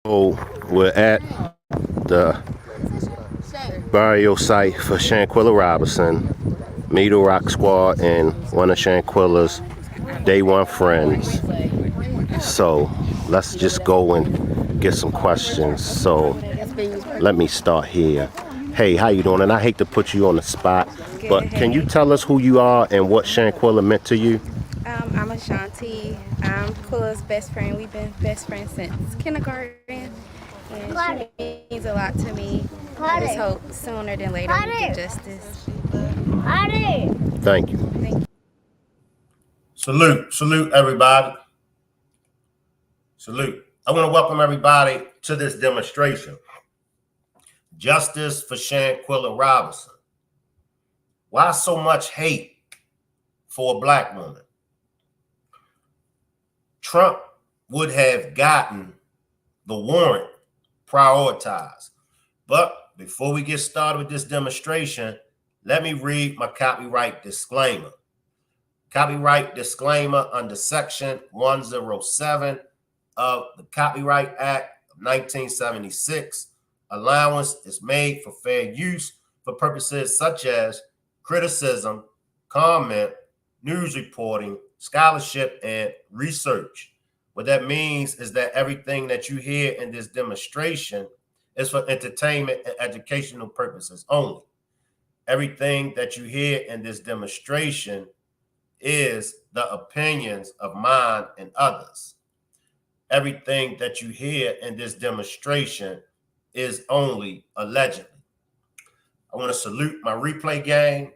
So we're at the burial site for Shanquilla Robinson, me, the Rock Squad, and one of Shanquilla's day one friends. So let's just go and get some questions. So let me start here. Hey, how you doing? And I hate to put you on the spot, but Good, can you hey. tell us who you are and what Shanquilla meant to you? I'm Ashanti. I'm Kulla's best friend. We've been best friends since kindergarten, and she means a lot to me. I just hope sooner than later we get justice. Thank Thank you. you. Salute, everybody. Salute. I want to welcome everybody to this demonstration. Justice for Shanquilla Robinson. Why so much hate for a black woman? Trump would have gotten the warrant prioritized. But before we get started with this demonstration, let me read my copyright disclaimer. Copyright disclaimer under Section 107 of the Copyright Act of 1976. Allowance is made for fair use for purposes such as criticism, comment, news reporting, scholarship, and research. What that means is that everything that you hear in this demonstration is for entertainment and educational purposes only. Everything that you hear in this demonstration is the opinions of mine and others. Everything that you hear in this demonstration is only allegedly. I want to salute my replay gang.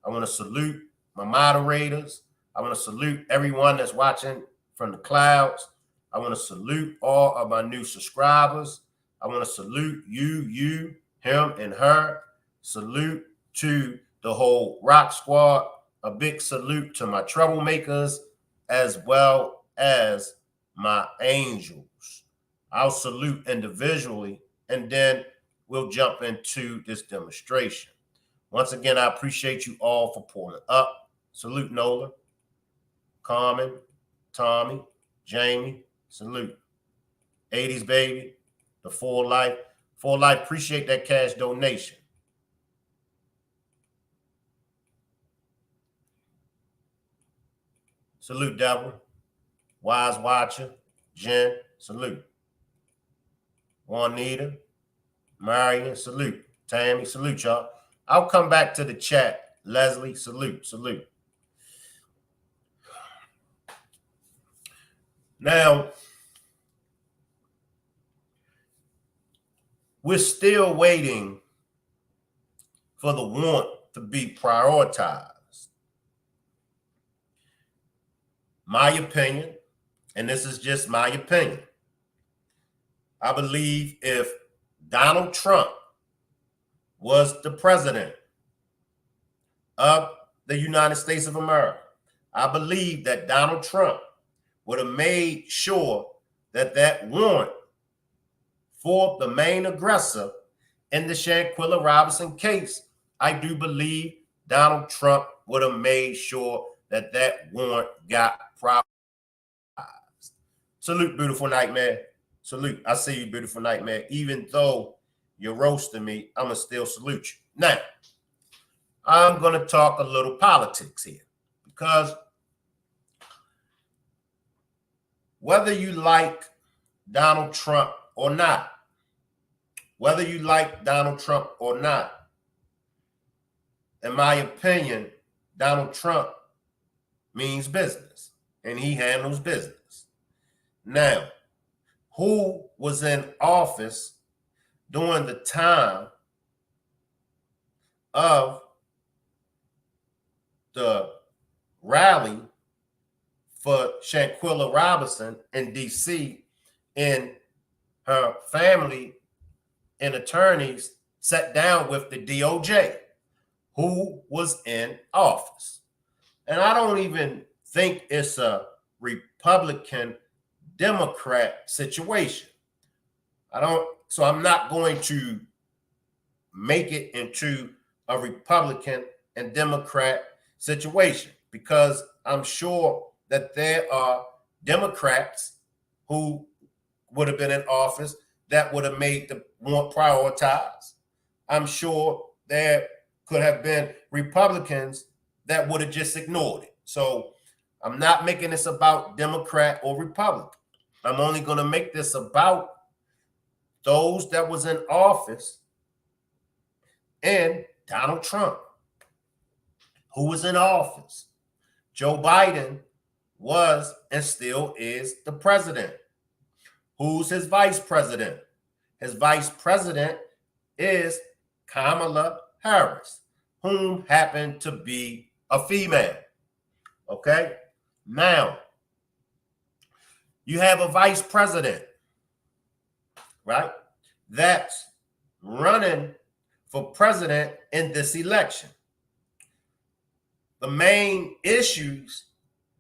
I want to salute my moderators. I want to salute everyone that's watching from the clouds. I want to salute all of my new subscribers. I want to salute you, him, and her. Salute to the whole Rock Squad. A big salute to my troublemakers as well as my angels. I'll salute individually, and then we'll jump into this demonstration. Once again, I appreciate you all for pulling up. Salute Nola, Carmen, Tommy, Jamie, salute. 80s baby, the Full Life. Full Life, appreciate that cash donation. Salute Deborah, Wise Watcher, Jen, salute. Juanita, Marion, salute. Tammy, salute y'all. I'll come back to the chat. Leslie, salute. Now, we're still waiting for the warrant to be prioritized. My opinion, and this is just my opinion, I believe if Donald Trump was the president of the United States of America, I believe that Donald Trump would have made sure that that warrant for the main aggressor in the Shanquilla Robinson case, I do believe Donald Trump would have made sure that that warrant got prioritized. Salute, beautiful nightmare. Salute. I see you, beautiful nightmare. Even though you're roasting me, I'm going to still salute you. Now, I'm going to talk a little politics here because whether you like Donald Trump or not, in my opinion, Donald Trump means business and he handles business. Now, who was in office during the time of the rally for Shanquilla Robinson in D.C. and her family and attorneys sat down with the DOJ, who was in office. And I don't even think it's a Republican Democrat situation. So I'm not going to make it into a Republican and Democrat situation because I'm sure that there are Democrats who would have been in office that would have made the warrant prioritized. I'm sure there could have been Republicans that would have just ignored it. So I'm not making this about Democrat or Republican. I'm only going to make this about those that was in office and Donald Trump, who was in office. Joe Biden was and still is the president. Who's his vice president? His vice president is Kamala Harris, whom happened to be a female. Okay? Now, you have a vice president, right, that's running for president in this election. The main issues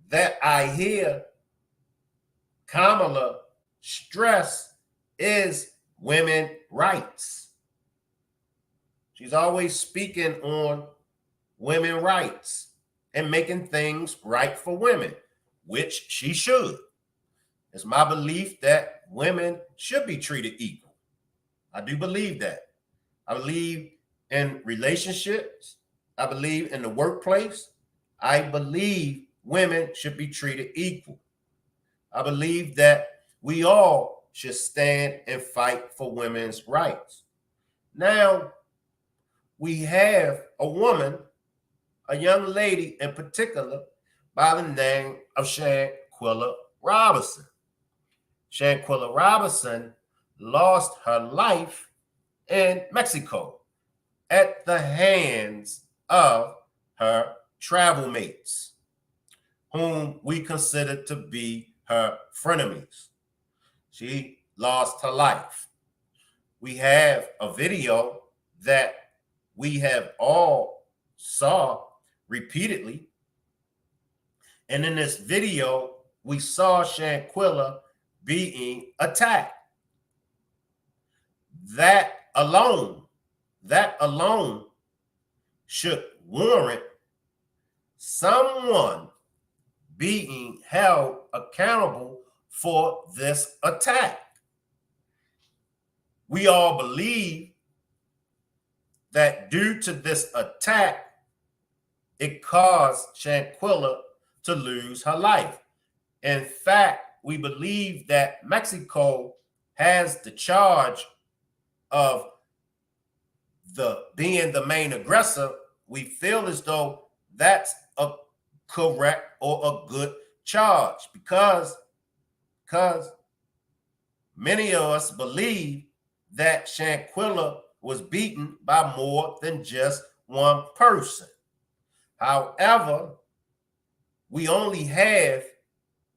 that I hear Kamala stress is women rights. She's always speaking on women rights and making things right for women, which she should. It's my belief that women should be treated equal. I do believe that. I believe in relationships. I believe in the workplace. I believe women should be treated equal. I believe that we all should stand and fight for women's rights. Now, we have a woman, a young lady in particular, by the name of Shanquilla Robinson. Shanquilla Robinson lost her life in Mexico at the hands of her travel mates, whom we consider to be her frenemies. She lost her life. We have a video that we have all saw repeatedly. And in this video, we saw Shanquilla being attacked. That alone should warrant someone being held accountable for this attack. We all believe that due to this attack, it caused Shanquilla to lose her life. In fact, we believe that Mexico has the charge of being the main aggressor. We feel as though that's a correct or a good charge because many of us believe that Shanquilla was beaten by more than just one person. However, we only have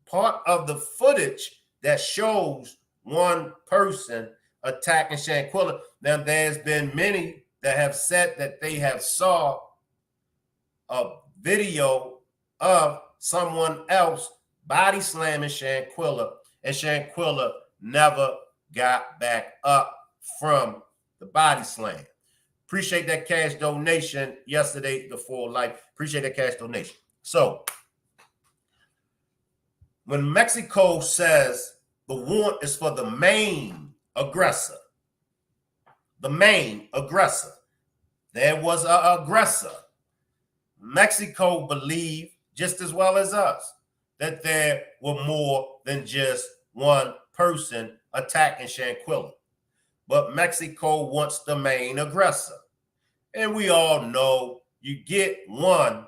part of the footage that shows one person attacking Shanquilla. Now, there's been many that have said that they have saw a video of someone else body slamming Shanquilla, and Shanquilla never got back up from the body slam. Appreciate that cash donation yesterday, the full life. Appreciate that cash donation. So, when Mexico says the warrant is for the main aggressor, there was an aggressor. Mexico believed, just as well as us, that there were more than just one person attacking Shanquilla. But Mexico wants the main aggressor. And we all know you get one,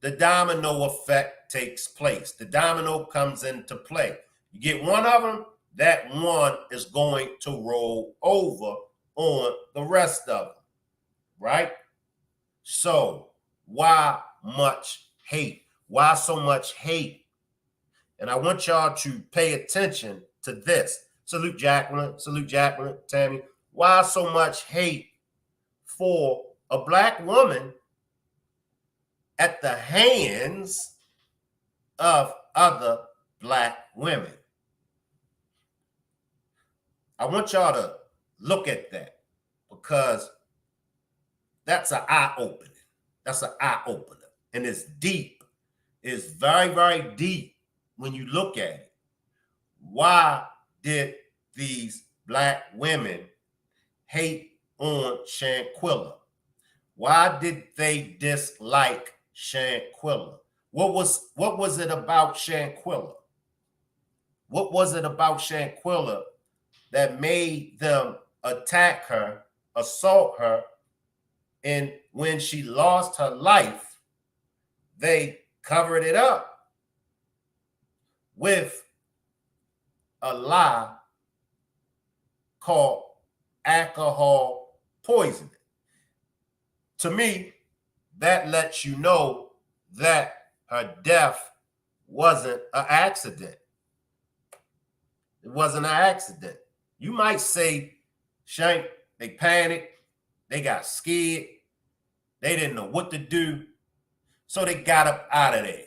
the domino effect takes place. The domino comes into play. You get one of them, that one is going to roll over on the rest of them, right? So why much hate? Why so much hate? And I want y'all to pay attention to this. Salute Jacqueline, Tammy. Why so much hate for a black woman at the hands of other black women? I want y'all to look at that because that's an eye-opener. That's an eye-opener. And it's deep. It's very, very deep when you look at it. Why did these black women hate on Shanquilla? Why did they dislike Shanquilla? What was it about Shanquilla? What was it about Shanquilla that made them attack her, assault her, and when she lost her life, they covered it up with a lie called alcohol poisoning? To me, that lets you know that her death wasn't an accident. It wasn't an accident. You might say, Shank, they panicked, they got scared, they didn't know what to do, so they got up out of there.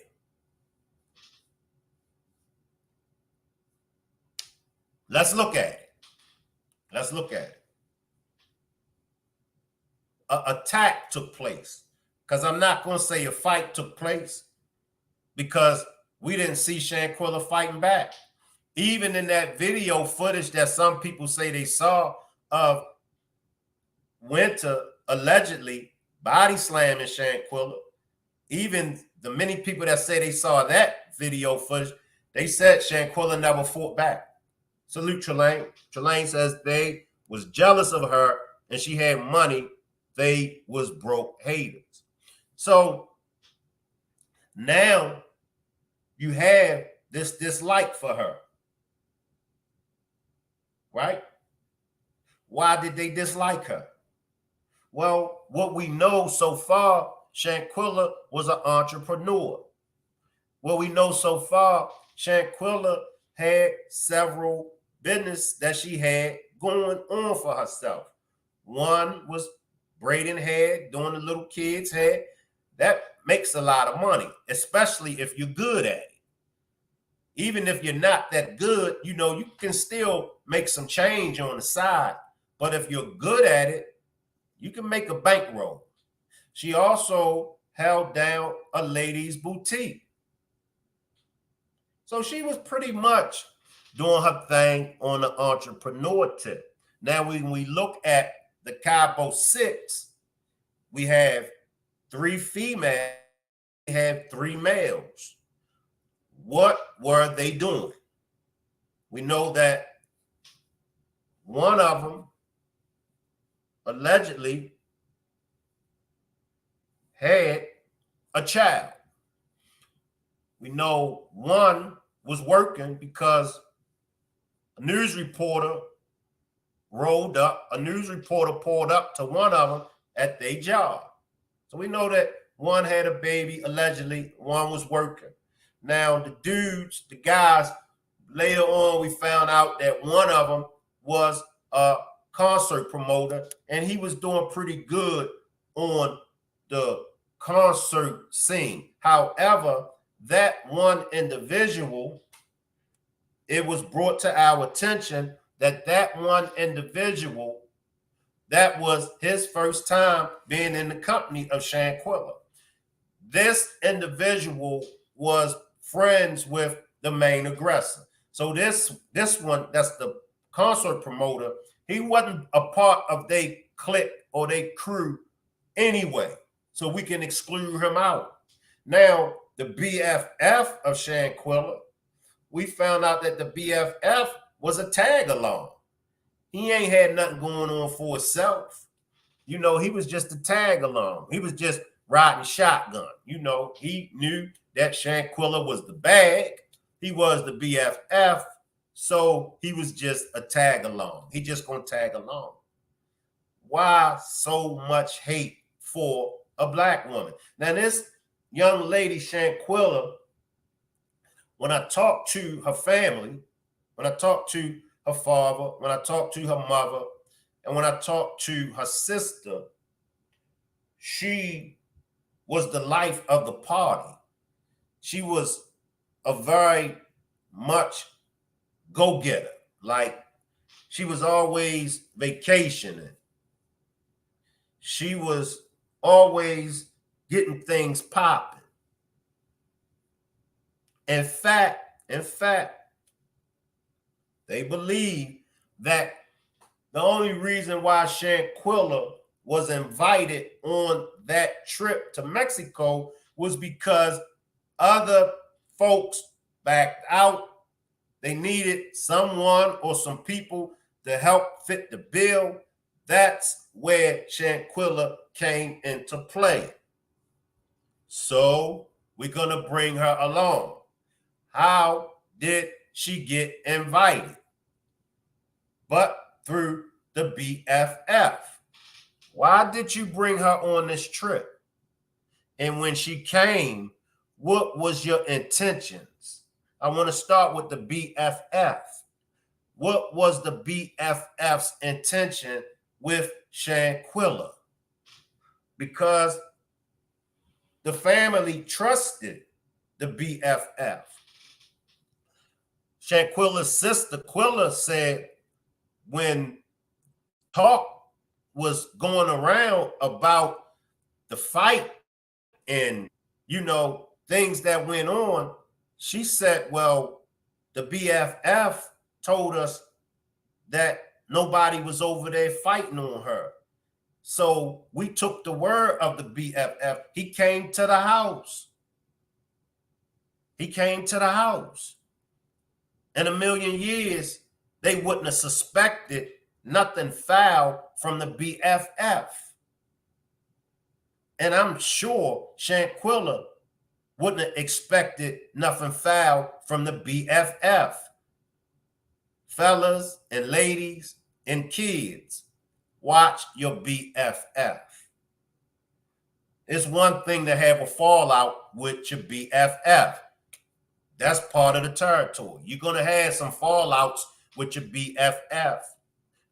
Let's look at it. Let's look at it. An attack took place, because I'm not going to say a fight took place, because we didn't see Shanquilla fighting back. Even in that video footage that some people say they saw of Winter allegedly body slamming Shanquilla, even the many people that say they saw that video footage, they said Shanquilla never fought back. Salute Trelane. Trelane says they was jealous of her and she had money. They was broke haters. So now you have this dislike for her, right? Why did they dislike her? Well, what we know so far, Shanquilla was an entrepreneur. What we know so far, Shanquilla had several business that she had going on for herself. One was braiding hair, doing the little kids' hair. That makes a lot of money, especially if you're good at it. Even if you're not that good, you know, you can still make some change on the side. But if you're good at it, you can make a bankroll. She also held down a ladies' boutique. So she was pretty much doing her thing on the entrepreneur tip. Now, when we look at the Cabo 6, we have 3 females, we have 3 males. What were they doing? We know that one of them allegedly had a child. We know one was working because a news reporter pulled up to one of them at their job. So we know that one had a baby, allegedly, one was working. Now, the dudes, the guys, later on, we found out that one of them was a concert promoter, and he was doing pretty good on the concert scene. However, that one individual, it was brought to our attention that that one individual, that was his first time being in the company of Shanquilla. This individual was friends with the main aggressor. So this one, that's the concert promoter, he wasn't a part of their clique or their crew anyway. So we can exclude him out. Now, the BFF of Shanquilla, we found out that the BFF was a tag along. He ain't had nothing going on for himself. You know, he was just a tag along. He was just riding shotgun. You know, he knew that Shanquilla was the bag. He was the BFF. So he was just a tag along. He just gonna tag along. Why so much hate for a black woman? Now, this young lady, Shanquilla, when I talked to her family, when I talked to her father, when I talked to her mother, and when I talked to her sister, she was the life of the party. She was a very much go-getter. Like, she was always vacationing. She was always getting things popping. In fact, They believe that the only reason why Shanquilla was invited on that trip to Mexico was because other folks backed out. They needed someone or some people to help fit the bill. That's where Shanquilla came into play. So we're going to bring her along. How did she get invited? But through the BFF. Why did you bring her on this trip? And when she came, what was your intentions? I want to start with the BFF. What was the BFF's intention with Shanquilla? Because the family trusted the BFF. Shanquilla's sister Quilla said when talk was going around about the fight and, things that went on, she said, well, the BFF told us that nobody was over there fighting on her. So we took the word of the BFF. He came to the house. He came to the house. In a million years, they wouldn't have suspected nothing foul from the BFF. And I'm sure Shanquilla wouldn't have expected nothing foul from the BFF. Fellas and ladies and kids, watch your BFF. It's one thing to have a fallout with your BFF. That's part of the territory. You're going to have some fallouts with your BFF.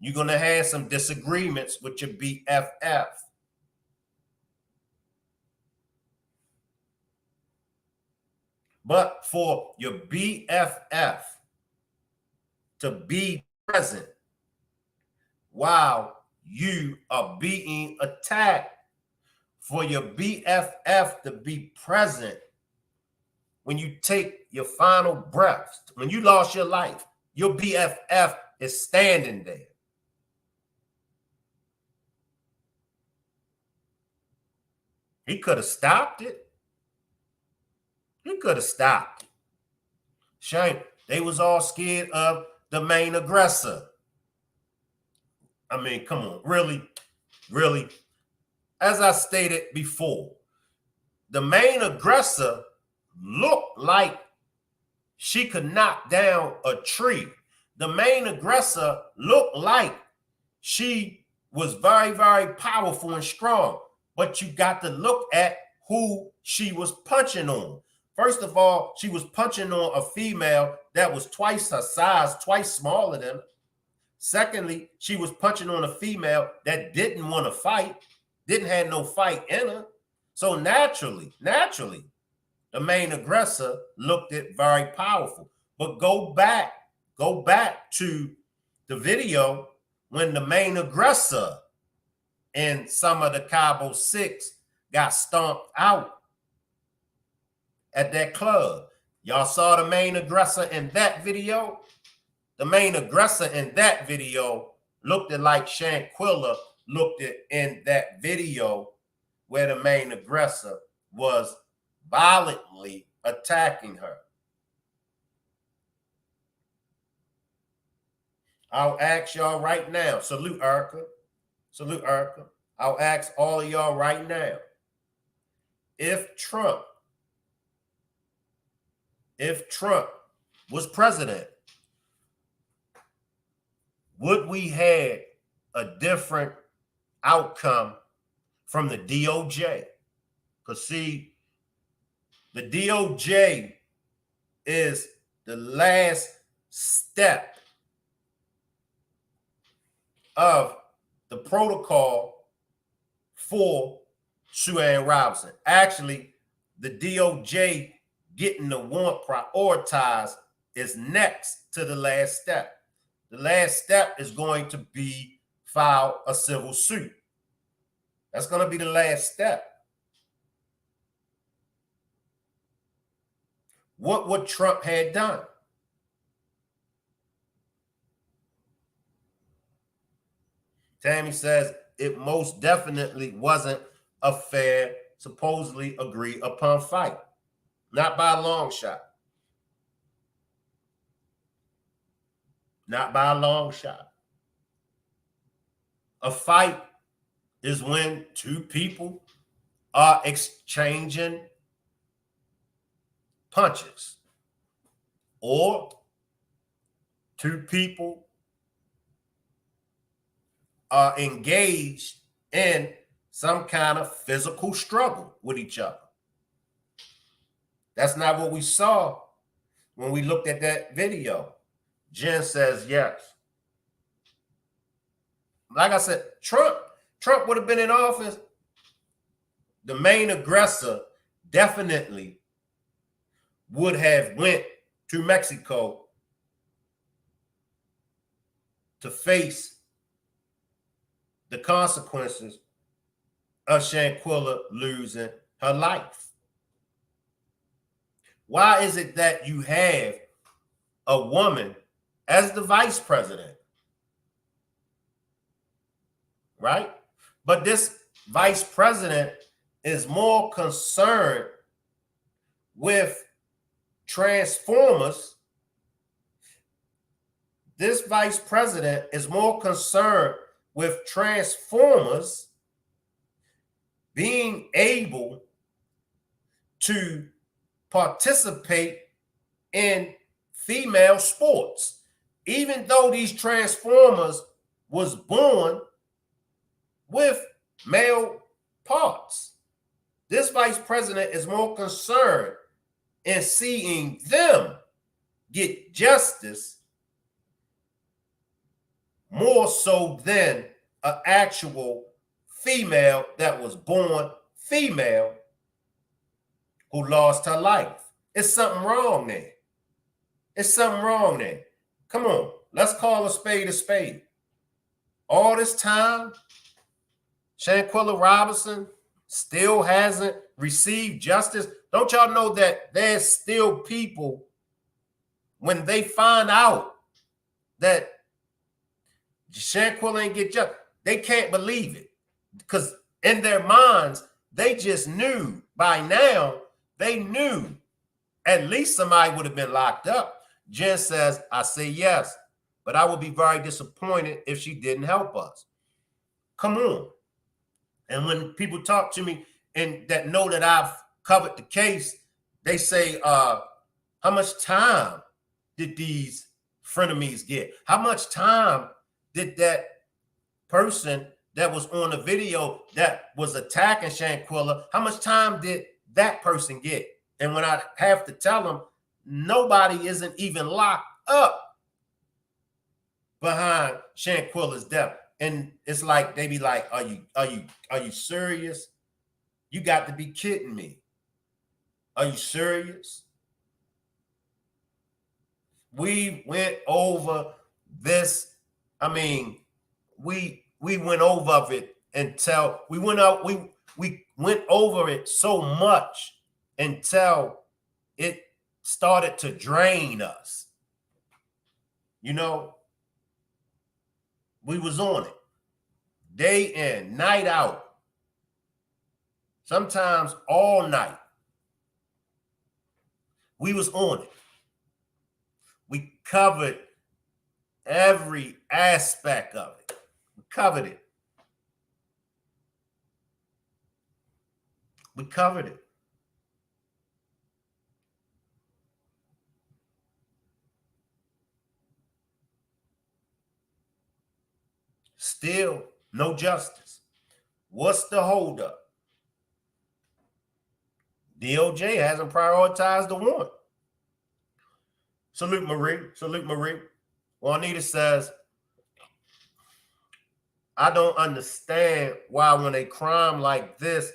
You're going to have some disagreements with your BFF. But for your BFF to be present while you are being attacked, for your BFF to be present when you take your final breath, when you lost your life, your BFF is standing there. He could have stopped it. He could have stopped it. Shame. They was all scared of the main aggressor. I mean, come on, really, really. As I stated before, the main aggressor looked like she could knock down a tree. The main aggressor looked like she was very, very powerful and strong. But you got to look at who she was punching on. First of all, she was punching on a female that was twice her size, twice smaller than her. Secondly, she was punching on a female that didn't want to fight, didn't have no fight in her. So naturally, the main aggressor looked at very powerful. But go back to the video when the main aggressor and some of the Cabo Six got stomped out at that club. Y'all saw the main aggressor in that video? The main aggressor in that video looked at like Shanquilla looked at in that video where the main aggressor was violently attacking her. I'll ask y'all right now. Salute Erica. Salute Erica. I'll ask all of y'all right now. If Trump was president, would we have a different outcome from the DOJ? Because see, the DOJ is the last step of the protocol for Sue Ann Robinson. Actually, the DOJ getting the warrant prioritized is next to the last step. The last step is going to be file a civil suit. That's going to be the last step. What Trump had done? Tammy says it most definitely wasn't a fair, supposedly agreed upon fight. Not by a long shot. Not by a long shot. A fight is when two people are exchanging punches, or two people are engaged in some kind of physical struggle with each other. That's not what we saw when we looked at that video. Jen says yes. Like I said, Trump would have been in office. The main aggressor definitely would have went to Mexico to face the consequences of Shanquilla losing her life. Why is it that you have a woman as the vice president, right? But this vice president is more concerned with Transformers. This vice president is more concerned with Transformers being able to participate in female sports, even though these Transformers was born with male parts. This vice president is more concerned in seeing them get justice more so than an actual female that was born female who lost her life. It's something wrong there. It's something wrong there. Come on, let's call a spade a spade. All this time, Shanquilla Robinson still hasn't received justice. Don't y'all know that there's still people, when they find out that Shanquilla ain't get justice, they can't believe it, because in their minds, they just knew by now, they knew at least somebody would have been locked up. Jen says, I say yes, but I would be very disappointed if she didn't help us. Come on. And when people talk to me and that know that I've covered the case, they say, how much time did these frenemies get? How much time did that person that was on the video that was attacking Shanquilla, how much time did that person get? And when I have to tell them, nobody isn't even locked up behind Shanquilla's death. And it's like, they be like, are you serious? You got to be kidding me. Are you serious? We went over this. I mean, we went over it until we went over it so much until it started to drain us. You know, we was on it day in, night out, sometimes all night. We was on it. We covered every aspect of it. We covered it. We covered it. Still no justice. What's the holdup? DOJ hasn't prioritized the warrant. Salute Marie. Salute Marie. Juanita says, I don't understand why when a crime like this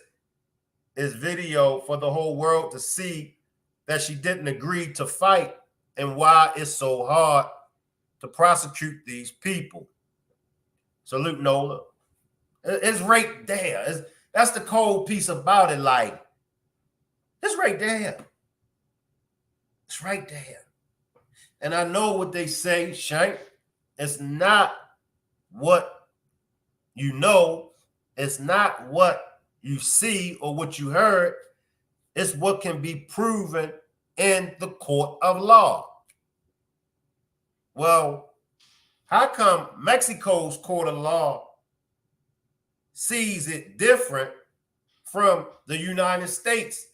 is video for the whole world to see that she didn't agree to fight, and why it's so hard to prosecute these people. Salute Nola. It's right there. That's the cold piece about it. Like, it's right there. It's right there. And I know what they say, Shank. It's not what you know it's not what you see or what you heard, it's what can be proven in the court of law. Well, how come Mexico's court of law sees it different from the United States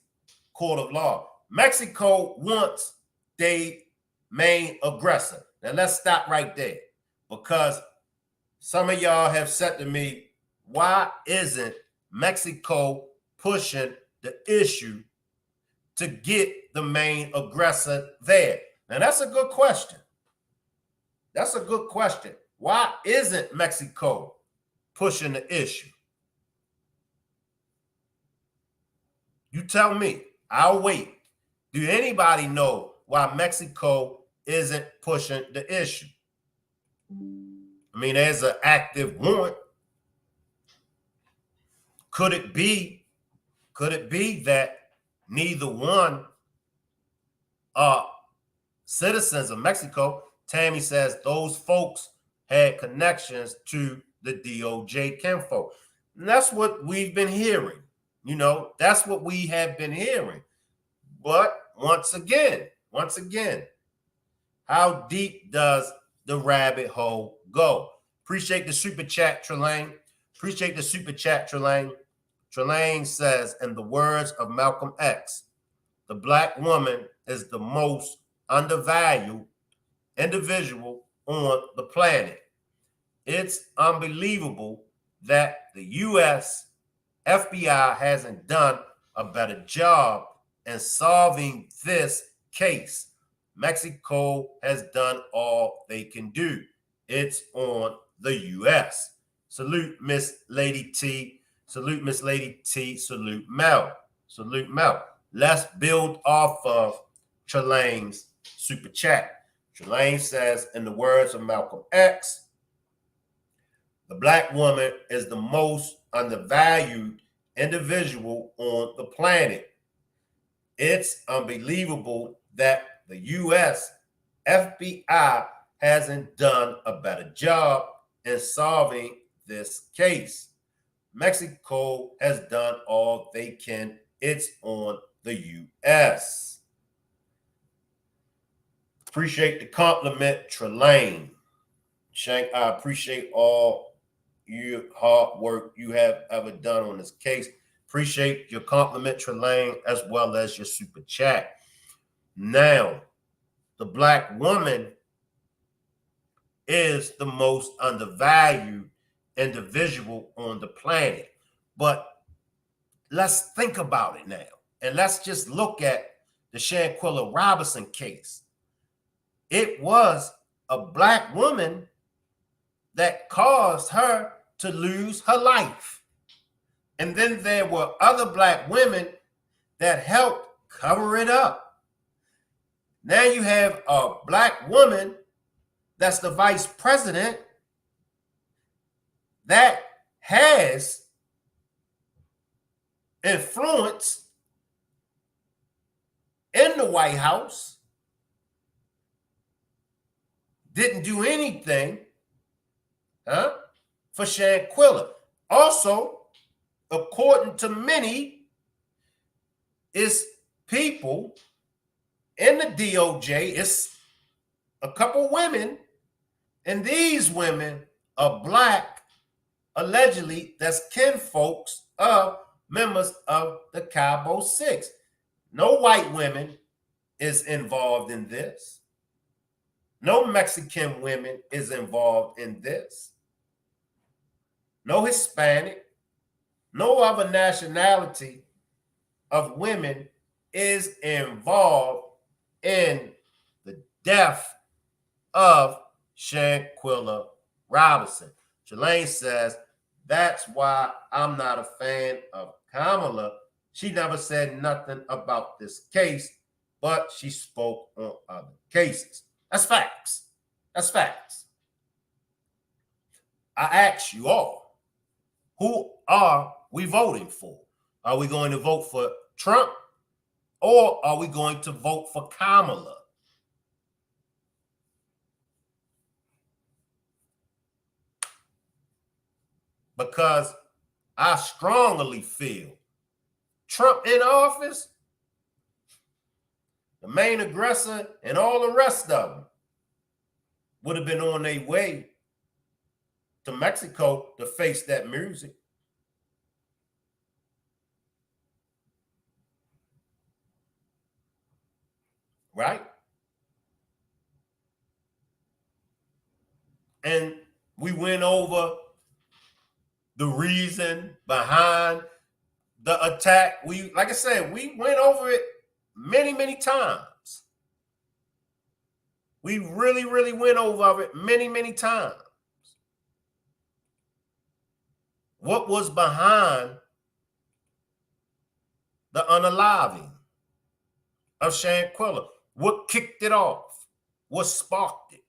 court of law? Mexico wants their main aggressor. Now let's stop right there, because some of y'all have said to me, why isn't Mexico pushing the issue to get the main aggressor there? Now that's a good question. That's a good question. Why isn't Mexico pushing the issue? You tell me. I'll wait. Do anybody know why Mexico isn't pushing the issue? I mean, there's an active warrant. Could it be that neither one are citizens of Mexico? Tammy says those folks had connections to the DOJ kinfolk. And that's what we've been hearing. You know, that's what we have been hearing. But once again, how deep does the rabbit hole go? Appreciate the super chat, Trelane. Appreciate the super chat, Trelane. Trelane says, in the words of Malcolm X, the Black woman is the most undervalued individual on the planet. It's unbelievable that the U.S. FBI hasn't done a better job in solving this case. Mexico has done all they can do. It's on the U.S. Salute Miss Lady T. Salute Miss Lady T. Salute Mel. Salute Mel. Let's build off of Trelane's super chat. Trelane says, in the words of Malcolm X, the Black woman is the most undervalued individual on the planet. It's unbelievable that the U.S. FBI hasn't done a better job in solving this case. Mexico has done all they can. It's on the U.S. Appreciate the compliment, Trelane. Shank, I appreciate all your hard work you have ever done on this case. Appreciate your compliment, Trelane, as well as your super chat. Now, the Black woman is the most undervalued individual on the planet. But let's think about it now. And let's just look at the Shanquilla Robinson case. It was a Black woman that caused her to lose her life. And then there were other Black women that helped cover it up. Now you have a Black woman that's the vice president that has influence in the White House, didn't do anything for Shanquilla. Also, according to many, is people in the DOJ, it's a couple women, and these women are Black, allegedly, that's kinfolks of members of the Cabo Six. No white women is involved in this. No Mexican women is involved in this. No Hispanic, no other nationality of women is involved in the death of Shanquilla Robinson. Trelane says, that's why I'm not a fan of Kamala. She never said nothing about this case, but she spoke on other cases. That's facts. That's facts. I ask you all, who are we voting for? Are we going to vote for Trump, or are we going to vote for Kamala? because I strongly feel Trump in office, the main aggressor and all the rest of them would have been on their way to Mexico to face that music. Right? And we went over the reason behind the attack. Like I said, we went over it many, many times. We really, really went over it many, many times. What was behind the unaliving of Shanquella? What kicked it off? What sparked it?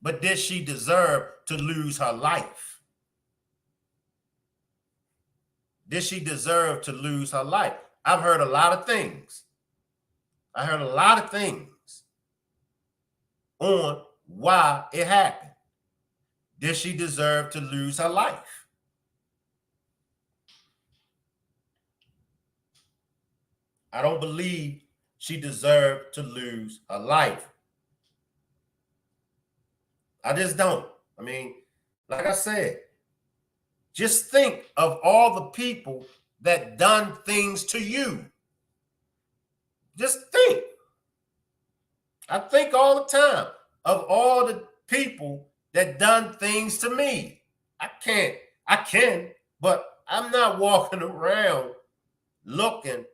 But did she deserve to lose her life? Did she deserve to lose her life? I've heard a lot of things. I heard a lot of things on why it happened. Did she deserve to lose her life? I don't believe she deserved to lose her life. I just don't. I mean, like I said, just think of all the people that done things to you. Just think. I think all the time of all the people that done things to me. I can, but I'm not walking around looking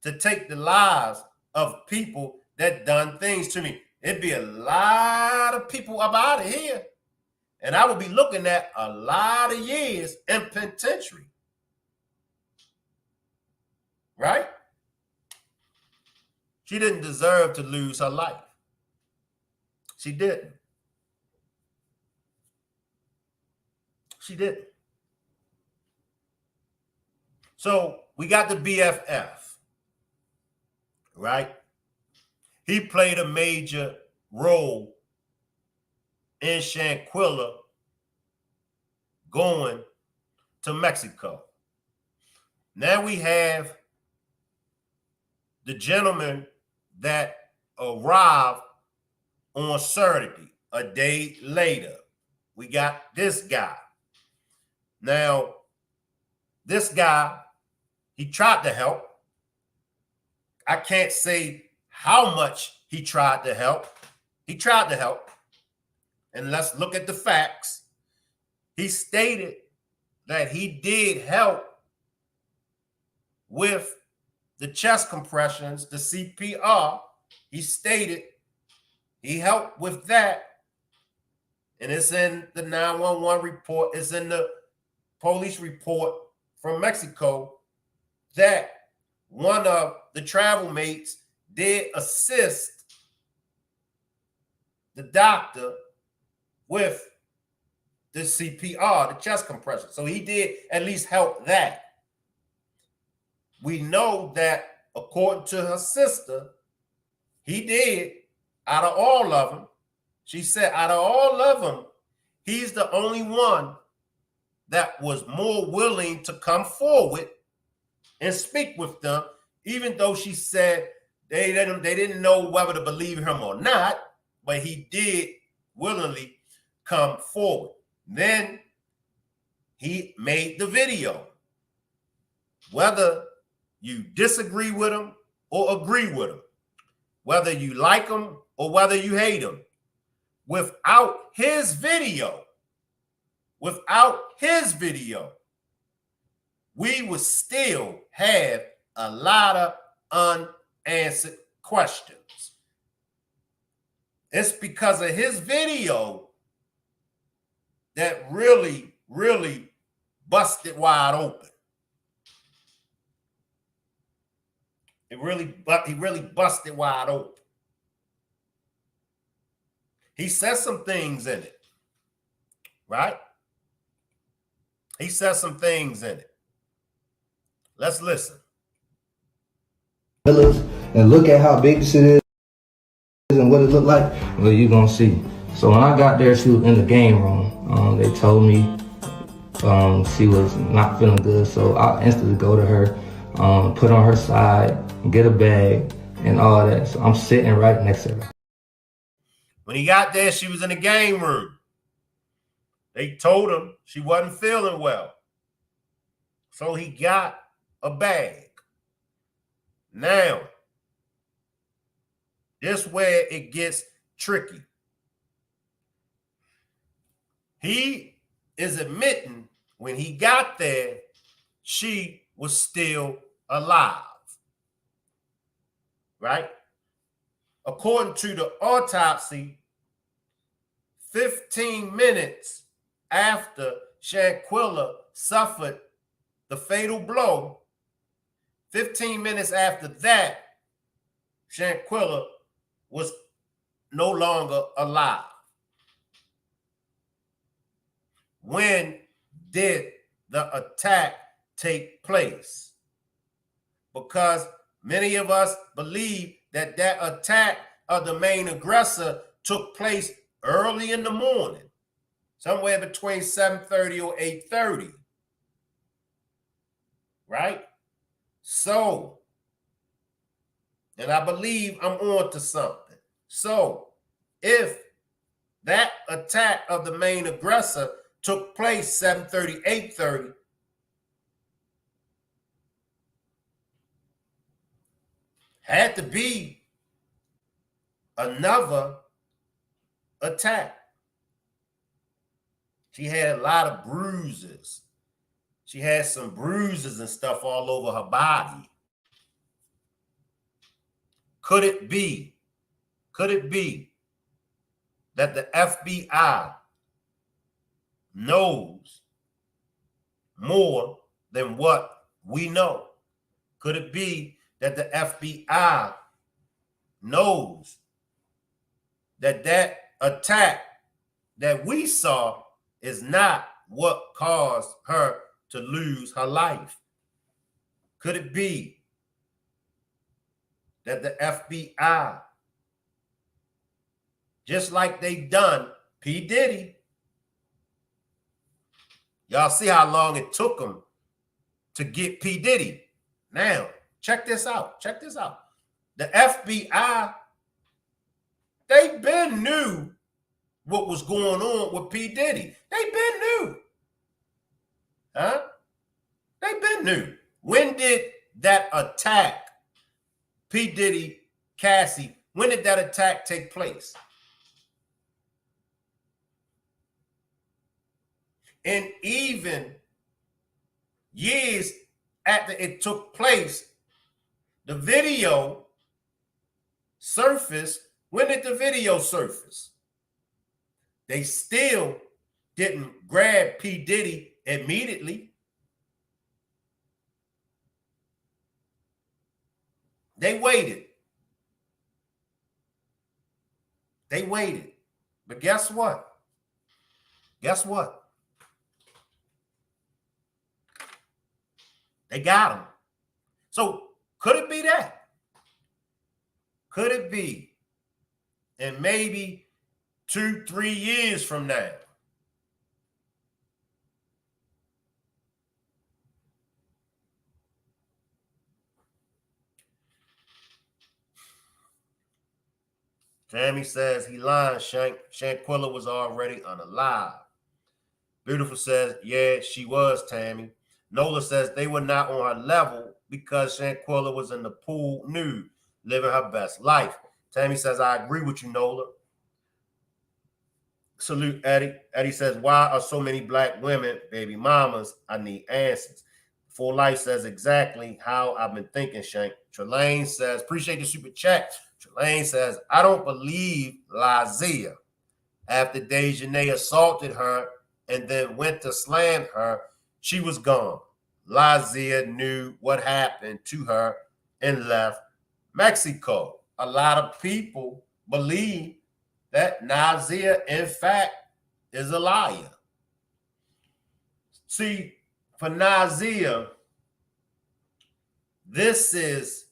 to take the lives of people that done things to me. It'd be a lot of people up out of here, and I would be looking at a lot of years in penitentiary. Right? She didn't deserve to lose her life. She didn't. She didn't. So we got the BFF, right? He played a major role in Shanquilla going to Mexico. Now we have the gentleman that arrived on Saturday, a day later. We got this guy. Now, this guy, he tried to help. I can't say how much he tried to help. He tried to help. And let's look at the facts. He stated that he did help with the chest compressions, the CPR. He stated he helped with that. And it's in the 911 report. It's in the police report from Mexico that one of the travel mates did assist the doctor with the CPR, the chest compression. So he did at least help that. We know that according to her sister, he did, out of all of them, she said out of all of them, he's the only one that was more willing to come forward and speak with them, even though she said they didn't know whether to believe him or not, but he did willingly come forward. Then he made the video. Whether you disagree with him or agree with him, whether you like him or whether you hate him, without his video, we would still have a lot of unanswered questions. It's because of his video that really, really busted wide open. He really busted wide open. He said some things in it, right? He said some things in it. Let's listen. And look at how big this is and what it looked like. Well, you're gonna see. So when I got there, she was in the game room. They told me she was not feeling good, so I instantly go to her, put on her side, get a bag, and all that. So I'm sitting right next to her. When he got there, she was in the game room. They told him she wasn't feeling well. So he got a bag. Now, this is where it gets tricky. He is admitting when he got there, she was still alive. Right? According to the autopsy, 15 minutes after Shanquilla suffered the fatal blow, 15 minutes after that, Shanquilla was no longer alive. When did the attack take place? Because many of us believe that that attack of the main aggressor took place early in the morning, somewhere between 7:30 or 8:30, right? So, and I believe I'm on to something. So, if that attack of the main aggressor took place 7:30, 8:30, had to be another attack. She had a lot of bruises. She had some bruises and stuff all over her body. Could it be that the FBI knows more than what we know? Could it be that the FBI knows that that attack that we saw is not what caused her to lose her life? Could it be that the FBI, just like they done P. Diddy, y'all see how long it took them to get P. Diddy. Now, check this out. Check this out. The FBI, they been knew what was going on with P. Diddy. They been knew. Huh? They been knew. When did that attack, P. Diddy, Cassie, when did that attack take place? And even years after it took place, the video surfaced. When did the video surface? They still didn't grab P. Diddy immediately. They waited. They waited. But guess what? Guess what? They got him. So could it be that? Could it be? And maybe 2-3 years from now, Tammy says he lying, Shanquilla was already unalive. Beautiful says, yeah, she was, Tammy. Nola says they were not on her level because Shanquilla was in the pool nude, living her best life. Tammy says, I agree with you, Nola. Salute Eddie. Eddie says, why are so many black women baby mamas? I need answers. Full Life says exactly how I've been thinking, Shank. Trelane says, appreciate the super chat. Trelane says, I don't believe Nazeer. After Dejanay assaulted her and then went to slam her, she was gone. Nazeer knew what happened to her and left Mexico. A lot of people believe that Nazeer, in fact, is a liar. See, for Nazeer, this is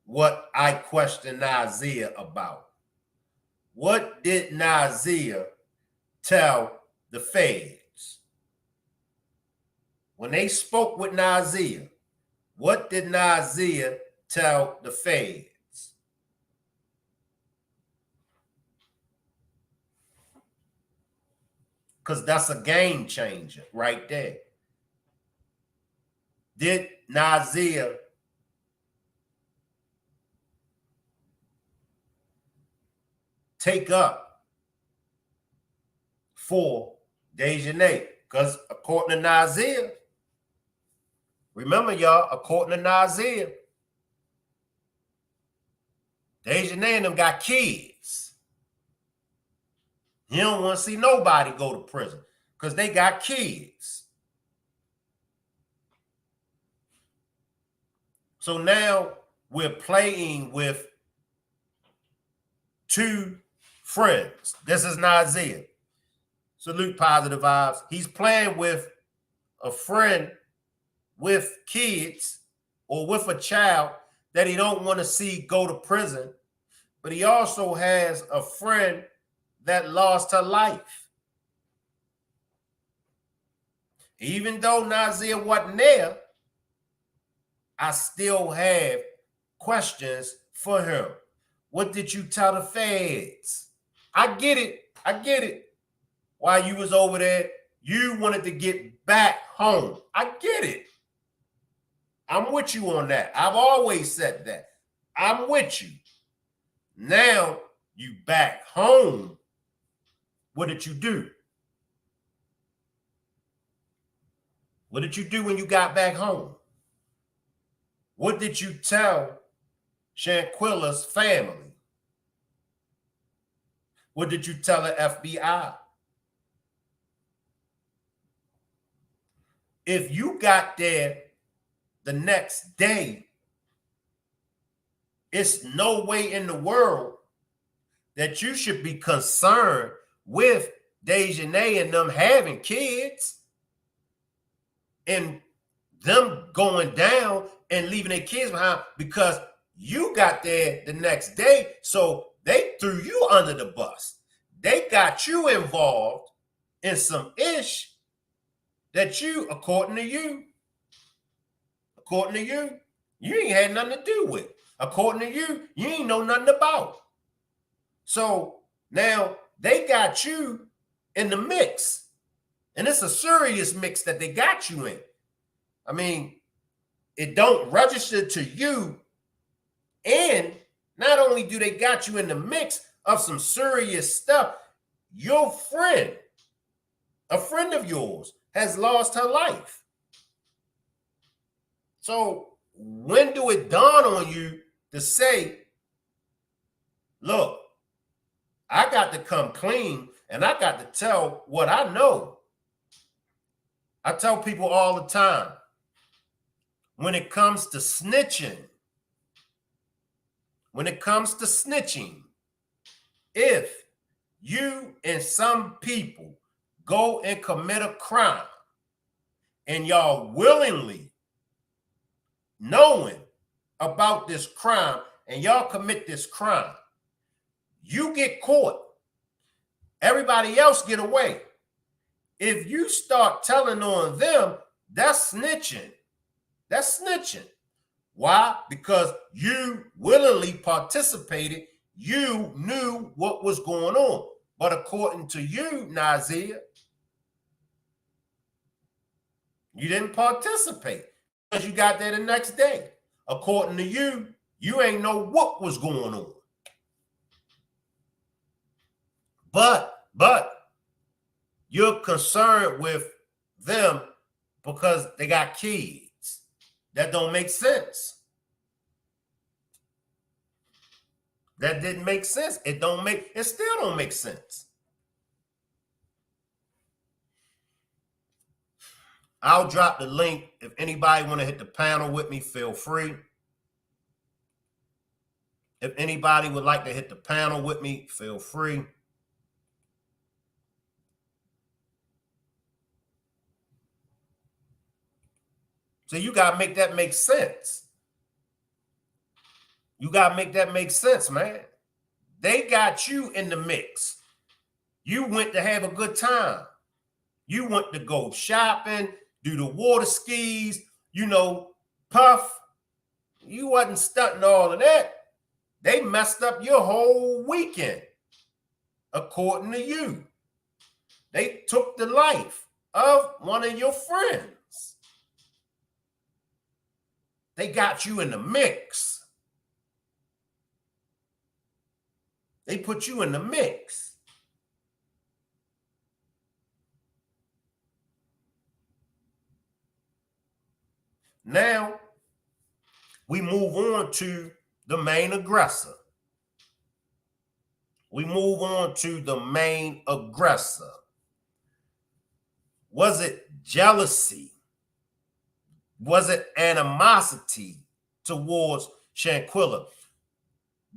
what I question Nazeer about. what did Nazeer tell the feds? When they spoke with Nazeer, what did Nazeer tell the feds? Because that's a game changer right there. Did Nazeer take up for Dejanay? Because according to Nazeer, remember y'all, according to Nazeer, Dejanay and them got kids. He don't want to see nobody go to prison because they got kids. So now we're playing with two friends. This is Nazeer. Salute positive vibes. He's playing with a friend with kids or with a child that he don't want to see go to prison. But he also has a friend that lost her life. Even though Nazeer wasn't there, I still have questions for him. What did you tell the feds? I get it. I get it. While you was over there, you wanted to get back home. I get it. I'm with you on that. I've always said that. I'm with you. Now you back home. What did you do? What did you do when you got back home? What did you tell Shanquilla's family? What did you tell the FBI? If you got there the next day, it's no way in the world that you should be concerned with Dejanay and them having kids and them going down and leaving their kids behind because you got there the next day. So they threw you under the bus. They got you involved in some ish that you, according to you, you ain't had nothing to do with. According to you, you ain't know nothing about. So now they got you in the mix. And it's a serious mix that they got you in. I mean, it don't register to you. And not only do they got you in the mix of some serious stuff, your friend, a friend of yours, has lost her life. So when do it dawn on you to say, look, I got to come clean and I got to tell what I know. I tell people all the time, when it comes to snitching, if you and some people go and commit a crime and y'all willingly knowing about this crime and y'all commit this crime, you get caught. Everybody else get away. If you start telling on them, that's snitching. That's snitching. Why? Because you willingly participated. You knew what was going on. But according to you, Nazeer, you didn't participate because you got there the next day. According to you, you ain't know what was going on. But you're concerned with them because they got kids. That don't make sense. That didn't make sense. It still don't make sense. I'll drop the link. If anybody want to hit the panel with me, feel free. If anybody would like to hit the panel with me, feel free. So you got to make that make sense. You got to make that make sense, man. They got you in the mix. You went to have a good time. You went to go shopping, do the water skis, you know, puff. You wasn't stunting all of that. They messed up your whole weekend, according to you. They took the life of one of your friends. They got you in the mix. They put you in the mix. Now, we move on to the main aggressor. We move on to the main aggressor. Was it jealousy? Was it animosity towards Shanquilla?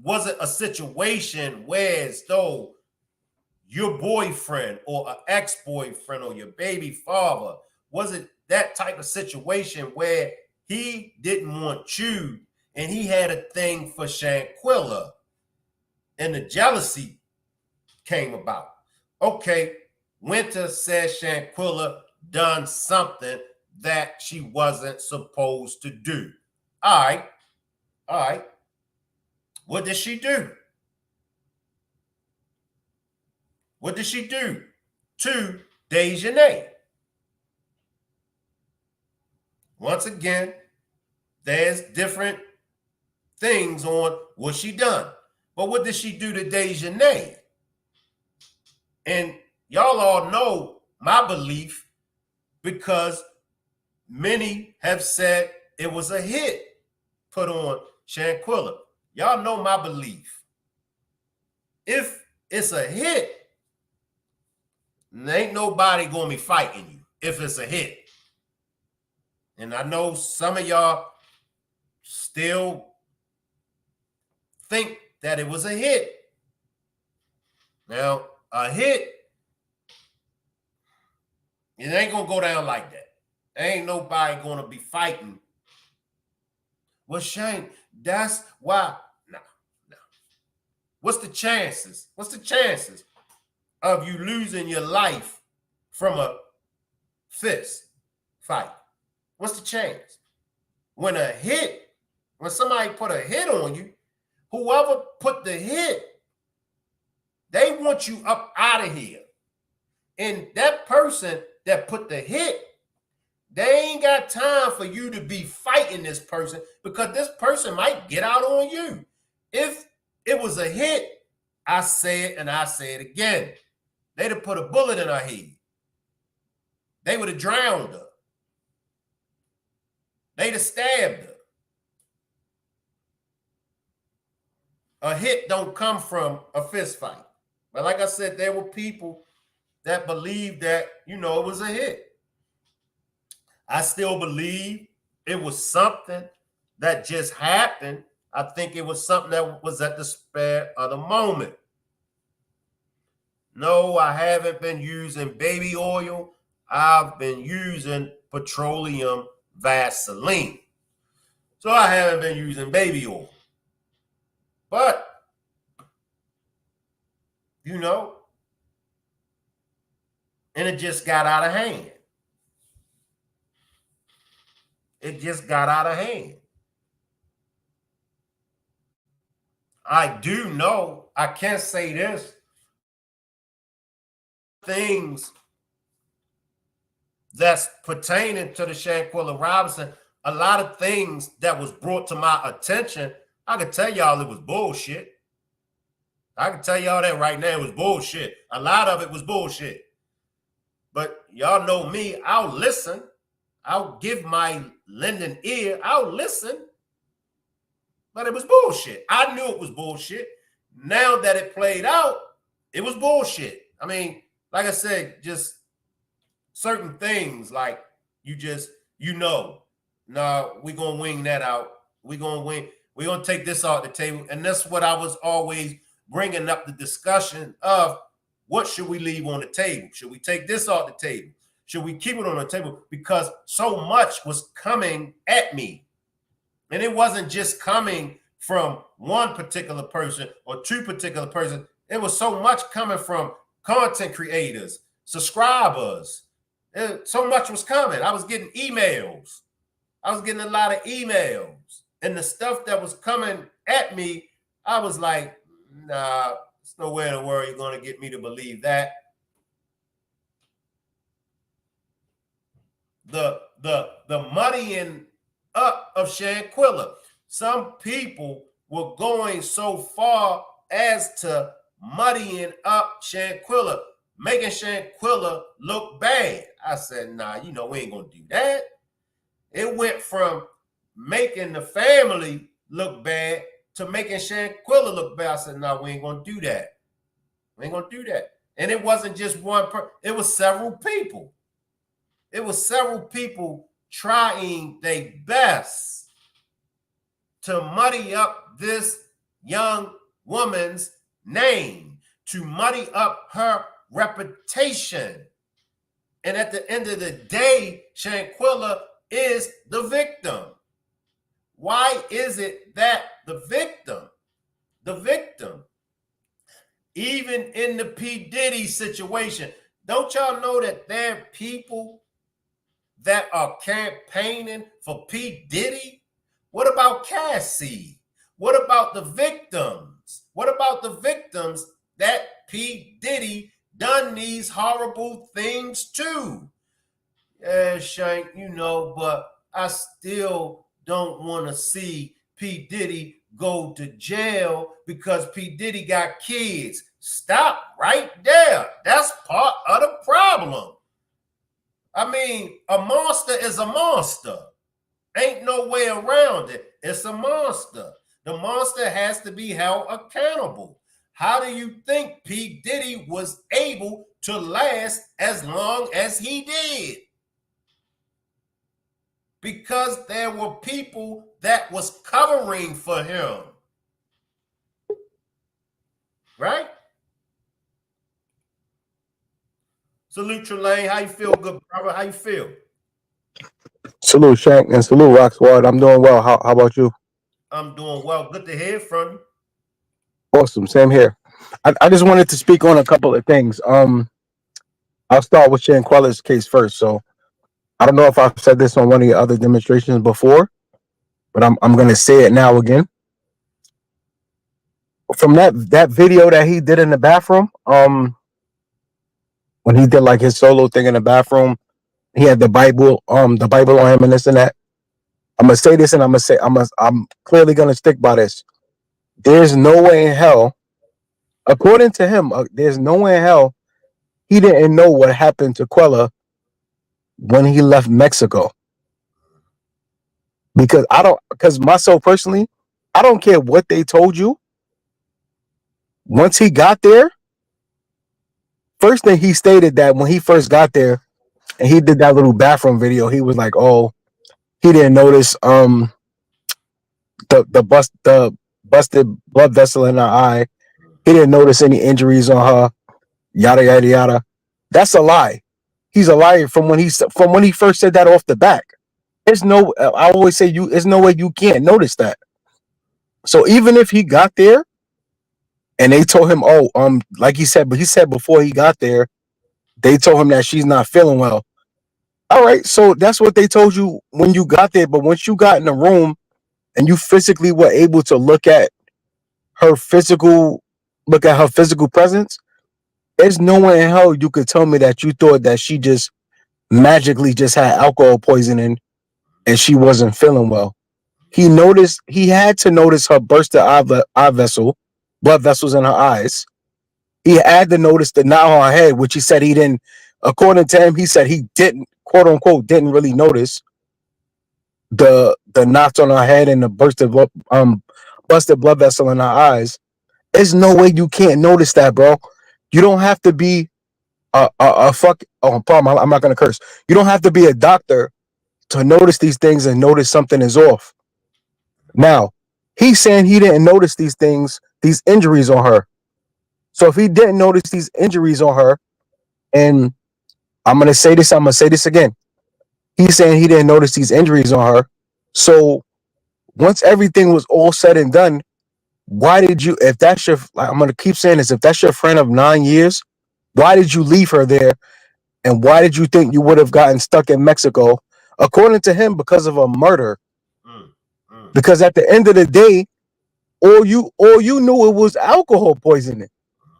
Was it a situation where as though your boyfriend or an ex-boyfriend or your baby father, was it that type of situation where he didn't want you and he had a thing for Shanquilla and the jealousy came about? Okay, Winter says Shanquilla done something that she wasn't supposed to do. All right. What did she do? What did she do to Dejanay? Once again, there's different things on what she done. But what did she do to Dejanay? And y'all all know my belief because many have said it was a hit put on Shanquilla. Y'all know my belief. If it's a hit, there ain't nobody gonna be fighting you if it's a hit. And I know some of y'all still think that it was a hit. Now, a hit, it ain't gonna go down like that. Ain't nobody gonna be fighting. Well, Shane, that's why. No. What's the chances? What's the chances of you losing your life from a fist fight? What's the chance? When somebody put a hit on you, whoever put the hit, they want you up out of here. And that person that put the hit, they ain't got time for you to be fighting this person because this person might get out on you. If it was a hit, I say it and I say it again. They'd have put a bullet in her head. They would have drowned her. They'd have stabbed her. A hit don't come from a fist fight. But like I said, there were people that believed that, it was a hit. I still believe it was something that just happened. I think it was something that was at the spur of the moment. No, I haven't been using baby oil. I've been using petroleum Vaseline. So I haven't been using baby oil. But, and it just got out of hand. It just got out of hand. I do know, I can't say this, things that's pertaining to the Shanquilla Robinson, a lot of things that was brought to my attention, I can tell y'all it was bullshit. I can tell y'all that right now, it was bullshit. A lot of it was bullshit. But y'all know me, I'll listen. I'll give my lending ear. I'll listen. But it was bullshit. I knew it was bullshit. Now that it played out, it was bullshit. I mean, like I said, just certain things like no, we're going to wing that out. We're going to take this off the table. And that's what I was always bringing up, the discussion of what should we leave on the table? Should we take this off the table? Should we keep it on the table? Because so much was coming at me. And it wasn't just coming from one particular person or two particular persons. It was so much coming from content creators, subscribers. So much was coming. I was getting emails. I was getting a lot of emails. And the stuff that was coming at me, I was like, nah, there's no way in the world you're going to get me to believe that. The muddying up of Shanquilla. Some people were going so far as to muddying up Shanquilla, making Shanquilla look bad. I said, nah, you know, we ain't gonna do that. It went from making the family look bad to making Shanquilla look bad. I said, nah, we ain't gonna do that. We ain't gonna do that. And it wasn't just one person, it was several people. It was several people trying their best to muddy up this young woman's name, to muddy up her reputation. And at the end of the day, Shanquilla is the victim. Why is it that the victim, even in the P. Diddy situation, don't y'all know that there are people that are campaigning for P. Diddy? What about Cassie? What about the victims? What about the victims that P. Diddy done these horrible things to? Yeah, Shank, you know, but I still don't want to see P. Diddy go to jail because P. Diddy got kids. Stop right there. That's part of the problem. I mean, a monster is a monster. Ain't no way around it. It's a monster. The monster has to be held accountable. How do you think P. Diddy was able to last as long as he did? Because there were people that was covering for him. Right? Salute, Trelane. How you feel, good brother? How you feel? Salute, Shank, and salute, Rock Squad. I'm doing well. How about you? I'm doing well. Good to hear from you. Awesome. Same here. I just wanted to speak on a couple of things. I'll start with Shanquella's case first. So I don't know if I've said this on one of your other demonstrations before, but I'm going to say it now again. From that video that he did in the bathroom, when he did like his solo thing in the bathroom, he had the Bible on him and this and that. I'm gonna say this, and I'm clearly gonna stick by this. There's no way in hell, according to him, there's no way in hell he didn't know what happened to Quella when he left Mexico. Because myself personally, I don't care what they told you. Once he got there, first thing he stated that when he first got there and he did that little bathroom video, he was like, oh, he didn't notice the busted blood vessel in her eye. He didn't notice any injuries on her. Yada yada yada. That's a lie. He's a liar from when he first said that off the back. I always say there's no way you can't notice that. So even if he got there and they told him, like he said, but he said before he got there, they told him that she's not feeling well. All right, so that's what they told you when you got there. But once you got in the room and you physically were able to look at her physical presence, there's no way in hell you could tell me that you thought that she just magically just had alcohol poisoning and she wasn't feeling well. He had to notice her bursted blood vessels in her eyes. He had to notice the knot on her head, which he said he didn't. According to him, he said he didn't, quote unquote, didn't really notice the knots on her head and the busted blood vessel in her eyes. There's no way you can't notice that, bro. You don't have to be problem. I'm not gonna curse. You don't have to be a doctor to notice these things and notice something is off. Now, he's saying he didn't notice these things, these injuries on her. So if he didn't notice these injuries on her, and I'm gonna say this again. He's saying he didn't notice these injuries on her. So once everything was all said and done, why did you, if that's your, like, I'm going to keep saying this, if that's your friend of 9 years, why did you leave her there? And why did you think you would have gotten stuck in Mexico? According to him, because of a murder. Mm, mm. Because at the end of the day, all you knew it was alcohol poisoning.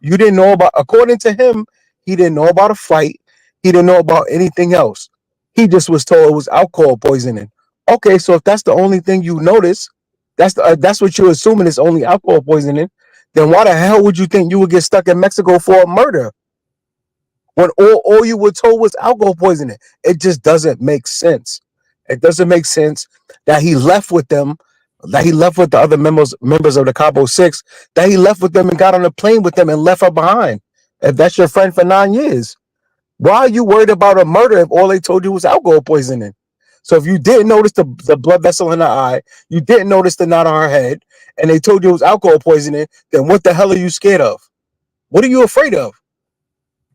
You didn't know about, according to him, he didn't know about a fight. He didn't know about anything else. He just was told it was alcohol poisoning. Okay, so if that's the only thing you notice, that's what you're assuming is only alcohol poisoning. Then why the hell would you think you would get stuck in Mexico for a murder when all you were told was alcohol poisoning? It just doesn't make sense. It doesn't make sense that he left with them, that he left with the other members of the Cabo Six, that he left with them and got on a plane with them and left her behind. If that's your friend for 9 years, why are you worried about a murder if all they told you was alcohol poisoning? So if you didn't notice the blood vessel in her eye, you didn't notice the knot on her head, and they told you it was alcohol poisoning, then what the hell are you scared of? What are you afraid of?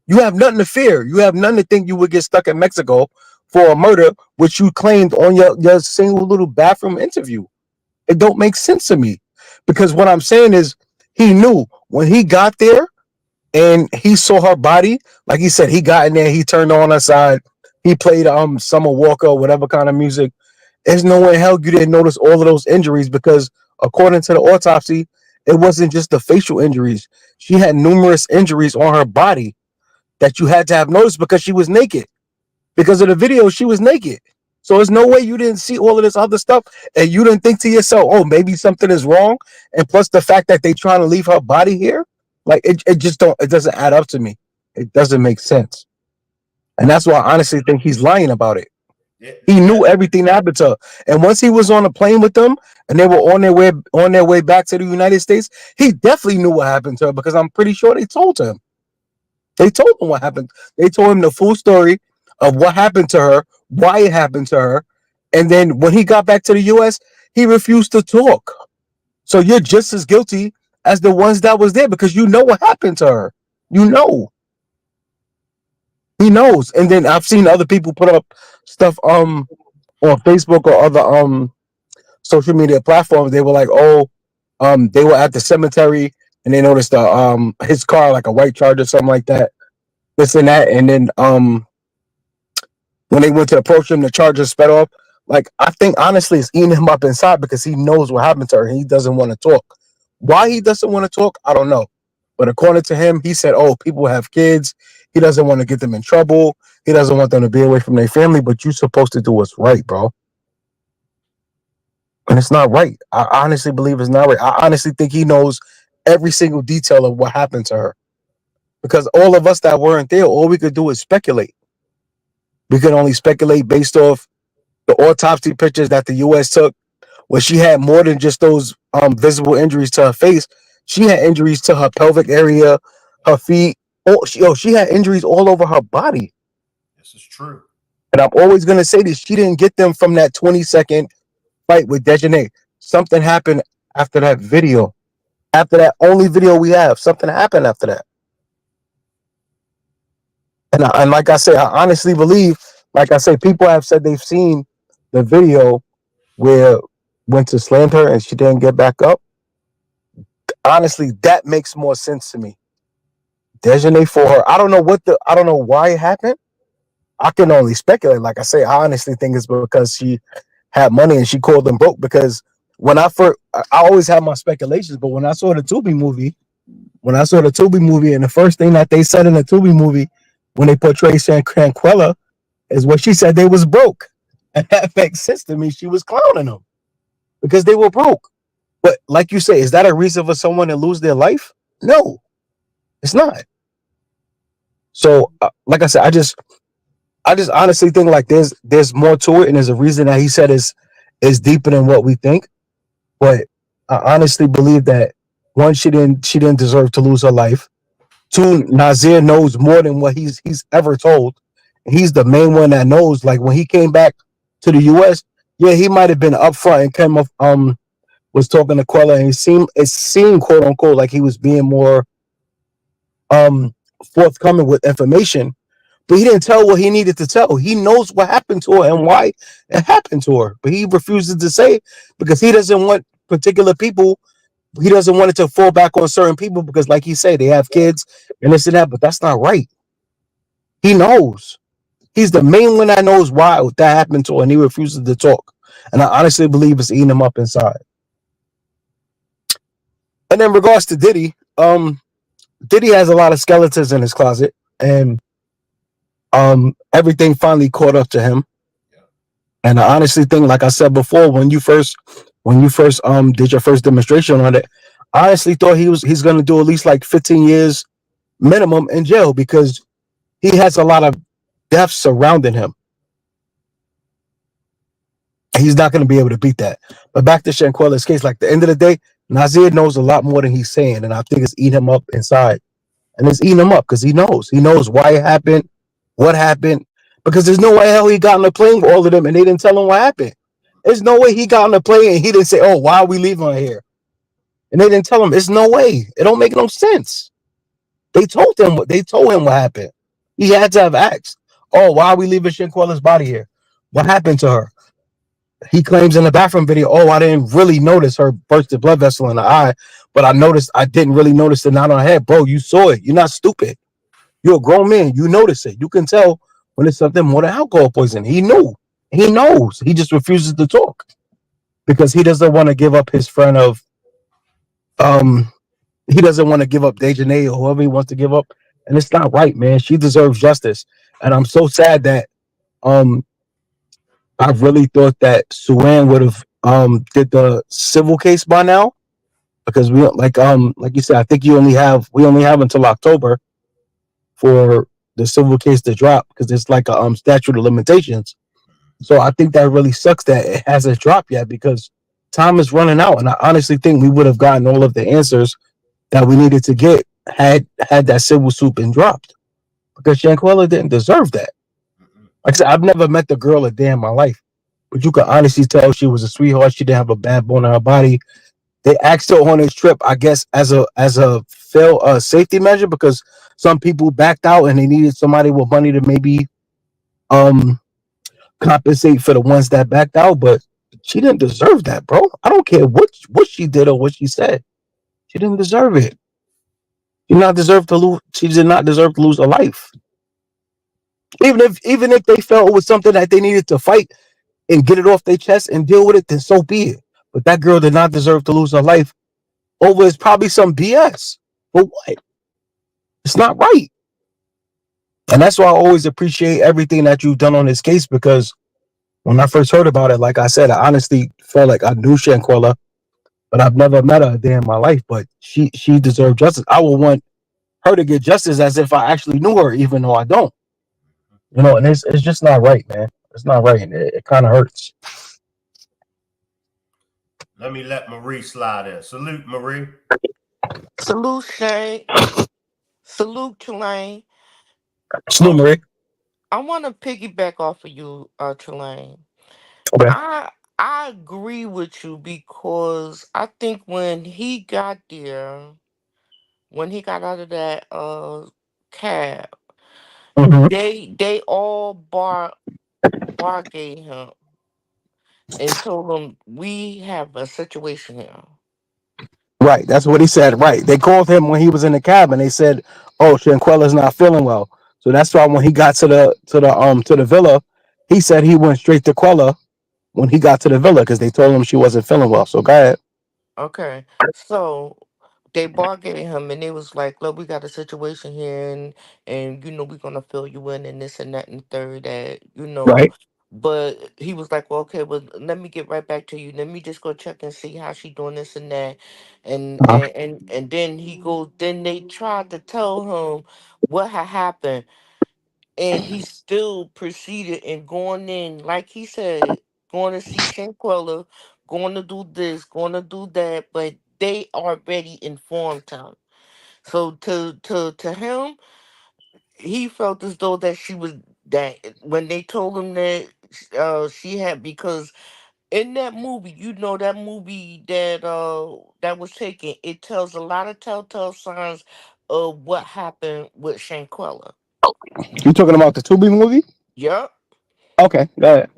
You have nothing to fear. You have nothing to think you would get stuck in Mexico for a murder, which you claimed on your single little bathroom interview. It don't make sense to me, because what I'm saying is he knew when he got there and he saw her body. Like he said, he got in there, he turned on her side, he played Summer Walker or whatever kind of music. There's no way in hell you didn't notice all of those injuries, because according to the autopsy, it wasn't just the facial injuries. She had numerous injuries on her body that you had to have noticed, because she was naked. Because of the video, she was naked. So there's no way you didn't see all of this other stuff and you didn't think to yourself, oh, maybe something is wrong. And plus the fact that they trying to leave her body here, like it doesn't add up to me. It doesn't make sense. And that's why I honestly think he's lying about it. Yeah, He knew everything that happened to her. And once he was on a plane with them and they were on their way back to the United States, he definitely knew what happened to her, because I'm pretty sure they told him. They told him what happened. They told him the full story of what happened to her, why it happened to her. And then when he got back to the US, he refused to talk. So you're just as guilty as the ones that was there, because you know what happened to her. You know. He knows. And then I've seen other people put up stuff on Facebook or other social media platforms. They were like, oh, they were at the cemetery and they noticed his car, like a white Charger, something like that. This and that. And then when they went to approach him, the Charger sped off. Like, I think honestly it's eating him up inside, because he knows what happened to her and he doesn't want to talk. Why he doesn't want to talk, I don't know. But according to him, he said, oh, people have kids. He doesn't want to get them in trouble. He doesn't want them to be away from their family, but you're supposed to do what's right, bro. And it's not right. I honestly believe it's not right. I honestly think he knows every single detail of what happened to her. Because all of us that weren't there, all we could do is speculate. We could only speculate based off the autopsy pictures that the U.S. took, where she had more than just those visible injuries to her face. She had injuries to her pelvic area, her feet. She had injuries all over her body. this is true. And I'm always going to say this. She didn't get them from that 20-second fight with Dejanay. Something happened after that video. After that only video we have, something happened after that. And like I say, I honestly believe, like I say, people have said they've seen the video where Winter slammed her and she didn't get back up. Honestly, that makes more sense to me. Dejanay for her. I don't know why it happened. I can only speculate. Like I say, I honestly think it's because she had money and she called them broke. Because I always have my speculations, but when I saw the Tubi movie, and the first thing that they said in the Tubi movie when they portrayed Shanquella is what she said, they was broke. And that makes sense to me. She was clowning them because they were broke. But like you say, is that a reason for someone to lose their life? No, it's not. So, like I said, I just honestly think like there's more to it, and there's a reason that he said is deeper than what we think. But I honestly believe that one, she didn't deserve to lose her life. Two, Nazeer knows more than what he's ever told. He's the main one that knows. Like when he came back to the U.S., yeah, he might have been upfront and came up was talking to Quella, and it seemed quote unquote like he was being more forthcoming with information. but he didn't tell what he needed to tell. He knows what happened to her and why it happened to her, but he refuses to say it because he doesn't want particular people. He doesn't want it to fall back on certain people because, like he said, they have kids and this and that. But that's not right. He knows. He's the main one that knows why that happened to her, and he refuses to talk. And I honestly believe it's eating him up inside. And in regards to Diddy, Diddy has a lot of skeletons in his closet, and everything finally caught up to him. And I honestly think, like I said before, when you first did your first demonstration on it, I honestly thought he's gonna do at least like 15 years minimum in jail because he has a lot of deaths surrounding him. He's not going to be able to beat that. But back to Shanquella's case, like the end of the day, Nazeer knows a lot more than he's saying, and I think it's eating him up inside. And it's eating him up because he knows. He knows why it happened, what happened, because there's no way hell he got on the plane with all of them and they didn't tell him what happened. There's no way he got on the plane and he didn't say, "Oh, why are we leaving her here?" And they didn't tell him. There's no way. It don't make no sense. They told him what happened. He had to have asked, "Oh, why are we leaving Shanquella's body here? What happened to her?" He claims in the bathroom video, "Oh, I didn't really notice her bursted blood vessel in the eye, but I didn't really notice the knot on her head." Bro, you saw it. You're not stupid. You're a grown man. You notice it. You can tell when it's something more than alcohol poisoning. He knew. He knows. He just refuses to talk because he doesn't want to give up his friend of um he doesn't want to give up Dejanay or whoever he wants to give up. And it's not right, man. She deserves justice. And I'm so sad that um I really thought that Suwan would have did the civil case by now because like you said, I think we only have until October for the civil case to drop because it's like a statute of limitations. So I think that really sucks that it hasn't dropped yet because time is running out, and I honestly think we would have gotten all of the answers that we needed to get had that civil suit been dropped because Shanquella didn't deserve that. Like I said, I've never met the girl a day in my life, but you could honestly tell she was a sweetheart. She didn't have a bad bone in her body. They asked her on this trip, I guess, as a safety measure because some people backed out and they needed somebody with money to maybe um compensate for the ones that backed out. But she didn't deserve that, bro. I don't care what she did or what she said. She didn't deserve it. She did not deserve to lose. She did not deserve to lose her life. Even if they felt it was something that they needed to fight and get it off their chest and deal with it, then so be it. But that girl did not deserve to lose her life over is probably some BS. But what? It's not right. And that's why I always appreciate everything that you've done on this case because when I first heard about it, like I said, I honestly felt like I knew Shanquella, but I've never met her a day in my life. But she deserved justice. I would want her to get justice as if I actually knew her, even though I don't. And it's just not right, man. It's not right. It kind of hurts. Let me let Marie slide in. Salute, Marie. Salute Shay. Salute Tulane. Salute, Um, Marie. I want to piggyback off of you, Tulane. Okay. I agree with you because I think when he got there, when he got out of that cab, Hmm. they all bargaining him and told him we have a situation here. Right. That's what he said. Right. They called him when he was in the cab and they said, "Oh, Shanquella's not feeling well." So that's why when he got to the villa, he said he went straight to Quella when he got to the villa because they told him she wasn't feeling well. So go ahead. Okay, so they bargaining him and they was like, "Look, we got a situation here, and we're gonna fill you in and this and that and third that." Right. But he was like, "Well, okay, well, let me get right back to you. Let me just go check and see how she doing this and that," Uh-huh. and then he goes. Then they tried to tell him what had happened, and he still proceeded and going in, like he said, going to see Shanquella, going to do this, going to do that, but they already informed him. So to him, he felt as though that she was that when they told him that she had because in that movie, that movie that was taken, it tells a lot of telltale signs of what happened with Shanquella. You talking about the Tubi movie? Yep. Okay, go ahead.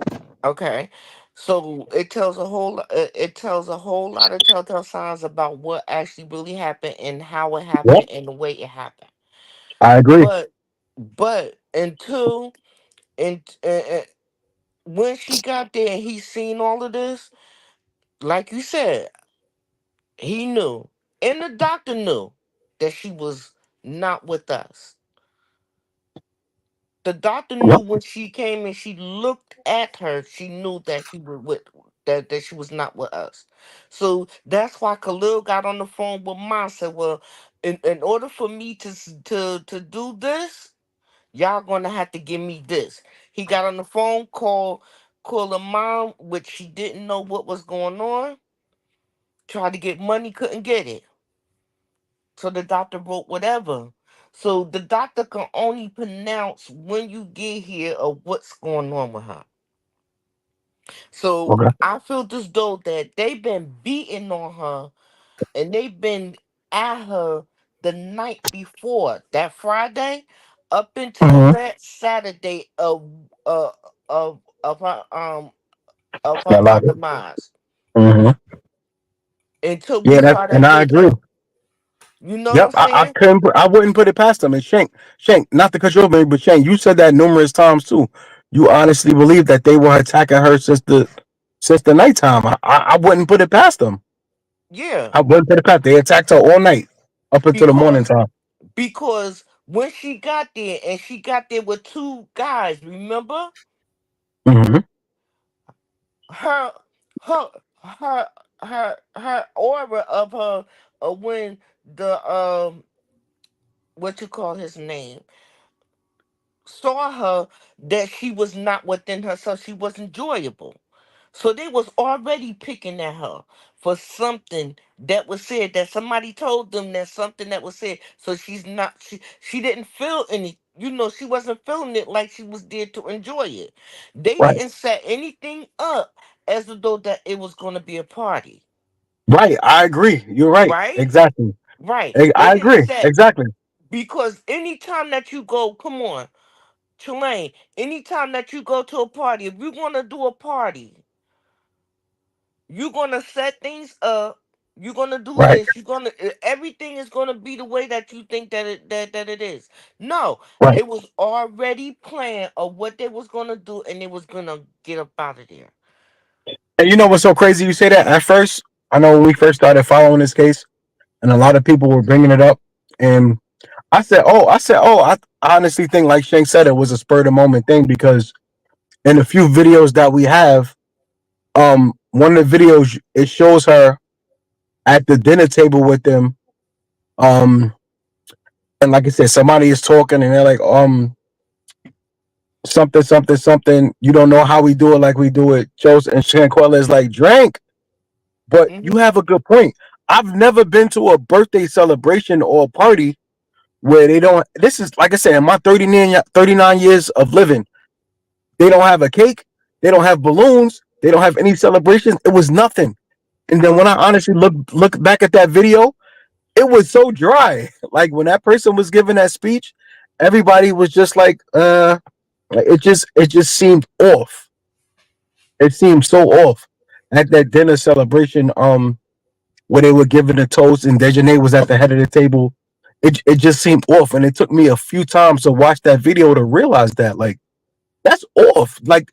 Okay. So it tells a whole lot of telltale signs about what actually really happened and how it Yep, happened and the way it happened. I agree. But until and when she got there and he seen all of this, like you said, he knew, and the doctor knew that she was not with us. The doctor knew Yep. when she came and she looked at her, she knew that she was with that she was not with us. So that's why Khalil got on the phone with Ma and said, "Well, in order for me to do this, y'all gonna have to give me this." He got on the phone, called her mom, which she didn't know what was going on. Tried to get money, couldn't get it. So the doctor wrote whatever. So the doctor can only pronounce when you get here or what's going on with her. So Okay. I feel as though that they've been beating on her and they've been at her the night before that Friday up until Mm-hmm. that Saturday uh of of her Yeah, like it. demise Mm-hmm. until we Yeah, that's saw and that I agree. video. You know what Yep, I'm I saying? couldn't put, I wouldn't put it past them. And Shank, not to cut you off, baby, but Shank, you said that numerous times too. You honestly believe that they were attacking her since the nighttime. I wouldn't put it past them. Yeah. I wouldn't put it past. They attacked her all night up until the morning Because time. when she got there and she got there with two guys, remember Mm-hmm. her her her aura of her when the what you call his name saw her that she was not within herself, she was enjoyable. So they was already picking at her for something that was said, that somebody told them that something that was said. So she didn't feel any, she wasn't feeling it like she was there to enjoy it. They Right, didn't set anything up as though that it was going to be a party, right. I agree. You're right. right? Exactly. Right. They I didn't agree. set, Exactly. because anytime that you go, come on, Tulane, anytime that you go to a party, if you're going to do a party, you're gonna set things up. You're gonna do Right, this. Everything is gonna be the way that you think that it is. No, right. it was already planned of what they was gonna do, and they was gonna get up out of there. And you know what's so crazy? You say that at first. I know when we first started following this case, and a lot of people were bringing it up, and I honestly think, like Shank said, it was a spur of the moment thing because in a few videos that we have, one of the videos it shows her at the dinner table with them, um, and like I said, somebody is talking, and they're like, something, something, something. You don't know how we do it like we do it. Chose and Shanquella is like, drink. But you Hmm. have a good point. I've never been to a birthday celebration or a party where they don't. This is like I said, in my 39 years of living, they don't have a cake, they don't have balloons, they don't have any celebrations. It was nothing. And then when I honestly look back at that video, it was so dry. Like when that person was giving that speech, everybody was just like, it just seemed off. It seemed so off at that dinner celebration. Where they were giving the toast and Dejanay was at the head of the table. It just seemed off, and it took me a few times to watch that video to realize that like that's off. Like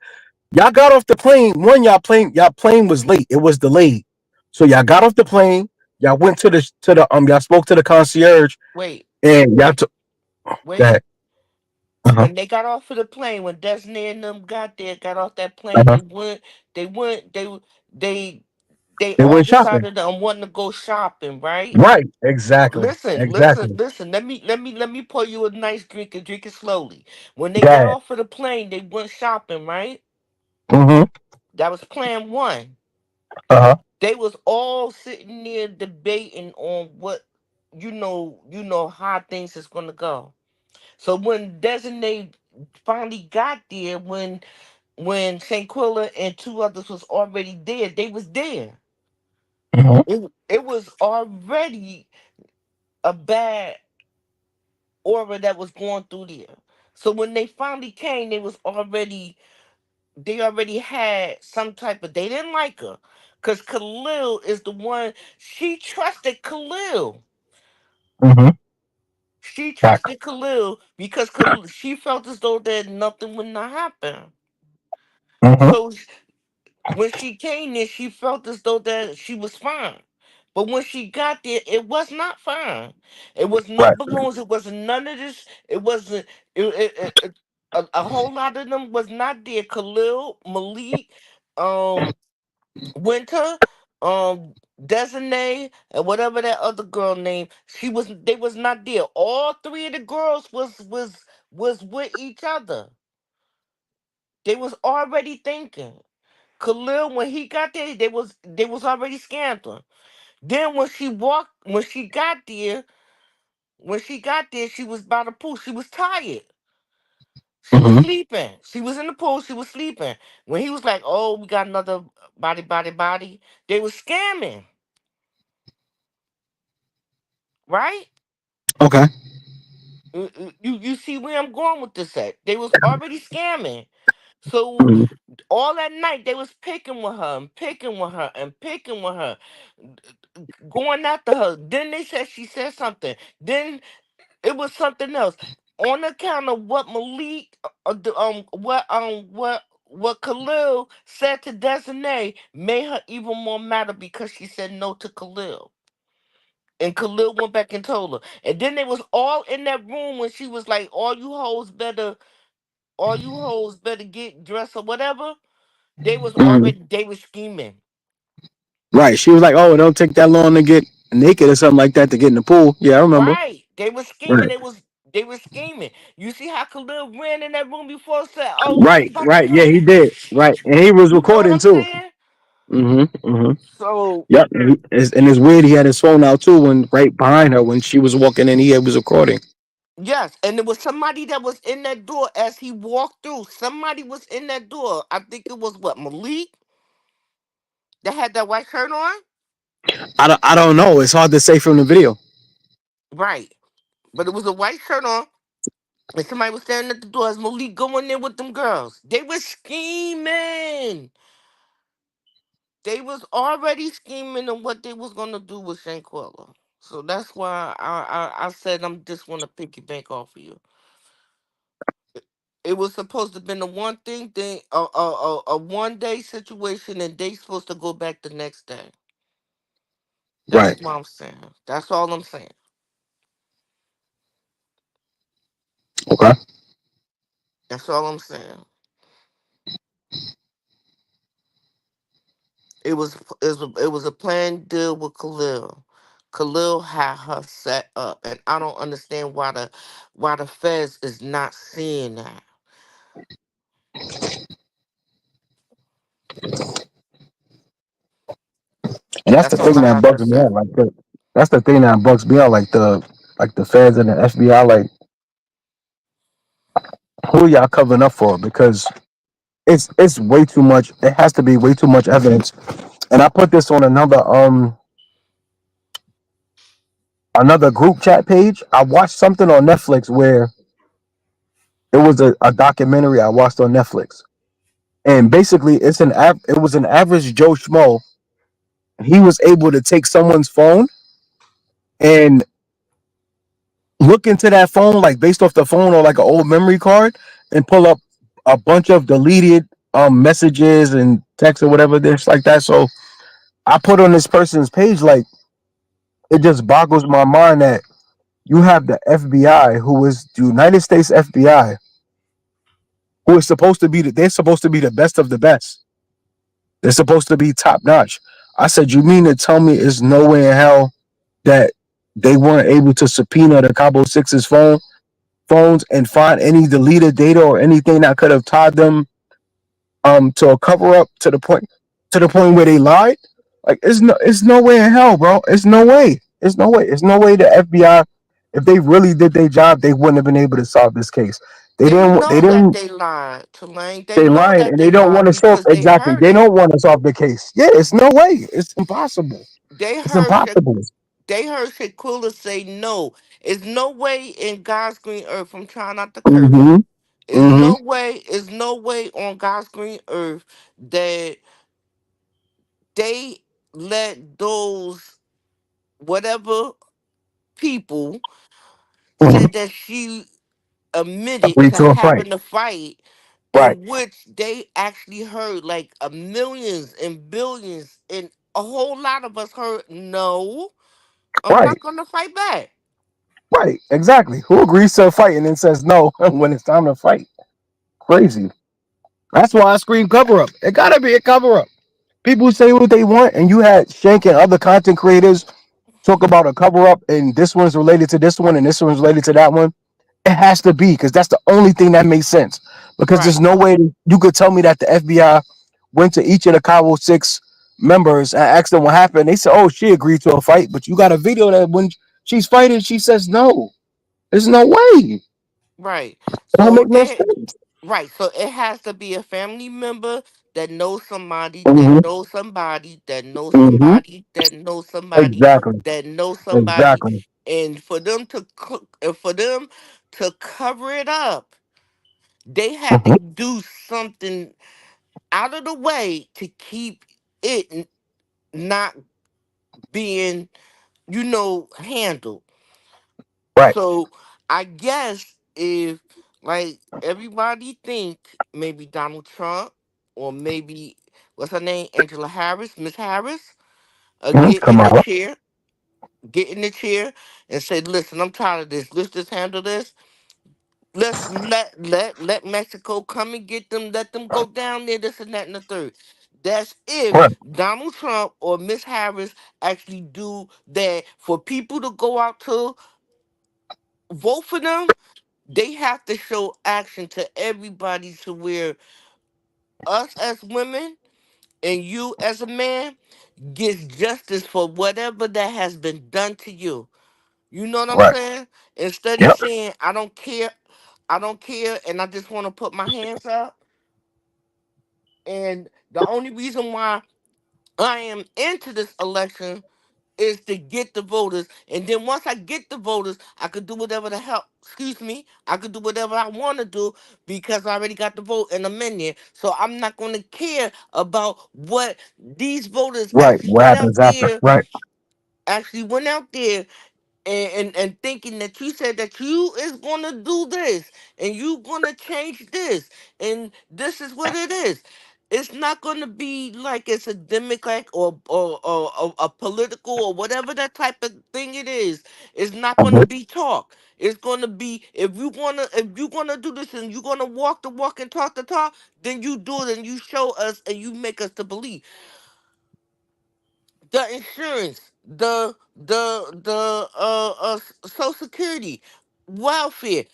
y'all got off the plane. One, y'all plane was late. It was delayed. So y'all got off the plane. Y'all went y'all spoke to the concierge Wait, and y'all wait, took wait. that. Uh huh. When they got off of the plane, when Destiny and them got there, got off that Uh plane, huh. they went, they, they They all went shopping. decided on wanting to go shopping, right? Right. Exactly. Listen, listen, Exactly. listen. Let me pour you a nice drink and drink it slowly. When they got That. off of the plane, they went shopping, right? Mm-hmm. That was plan one. Uh huh. They was all sitting there debating on what how things is gonna go. So when Designate finally got there, when Shanquilla and two others was already there, they was there. Mm-hmm. It was already a bad aura that was going through there. So when they finally came, they already had some type of, they didn't like her. Cause Khalil is the one, she trusted Khalil. Mm-hmm. She Facts. trusted Khalil because she felt as though that nothing would not happen. Mm-hmm. So when she came there, she felt as though that she was fine. But when she got there, it was not fine. It was no Right. balloons. It wasn't none of this. It wasn't. A whole lot of them was not there. Khalil, Malik, um, Winter, Designate, and whatever that other girl name. She was. They was not there. All three of the girls was with each other. They was already thinking. Khalil, when he got there, they was already scammed him. Then when she got there, she was by the pool. She was tired. She was Mm-hmm. sleeping. She was in the pool. She was sleeping. When he was like, "Oh, we got another body," they was scamming, right? Okay. You see where I'm going with this at? They was already scamming. So Mm-hmm. all that night they was picking with her and picking with her and picking with her, going after her. Then they said she said something. Then it was something else. On account of what Malik, what Khalil said to Desiree made her even more madder because she said no to Khalil. And Khalil went back and told her. And then they was all in that room when she was like, all you hoes better get dressed or whatever. Mm-hmm. They was scheming. Right. She was like, "Oh, it don't take that long to get naked or something like that to get in the pool." Yeah, I remember. Right. They was scheming. Right. They was scheming. You see how Khalil ran in that room before and said, "Oh, we was Right. about to Right. Yeah, come." he did. Right, and he was You know what recording I'm too. saying? Mm-hmm. Mm-hmm. So Yep. And it's weird. He had his phone out too when right behind her when she was walking in. He was recording. yes, and there was somebody that was in that door as he walked through. Somebody was in that door. I think it was what, Malik, that had that white shirt on. I don't know. It's hard to say from the video. Right, but it was a white shirt on. And somebody was standing at the door as Malik going there with them girls. They was scheming. They was already scheming on what they was gonna do with Shanquella. So that's why I said I'm just want to piggyback off of you. It was supposed to have been a one thing, a 1 day situation, and they supposed to go back the next day. That's Right. what I'm saying. That's all I'm saying. Okay. That's all I'm saying. It was a planned deal with Khalil. Khalil had her set up, and I don't understand why the feds is not seeing that. And that's the That's all thing I that have to bugs me say. out. That's the thing that bugs me out. Like the feds and the FBI. Like, who y'all covering up for? Because it's way too much. It has to be way too much evidence. And I put this on another group chat page. I watched something on Netflix where it was a documentary I watched on Netflix, and basically it was an average Joe Schmo. He was able to take someone's phone and look into that phone, like based off the phone or like an old memory card, and pull up a bunch of deleted messages and texts or whatever this like that. So I put on this person's page, like, it just boggles my mind that you have the FBI, who is the United States FBI, who is supposed to be they're supposed to be the best of the best. They're supposed to be top notch. I said, you mean to tell me there's no way in hell that they weren't able to subpoena the Cabo Six's phones and find any deleted data or anything that could have tied them to a cover up to the point where they lied? Like, it's no way in hell, bro. It's no way. It's no way. It's no way the FBI, if they really did their job, they wouldn't have been able to solve this case. They They didn't. They know that didn't. they lied, Tulane. They They know lied that and they they don't want lied to solve. because they Exactly. heard They it. don't want to solve the case. Yeah, it's no way. It's impossible. They It's heard Sha- impossible. they heard Shanquilla say no. There's no way in God's green earth. I'm trying not to curse. Mm-hmm. There's Mm-hmm. no way. There's no way on God's green earth that they let those whatever people Mm-hmm. said that she admitted Agree to to a fight. having a fight Right. in which they actually heard like a millions and billions and a whole lot of us heard no, I'm Right. not gonna fight back. Right. Exactly. Who agrees to a fight and then says no when it's time to fight? Crazy. That's why I scream cover up. It gotta be a cover up. People say what they want, and you had Shank and other content creators talk about a cover up, and this one's related to this one, and this one's related to that one. It has to be because that's the only thing that makes sense. Because there's Right, no way you could tell me that the FBI went to each of the Cabo Six members and asked them what happened. They said, "Oh, she agreed to a fight," but you got a video that when she's fighting, she says no. There's no way. right. It don't So make no it sense. right. So it has to be a family member that knows somebody that Hmm. knows somebody that knows Hmm. somebody that knows somebody Exactly. that knows somebody, Exactly. and for them to for them to cover it up, they had to Hmm. do something out of the way to keep it not being, handled. Right. So I guess if like everybody think maybe Donald Trump or maybe what's her name, Angela Harris, Miss Harris, Mhm. get in Come the on. chair, and say, listen, I'm tired of this. Let's just handle this. Let's let Mexico come and get them. Let them go down there. This and that and the third. That's if Right. Donald Trump or Miss Harris actually do that. For people to go out to vote for them, they have to show action to everybody to where us as women and you as a man gets justice for whatever that has been done to you. You know what I'm Right. saying? Instead of Yep. saying I don't care, and I just want to put my hands up. And the only reason why I am into this election is to get the voters. And then once I get the voters, I could do whatever the hell, excuse me, I could do whatever I want to do because I already got the vote and I'm in there. So I'm not going to care about what these voters Right. What happens after? Right. actually went out there and thinking that you said that you is gonna do this and you gonna change this and this is what it is. It's not gonna be like it's a democrat or a political or whatever that type of thing it is. It's not gonna Mhm. be talk. It's gonna be if you gonna do this and you're gonna walk the walk and talk the talk, then you do it and you show us and you make us to believe the insurance, Social Security, welfare,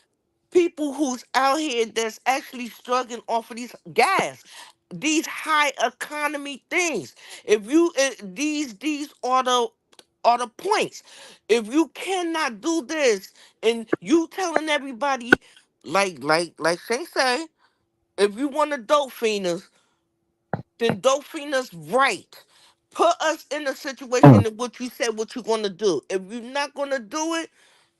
people who's out here that's actually struggling off of these gas, these high economy things. If you these are the points. If you cannot do this and you telling everybody like Shay say, if you want to dope fienders, then Dolphine us right. Put us in a Mm. situation in which you said what you're gonna do. If you're not gonna do it,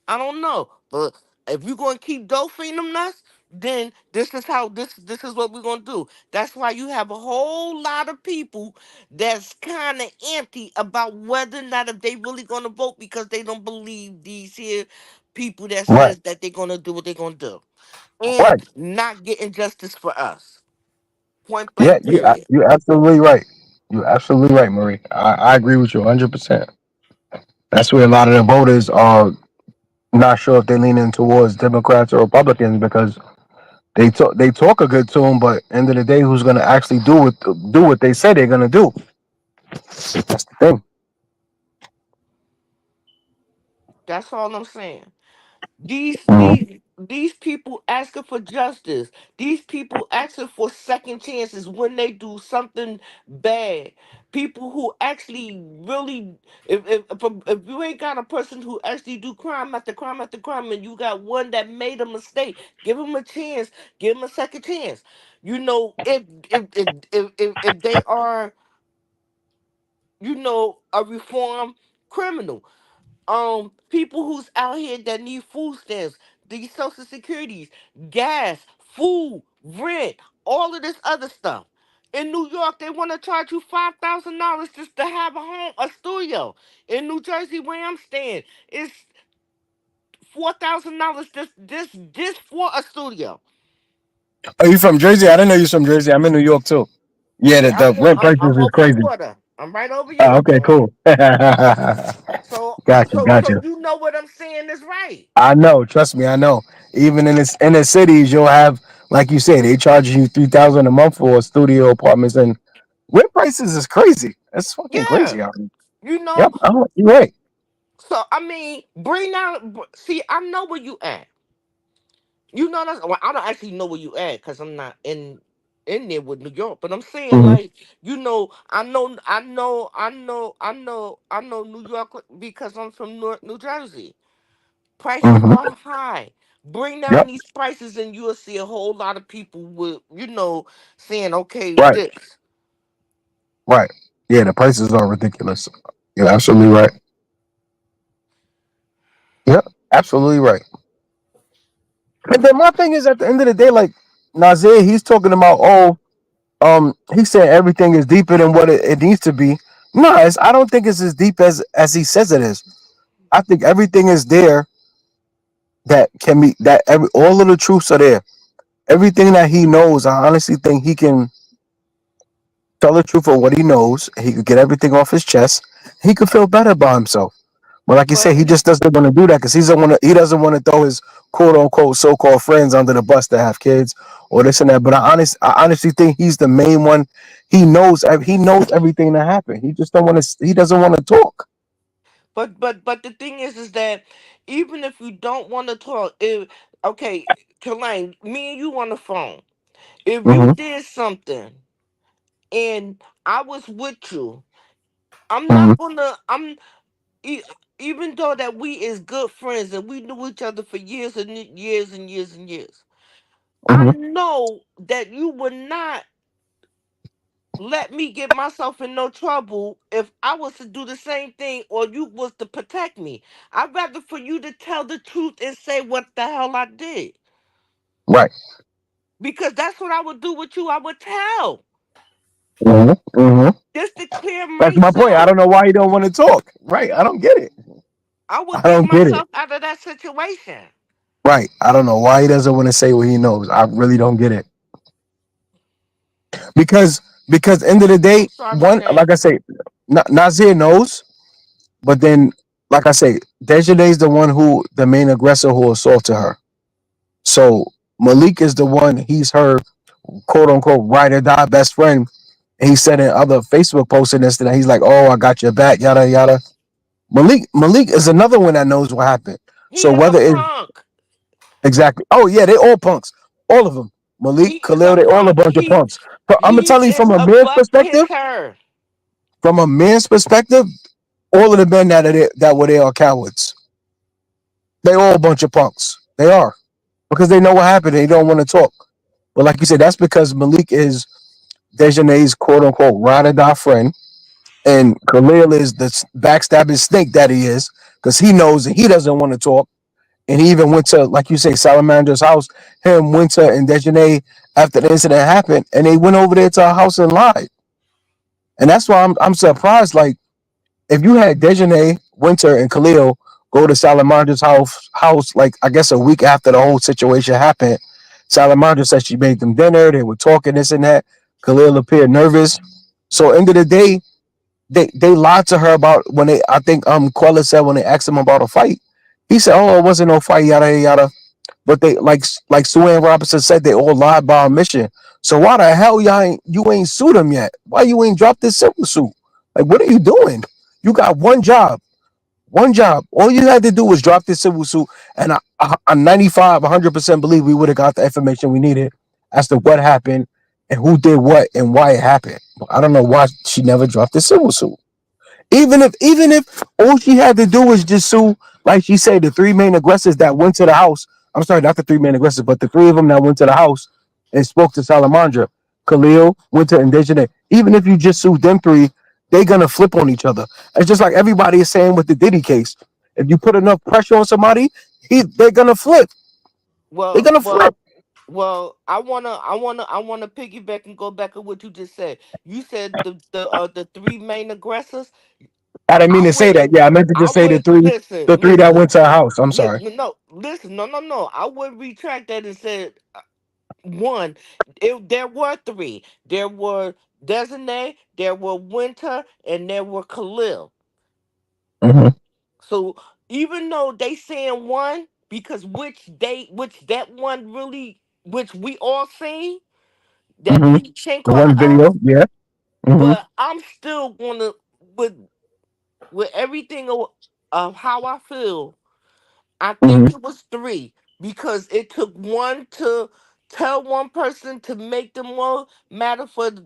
I don't know. But if you're gonna keep Dolphining us, then this is what we're gonna do. That's why you have a whole lot of people that's kind of empty about whether or not if they really gonna vote because they don't believe these here people that Right. says that they're gonna do what they're gonna do and Right. not getting justice for us. Point Yeah. blank. Period. You're absolutely right. You're absolutely right, Marie. I agree with you 100%. That's where a lot of the voters are not sure if they're leaning towards Democrats or Republicans because they talk a good tune, but end of the day, who's going to actually do what they say they're going to do? That's the thing. That's all I'm saying. These Mhm. these these people asking for justice. These people asking for second chances when they do something bad. People who actually really, if you ain't got a person who actually do crime after crime after crime, and you got one that made a mistake, give him a chance. Give him a second chance. If they are a reformed criminal. people who's out here that need food stamps, these social securities, gas, food, rent, all of this other stuff. In New York, they want to charge you $5,000 just to have a home, a studio. In New Jersey, where I'm staying, it's $4,000 just for a studio. Are you from Jersey? I didn't know you was from Jersey. I'm in New York too. Yeah, Yeah, the rent I'm prices is over the crazy. water. I'm right over Oh, you. okay, cool. So Gotcha, so gotcha. you know what I'm saying is right. I know. Trust me, I know. Even in the cities, you'll have, like you said, they charging you 3,000 a month for studio apartments, and rent prices is crazy. It's fucking Yeah, crazy out here. you know. Yep, you're right. So I mean, bring down. See, I know where you at. You know that's. Well, I don't actually know where you at because I'm not in there with New York. But I'm saying Hmm. like, I know New York because I'm from New Jersey. Prices Hmm. are high. Bring down Yep. these prices, and you'll see a whole lot of people with saying, okay, Right. this. Right. Yeah, the prices are ridiculous. You're absolutely right. Yep. Absolutely right. And then my thing is, at the end of the day, like Nazeer, he's talking about, he said everything is deeper than what it needs to be. No, I don't think it's as deep as he says it is. I think everything is there that can be that all of the truths are there. Everything that he knows, I honestly think he can tell the truth of what he knows. He could get everything off his chest. He could feel better about himself. But like you But said, he just doesn't want to do that because he doesn't want to throw his quote unquote so called friends under the bus that have kids or this and that. But I honestly think he's the main one. He knows everything that happened. He just don't want to. He doesn't want to talk. but the thing is that even if you don't want to talk, if okay, Kalane, me and you on the phone. If you Hmm. did something and I was with you, I'm Hmm. not gonna. E- Even though that we is good friends and we knew each other for years and years and years and years, I Hmm. know that you would not let me get myself in no trouble if I was to do the same thing or you was to protect me. I'd rather for you to tell the truth and say what the hell I did. Right. Because that's what I would do with you. I would tell. Hmm. Hmm. Just to clear That's my point. I myself. don't know why he don't want to talk. Right. I don't get it. I would I get don't get it. myself out of that situation. Right. I don't know why he doesn't want to say what he knows. I really don't get it. Because end of the I'm day, sorry, one Shay. like I say, Nazir knows, but then like I say, Desjardins is the one who the main aggressor who assaulted her. So Malik is the one. He's her quote unquote ride or die best friend. And he said in other Facebook posts and this and that, he's like, "Oh, I got your back," yada yada. Malik is another one that knows what happened. He So is a whether it's punk. exactly, oh yeah, they all punks, all of them. Malik, He is Khalil, a they all a punk. bunch of punks. But I'm gonna He tell you is a butt kisser. from a man's perspective, all of the men that were there are cowards. They all a bunch of punks. They are because they know what happened and they don't want to talk. But like you said, that's because Malik is Dejanay's quote unquote ride or die friend, and Khalil is the backstabbing snake that he is because he knows that he doesn't want to talk. And he even went to, like you say, Salamander's house. Him, Winter, and Dejanay after the incident happened, and they went over there to our house and lied. And that's why I'm surprised. Like if you had Dejanay, Winter, and Khalil go to Salamander's house, like I guess a week after the whole situation happened, Salamander said she made them dinner. They were talking this and that. Khalil appeared nervous. So end of the day, they lied to her about when they. I think Quella said when they asked him about a fight, he said, "Oh, it wasn't no fight, yada yada." But they like Sue Ann Robinson said, they all lied by omission. So why the hell you ain't sued him yet? Why you ain't dropped this civil suit? Like what are you doing? You got one job. One job. All you had to do was drop this civil suit, and I 95, 100% believe we would have got the information we needed as to what happened and who did what and why it happened. But I don't know why she never dropped the civil suit. Even if all she had to do was just sue, like she said, the three main aggressors that went to the house. I'm sorry, not the three main aggressors, but the three of them that went to the house and spoke to Salamandra, Khalil, Winter, and Dejanay. Even if you just sue them three, they're gonna flip on each other. It's just like everybody is saying with the Diddy case. If you put enough pressure on somebody, they're gonna flip. They're Well, gonna well, flip. well. I wanna piggyback and go back on what you just said. You said the three main aggressors. I didn't I mean to say that. wouldn't. Yeah, I meant to I just say would the three that went to a house. I'm sorry. No, listen, no. I would retract that and said one. There were three. There were Designate, there were Winter, and there were Khalil. Hmm. So even though they saying one, because which that one really, which we all seen that Hmm. beat The Shanquella one up, video, yeah. Hmm. but I'm still gonna with with everything of how I feel. I Hmm. think it was three because it took one to tell one person to make them more matter for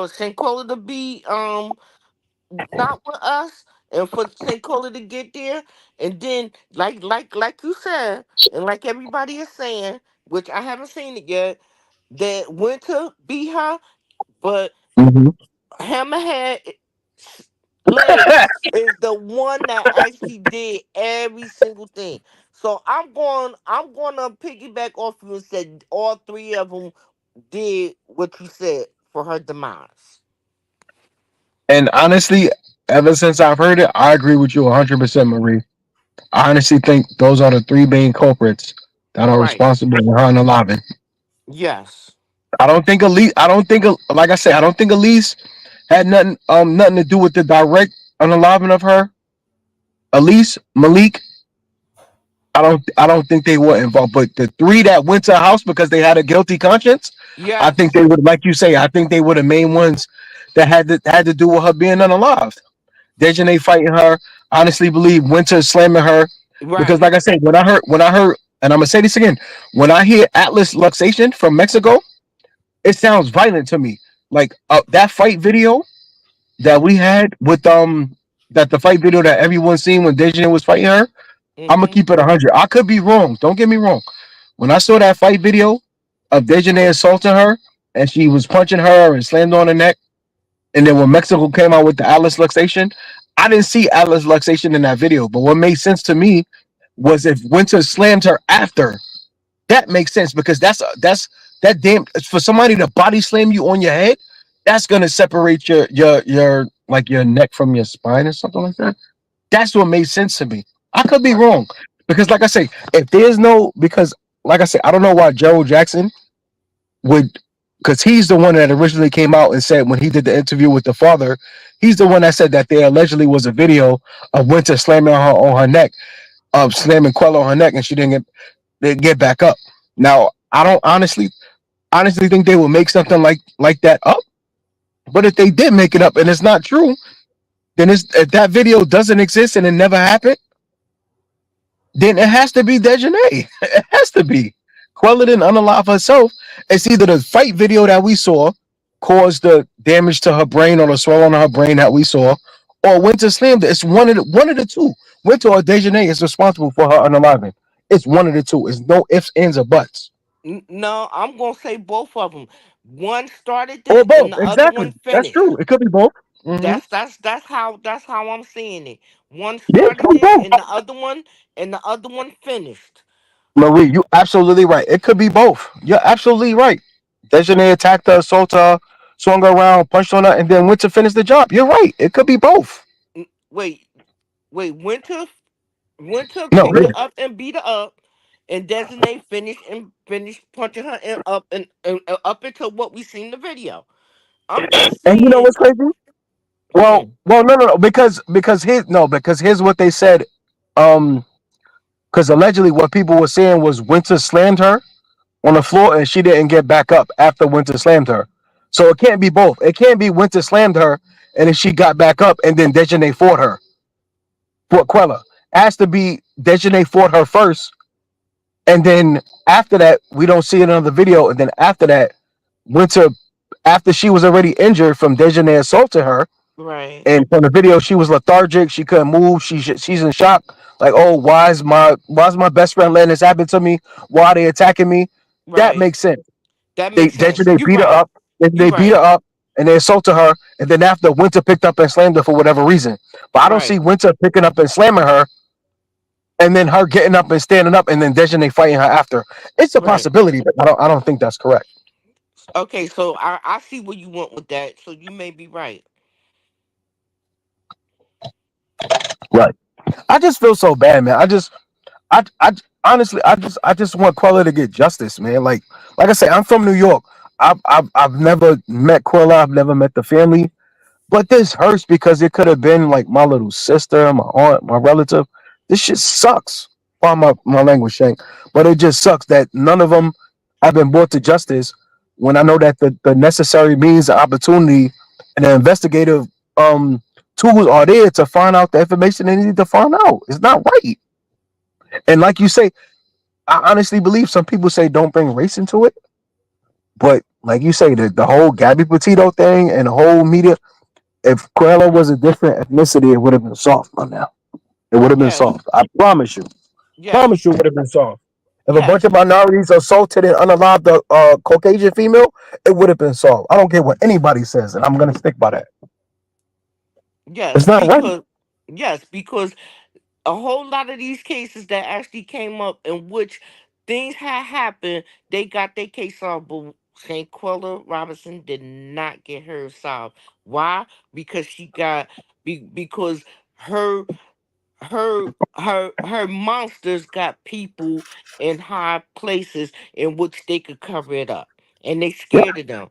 Shanquella to be not with us and for Shanquella to get there, and then like you said and like everybody is saying, which I haven't seen it yet, that Winter beat her, but Hmm. Hammerhead lady is the one that actually did every single thing. So I'm gonna piggyback off you and said all three of them did what you said for her demise. And honestly, ever since I've heard it, I agree with you 100%, Marie. I honestly think those are the three main culprits that are Right. responsible for her unaliving. Yes. I don't think Elise. I don't think, like I said, I don't think Elise had nothing to do with the direct unaliving of her. Elise, Malik, I don't think they were involved. But the three that went to the house because they had a guilty conscience, I think Yes. they would, like you say, I think they were the main ones that had to do with her being unalived. Dejanay fighting her. Honestly, believe Winter slamming her because, Right. like I said, when I heard, and I'm gonna say this again, when I hear Atlas luxation from Mexico, it sounds violent to me. Like that fight video that we had with that the fight video that everyone's seen when Dejanay was fighting her. I'm gonna Mm-hmm. keep it 100. I could be wrong. Don't get me wrong. When I saw that fight video of Dejanay assaulting her and she was punching her and slammed on her neck, and then when Mexico came out with the Atlas luxation, I didn't see Atlas luxation in that video. But what made sense to me was if Winter slammed her after, that makes sense because that's that damn for somebody to body slam you on your head, that's gonna separate your like your neck from your spine or something like that. That's what made sense to me. I could be Right. wrong because, like I say, if there's no because, like I say, I don't know why Gerald Jackson would, because he's the one that originally came out and said when he did the interview with the father, he's the one that said that there allegedly was a video of Winter slamming her on her neck, of slamming Quella on her neck, and she didn't get back up. Now, I don't honestly think they will make something like that up. But if they did make it up and it's not true, then if that video doesn't exist and it never happened, then it has to be Dejanay. It has to be. Quella didn't unalive herself. It's either the fight video that we saw caused the damage to her brain or the swelling on her brain that we saw, or Winter slammed it. It's one of the two. Winter or Dejanay is responsible for her unaliving. It's one of the two. It's no ifs, ands, or buts. No, I'm gonna say both of them. One started Or it, both. and the other Exactly. one That's finished. true. It could be both. Hmm. That's how I'm seeing it. One Yeah, it could started be it, both. and the other one finished. Marie, you absolutely right. It could be both. You're absolutely right. Dejanay attacked her, assaulted her, swung her around, punched on her, and then went to finish the job. You're right. It could be both. Wait, wait. Winter No, picked her up and beat her up, and Designate finished punching her and up until what we seen in the video. I'm just and you know saying. what's crazy? No, because here's what they said. Um, because allegedly what people were saying was Winter slammed her on the floor and she didn't get back up after Winter slammed her. So it can't be both. It can't be Winter slammed her and then she got back up and then Dejanay fought her. Fought Quella. It has to be Dejanay fought her first, and then after that we don't see it on the video, and then after that Winter, after she was already injured from Dejanay assaulting her. Right, And from the video, she was lethargic. She couldn't move. She's in shock. Like, oh, why is my best friend letting this happen to me? Why are they attacking me? That right. makes sense. That They makes they, sense. they You're beat her right. up. They You're beat her right. up, and they assaulted her, and then after Winter picked up and slammed her for whatever reason. But I don't see Right, Winter picking up and slamming her, and then her getting up and standing up, and then Dejanay fighting her after. It's a right. possibility, but I don't think that's correct. Okay, so I see where you went with that. So you may be right. Right. I just feel so bad, man. I honestly, I just want Quella to get justice, man. Like I said, I'm from New York. I've never met Quella. I've never met the family. But this hurts because it could have been like my little sister, my aunt, my relative. This shit sucks. Pardon my language, Shank. But it just sucks that none of them have been brought to justice when I know that the necessary means, the opportunity, and the investigative um tools are there to find out the information they need to find out. It's not right. And like you say, I honestly believe some people say don't bring race into it. But like you say, the whole Gabby Petito thing and the whole media, if Coelho was a different ethnicity, it would have been solved by now. It would have been Yes, solved. I promise you. yes, Promise you it would have been solved. If a bunch yes, of minorities assaulted and unalived a Caucasian female, it would have been solved. I don't care what anybody says, and I'm gonna stick by that. yes. It's not right. Because a whole lot of these cases that actually came up in which things had happened, they got their case solved, but Shanquella Robinson did not get hers solved. Why? Because because her her monsters got people in high places in which they could cover it up, and they Yep. scared of them.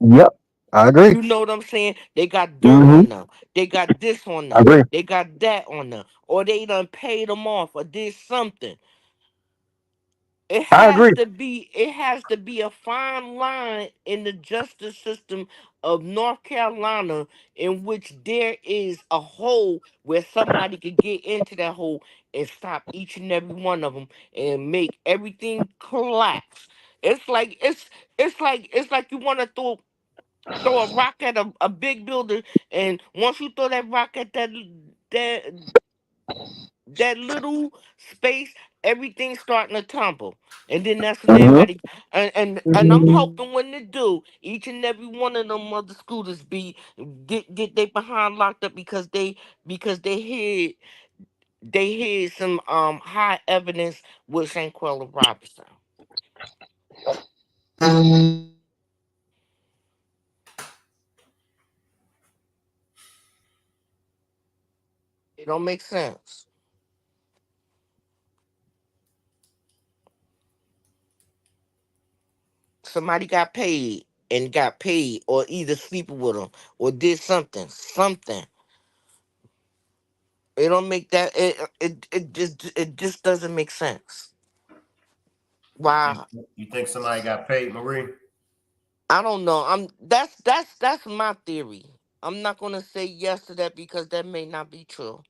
Yep. I agree. You know what I'm saying? They got dirt Mm-hmm. on them. They got this on I them. agree. They got that on them. Or they done paid them off or did something. I agree. It has to be a fine line in the justice system of North Carolina in which there is a hole where somebody could get into that hole and stop each and every one of them and make everything collapse. It's like it's like you want to throw a rock at a big building, and once you throw that rock at that that little space, everything's starting to tumble. And then that's when Mm-hmm. everybody and I'm hoping when they do, each and every one of them mother scooters get they behind locked up because they hid some high evidence with Shanquella Robinson. It don't make sense. Somebody got paid or either sleeping with them or did something. It don't make that it just doesn't make sense. You think Why? you think somebody got paid, Marie? I don't know. That's my theory. I'm not gonna say yes to that because that may not be true.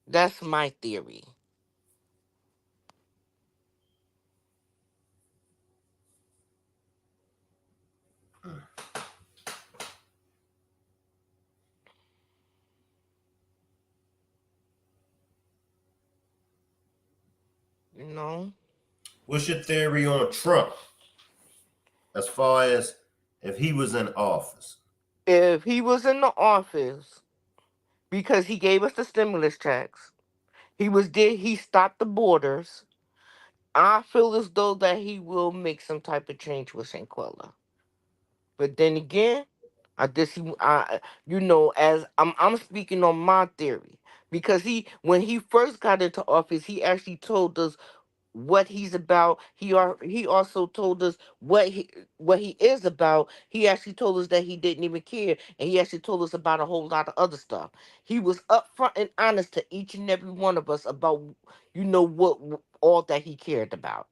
That's my theory. You know, What's your theory on Trump as far as if he was in office? if he was in the office because he gave us the stimulus checks, he stopped the borders. I feel as though that he will make some type of change with Shanquella. But then again, I just as I'm speaking on my theory because when he first got into office, he actually told us what he's about. He also told us what he is about. He actually told us that he didn't even care, and he actually told us about a whole lot of other stuff. He was upfront and honest to each and every one of us about what all that he cared about.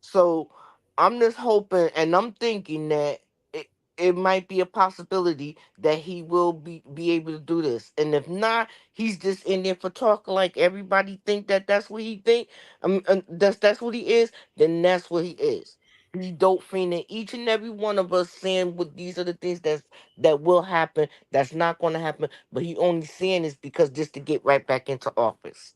So I'm just hoping and I'm thinking that it, it might be a possibility that he will be able to do this. And if not, he's just in there for talking like everybody think that that's what he think. That's what he is. Then that's what he is. He dope fiending each and every one of us saying what these are the things that will happen. That's not going to happen. But he only saying this because just to get right back into office.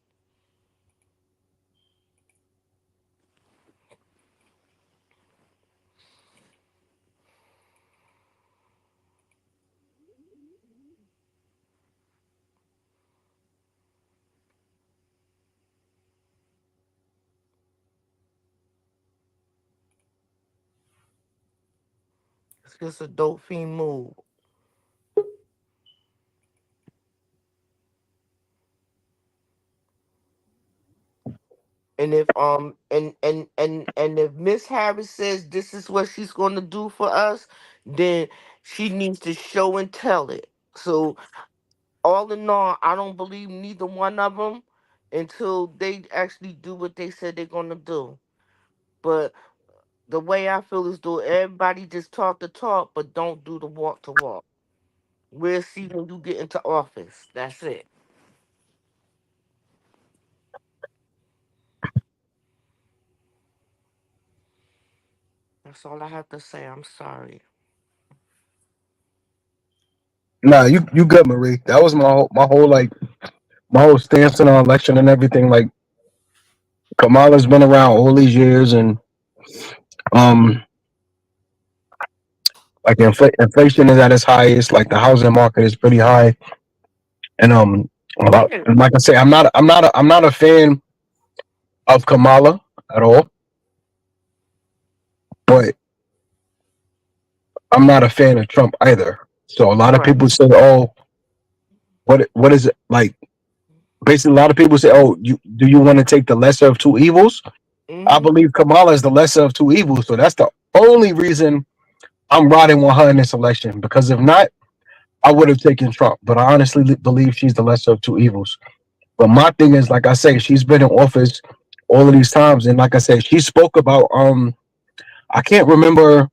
It's just a dope fiend move. And if if Miss Harris says this is what she's gonna do for us, then she needs to show and tell it. So all in all, I don't believe neither one of them until they actually do what they said they're gonna do. But the way I feel is though everybody just talk the talk, but don't do the walk to walk. We'll see when you get into office. That's it. That's all I have to say. I'm sorry. Nah, you good, Marie. That was my whole like my whole stance on our election and everything. Like Kamala's been around all these years, and um, like inflation is at its highest. Like the housing market is pretty high, and Yeah. and like I say, I'm not a fan of Kamala at all, but I'm not a fan of Trump either. So a lot of Right. people say, "Oh, what is it like?" Basically, a lot of people say, "Oh, you want to take the lesser of two evils?" I Mm-hmm. believe Kamala is the lesser of two evils, so that's the only reason I'm riding with her in this election. Because if not, I would have taken Trump. But I honestly believe she's the lesser of two evils. But my thing is, like I say, she's been in office all of these times, and like I said, she spoke about I can't remember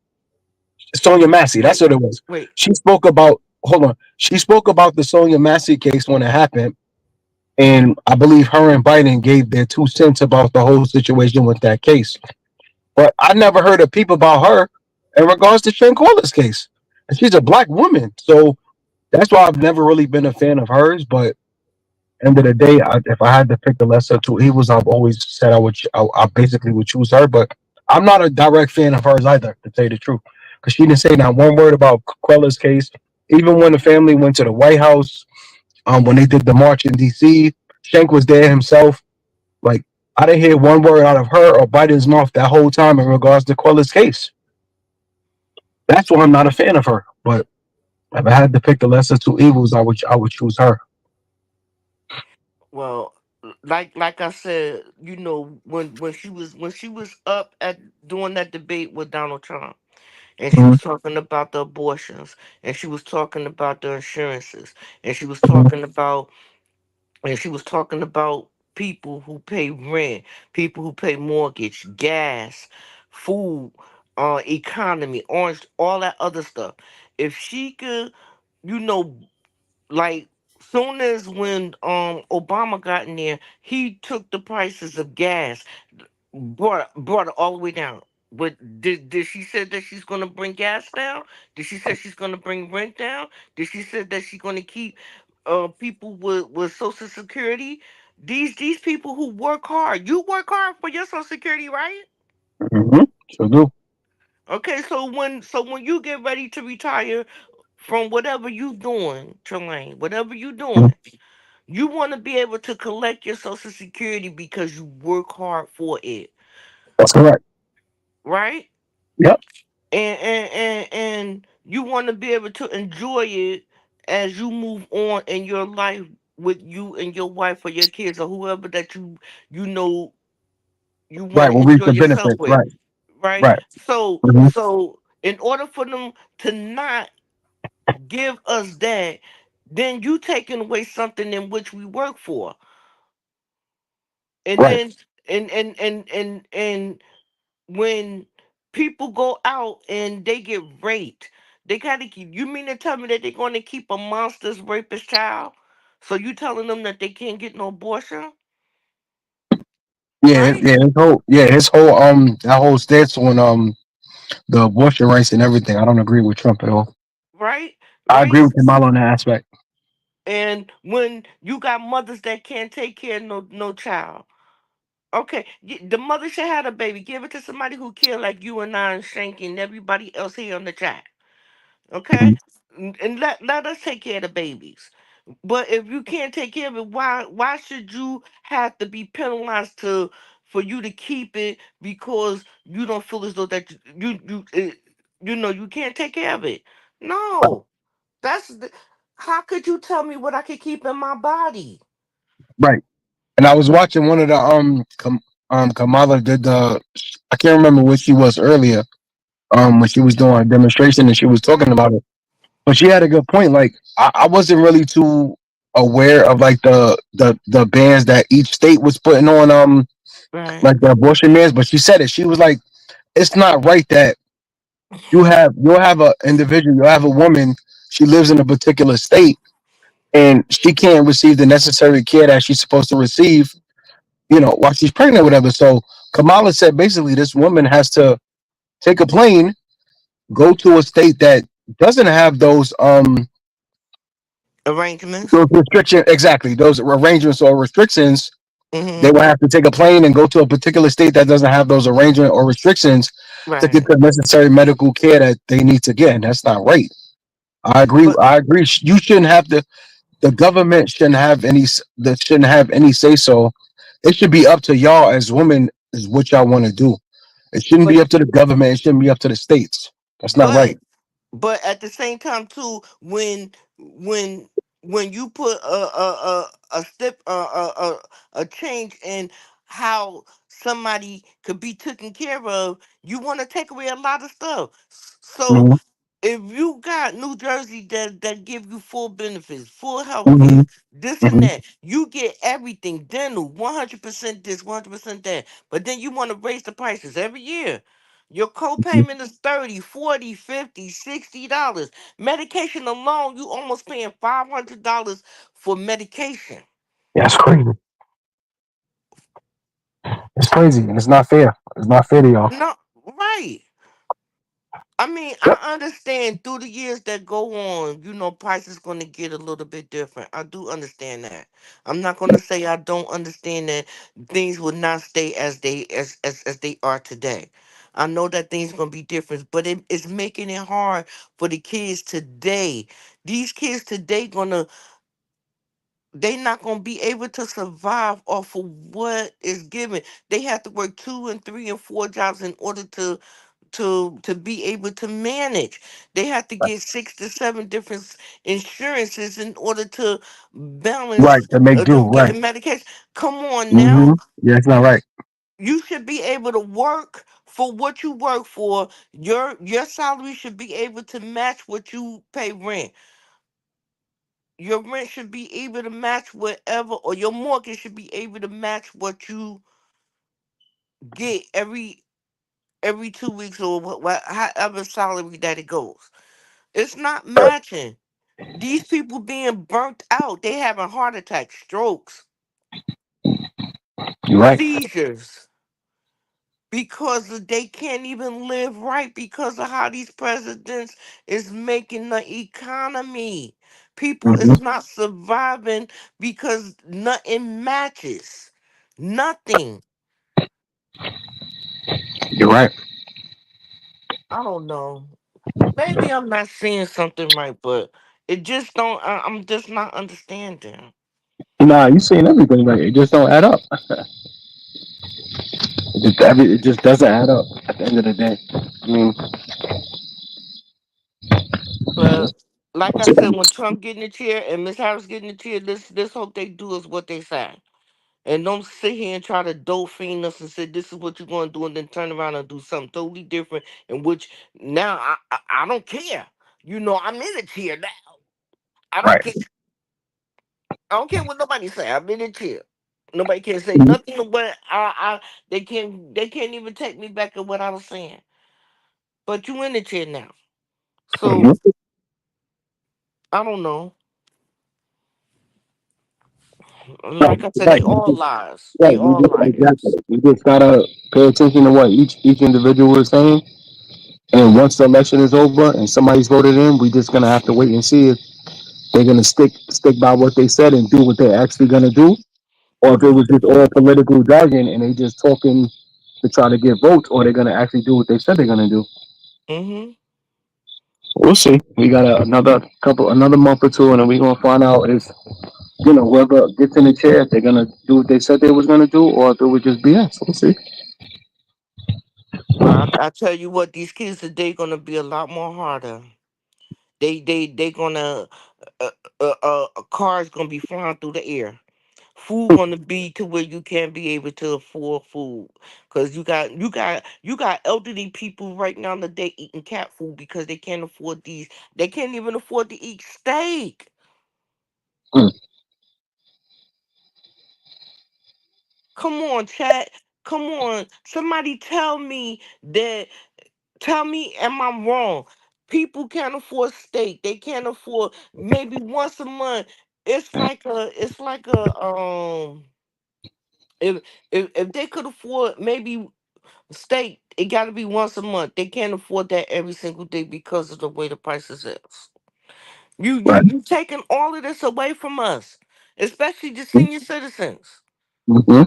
Sonia Massey. That's Wait. what it was. Wait. She spoke about hold on. She spoke about the Sonia Massey case when it happened, and I believe her and Biden gave their 2 cents about the whole situation with that case. But I never heard a peep about her in regards to Shanquella's case. And she's a black woman. So that's why I've never really been a fan of hers. But end of the day, if I had to pick the lesser of two evils, I've always said I basically would choose her. But I'm not a direct fan of hers either, to tell you the truth. Because she didn't say not one word about Quella's case. Even when the family went to the White House, when they did the march in D.C., Shank was there himself. Like, I didn't hear one word out of her or Biden's mouth that whole time in regards to Quella's case. That's why I'm not a fan of her. But if I had to pick the lesser two evils, I would choose her. Well, like I said, when she was up at doing that debate with Donald Trump, and she Mhm, was talking about the abortions, and she was talking about the insurances, and mhm. she was talking about people who pay rent, people who pay mortgage, gas, food, economy, orange, all that other stuff. If she could, you know, like soon as when Obama got in there, he took the prices of gas, brought it all the way down. But did she say that she's gonna bring gas down? Did she say she's gonna bring rent down? Did she say that she's gonna keep people with Social Security? These people who work hard. You work hard for your Social Security, right? Mhm. So do. Okay, so when you get ready to retire from whatever you doing, Trelane, whatever you Mhm. doing, you want to be able to collect your Social Security because you work hard for it, That's correct. right? Yep. And you want to be able to enjoy it as you move on in your life with you and your wife or your kids or whoever that you know you want Right. to We'll reap enjoy the yourself benefits. with, Right. right? Right. So Hmm. so in order for them to not give us that, then you taking away something in which we work for. And Right. then and when people go out and they get raped, they gotta keep, you mean to tell me that they're gonna keep a monster's rapist child? So you telling them that they can't get no abortion? Yeah. Right? His whole that whole stance on the abortion rights and everything. I don't agree with Trump at all. Right? I agree Right? with Kamala on that aspect. And when you got mothers that can't take care of no child. Okay, the mother should have a baby. Give it to somebody who care like you and I and Shanky and everybody else here on the chat. Okay? Mhm. And let us take care of the babies. But if you can't take care of it, why should you have to be penalized to for you to keep it because you don't feel as though that you You can't take care of it. No, that's the, how could you tell me what I could keep in my body? Right. And I was watching one of the Kamala did the, I can't remember what she was earlier, when she was doing a demonstration and she was talking about it. But she had a good point. Like I wasn't really too aware of like the bans that each state was putting on Right, like the abortion bans, but she said it. She was like, it's not right that you'll have a individual, you'll have a woman, she lives in a particular state and she can't receive the necessary care that she's supposed to receive, while she's pregnant or whatever. So Kamala said basically this woman has to take a plane, go to a state that doesn't have arrangements. those restrictions, exactly, those arrangements or restrictions. They Mm-hmm. will have to take a plane and go to a particular state that doesn't have those arrangements or restrictions to get Right, the necessary medical care that they need to get. And that's not right. I agree. but I agree. You shouldn't have to. The government shouldn't have any. That shouldn't have any say so. It should be up to y'all as women. Is what y'all want to do. It shouldn't but be up to the government. It shouldn't be up to the states. That's not but right. but at the same time too, when when you put a step a change in how somebody could be taken care of, you want to take away a lot of stuff. So Hmm. if you got New Jersey that give you full benefits, full health Hmm. care, this and Hmm. that, you get everything, dental, 100% this, 100% that, but then you want to raise the prices every year. Your copayment is 30, 40, 50, $60. Medication alone, you almost paying $500 for medication. That's crazy. It's crazy, and it's not fair. It's not fair to y'all. No, right. I mean, Yep. I understand through the years that go on, price is going to get a little bit different. I do understand that. I'm not going to say I don't understand that things will not stay as they are today. I know that things going to be different, but it's making it hard for the kids today. These kids today they not gonna be able to survive off of what is given. They have to work two and three and four jobs in order to be able to manage. They have to get six to seven different insurances in order to Right. balance To make do. them Right. getting medication. Come on Hmm. now, Yeah, it's not right. you should be able to work for what you work for. Your salary should be able to match what you pay rent. Your rent should be able to match whatever, or your mortgage should be able to match what you get every 2 weeks, or however salary that it goes. It's not matching. These people being burnt out. They having heart attacks, strokes, You're right. seizures because they can't even live right because of how these presidents is making the economy. People Hmm. is not surviving because nothing matches. Nothing. You're right. I don't know. Maybe I'm not seeing something right, but it just don't. I'm just not understanding. Nah, you saying everything right. It just don't add up. It just doesn't add up at the end of the day. I mean, But like I said, when Trump get in the chair and Miss Harris get in the chair, this hope they do is what they say. And don't sit here and try to dolphin us and say this is what you're going to do, and then turn around and do something totally different. In which now I don't care. I'm in the chair now. I don't right. care. I don't care what nobody say. I'm in the chair. Nobody can say nothing. But they can't even take me back to what I was saying. But you in the chair now, so Hmm. I don't know. Right. Like I said, they Right. all lies. Right. They all Exactly. liars. We just gotta pay attention to what each individual is saying. And once the election is over and somebody's voted in, we just gonna have to wait and see if they're gonna stick by what they said and do what they're actually gonna do, or if it Mhm. was just all political jargon and they just talking to try to get votes, or they're gonna actually do what they said they're gonna do. Mhm. We'll see. We got another month or two, and then we're gonna find out if whoever gets in the chair, if they're gonna do what they said they was gonna do, or if it was just BS. We'll see. I tell you what, these kids today gonna be a lot more harder. They gonna cars gonna be flying through the air. Food gonna be to where you can't be able to afford food, cause you got elderly people right now today eating cat food because they can't afford these. They can't even afford to eat steak. Mm. Come on, chat. Come on, somebody tell me that. Tell me, am I wrong? People can't afford steak. They can't afford maybe once a month. It's like a if if they could afford maybe steak, it got to be once a month. They can't afford that every single day because of the way the prices is. You you Right. you taking all of this away from us, especially the senior citizens. Mm-hmm.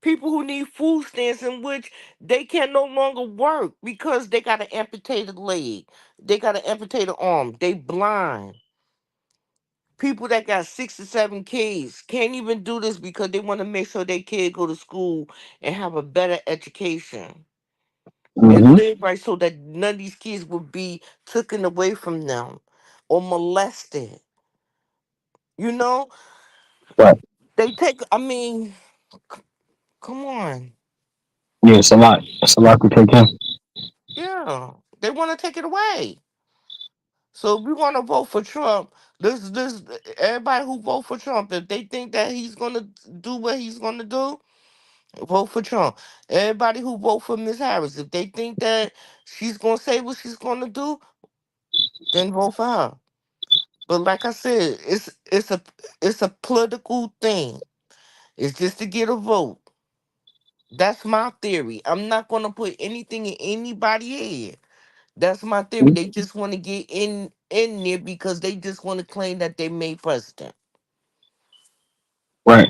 People who need food stamps in which they can no longer work because they got an amputated leg, they got an amputated arm, they blind. People that got 6 to 7 kids can't even do this because they want to make sure their kid go to school and have a better education and Mm-hmm. live right so that none of these kids will be taken away from them or molested. You know, Right. they take. I mean, come on. Yeah, it's a lot. It's a lot to take in. Yeah, they want to take it away. So if we want to vote for Trump, this everybody who vote for Trump, if they think that he's gonna do what he's gonna do, vote for Trump. Everybody who vote for Miss Harris, if they think that she's gonna say what she's gonna do, then vote for her. But like I said, it's a political thing. It's just to get a vote. That's my theory. I'm not gonna put anything in anybody's head. That's my theory. They just want to get in there because they just want to claim that they made president. Right.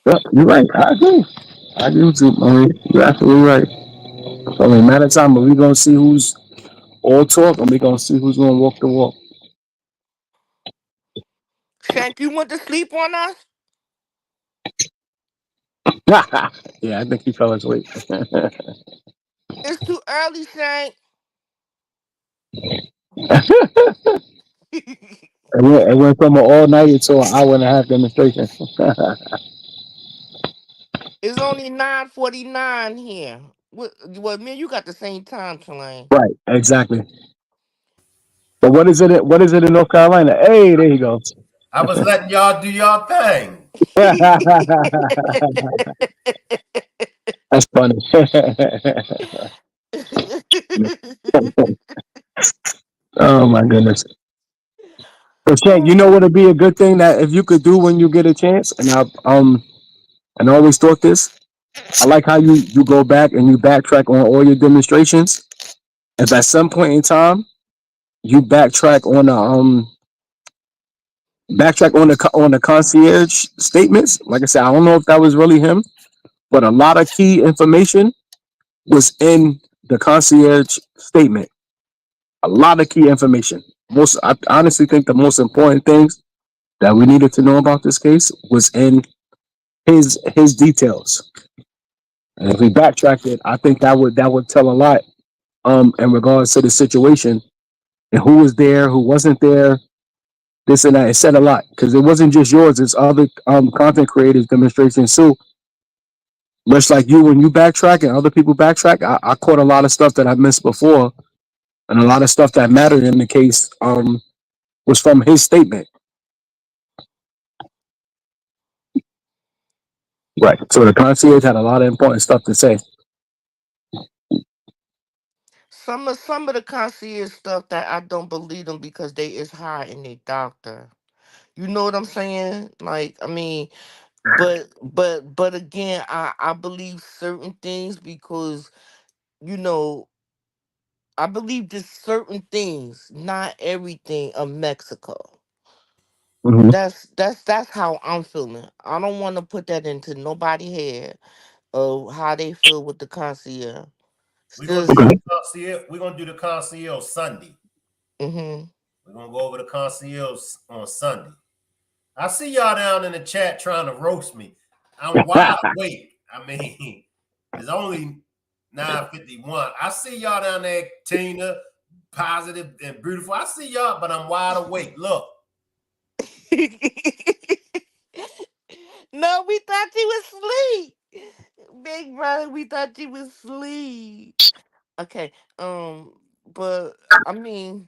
Yep, you're right. I agree. I agree with you, Marie. You're absolutely right. It's only a matter of time, but we're gonna see who's all talk, and we're gonna see who's gonna walk the walk. Shank, you went to sleep on us? Yeah, I think he fell asleep. It's too early, Shank. It went from an all nighter to an hour and a half demonstration. It's only 9:49 here. Well, man, you got the same time, Tulane. Right, exactly. But what is it? What is it in North Carolina? Hey, there you go. I was letting y'all do y'all thing. That's funny. Oh my goodness. So Shank, you know what would be a good thing that if you could do when you get a chance, and I always thought this. I like how you go back and you backtrack on all your demonstrations. If at some point in time you backtrack on the concierge statements. Like I said, I don't know if that was really him, but a lot of key information was in the concierge statement. A lot of key information. I honestly think the most important things that we needed to know about this case was in his details. And if we backtracked it, I think that would tell a lot in regards to the situation and who was there, who wasn't there, this and that. It said a lot because it wasn't just yours; it's other content creators demonstrations too. Much like you, when you backtrack and other people backtrack, I caught a lot of stuff that I missed before, and a lot of stuff that mattered in the case was from his statement. Right. So the concierge had a lot of important stuff to say. some of the concierge stuff that I don't believe them because they is high in their doctor. You know what I'm saying? Like, I mean, but again, I believe certain things because you know I believe there's certain things, not everything of Mexico. Hmm. That's how I'm feeling. I don't want to put that into nobody's head of how they feel with the concierge. It's We're gonna do just, Okay. the concierge. We're gonna do the concierge Sunday. mm-hmm. We're gonna go over the concierge on Sunday. I see y'all down in the chat trying to roast me. I'm wide awake. I mean, it's only 9:51. I see y'all down there, Tina, positive and beautiful. I see y'all, but I'm wide awake. Look. No, we thought you was asleep. Big brother, we thought you was asleep. Okay, but I mean,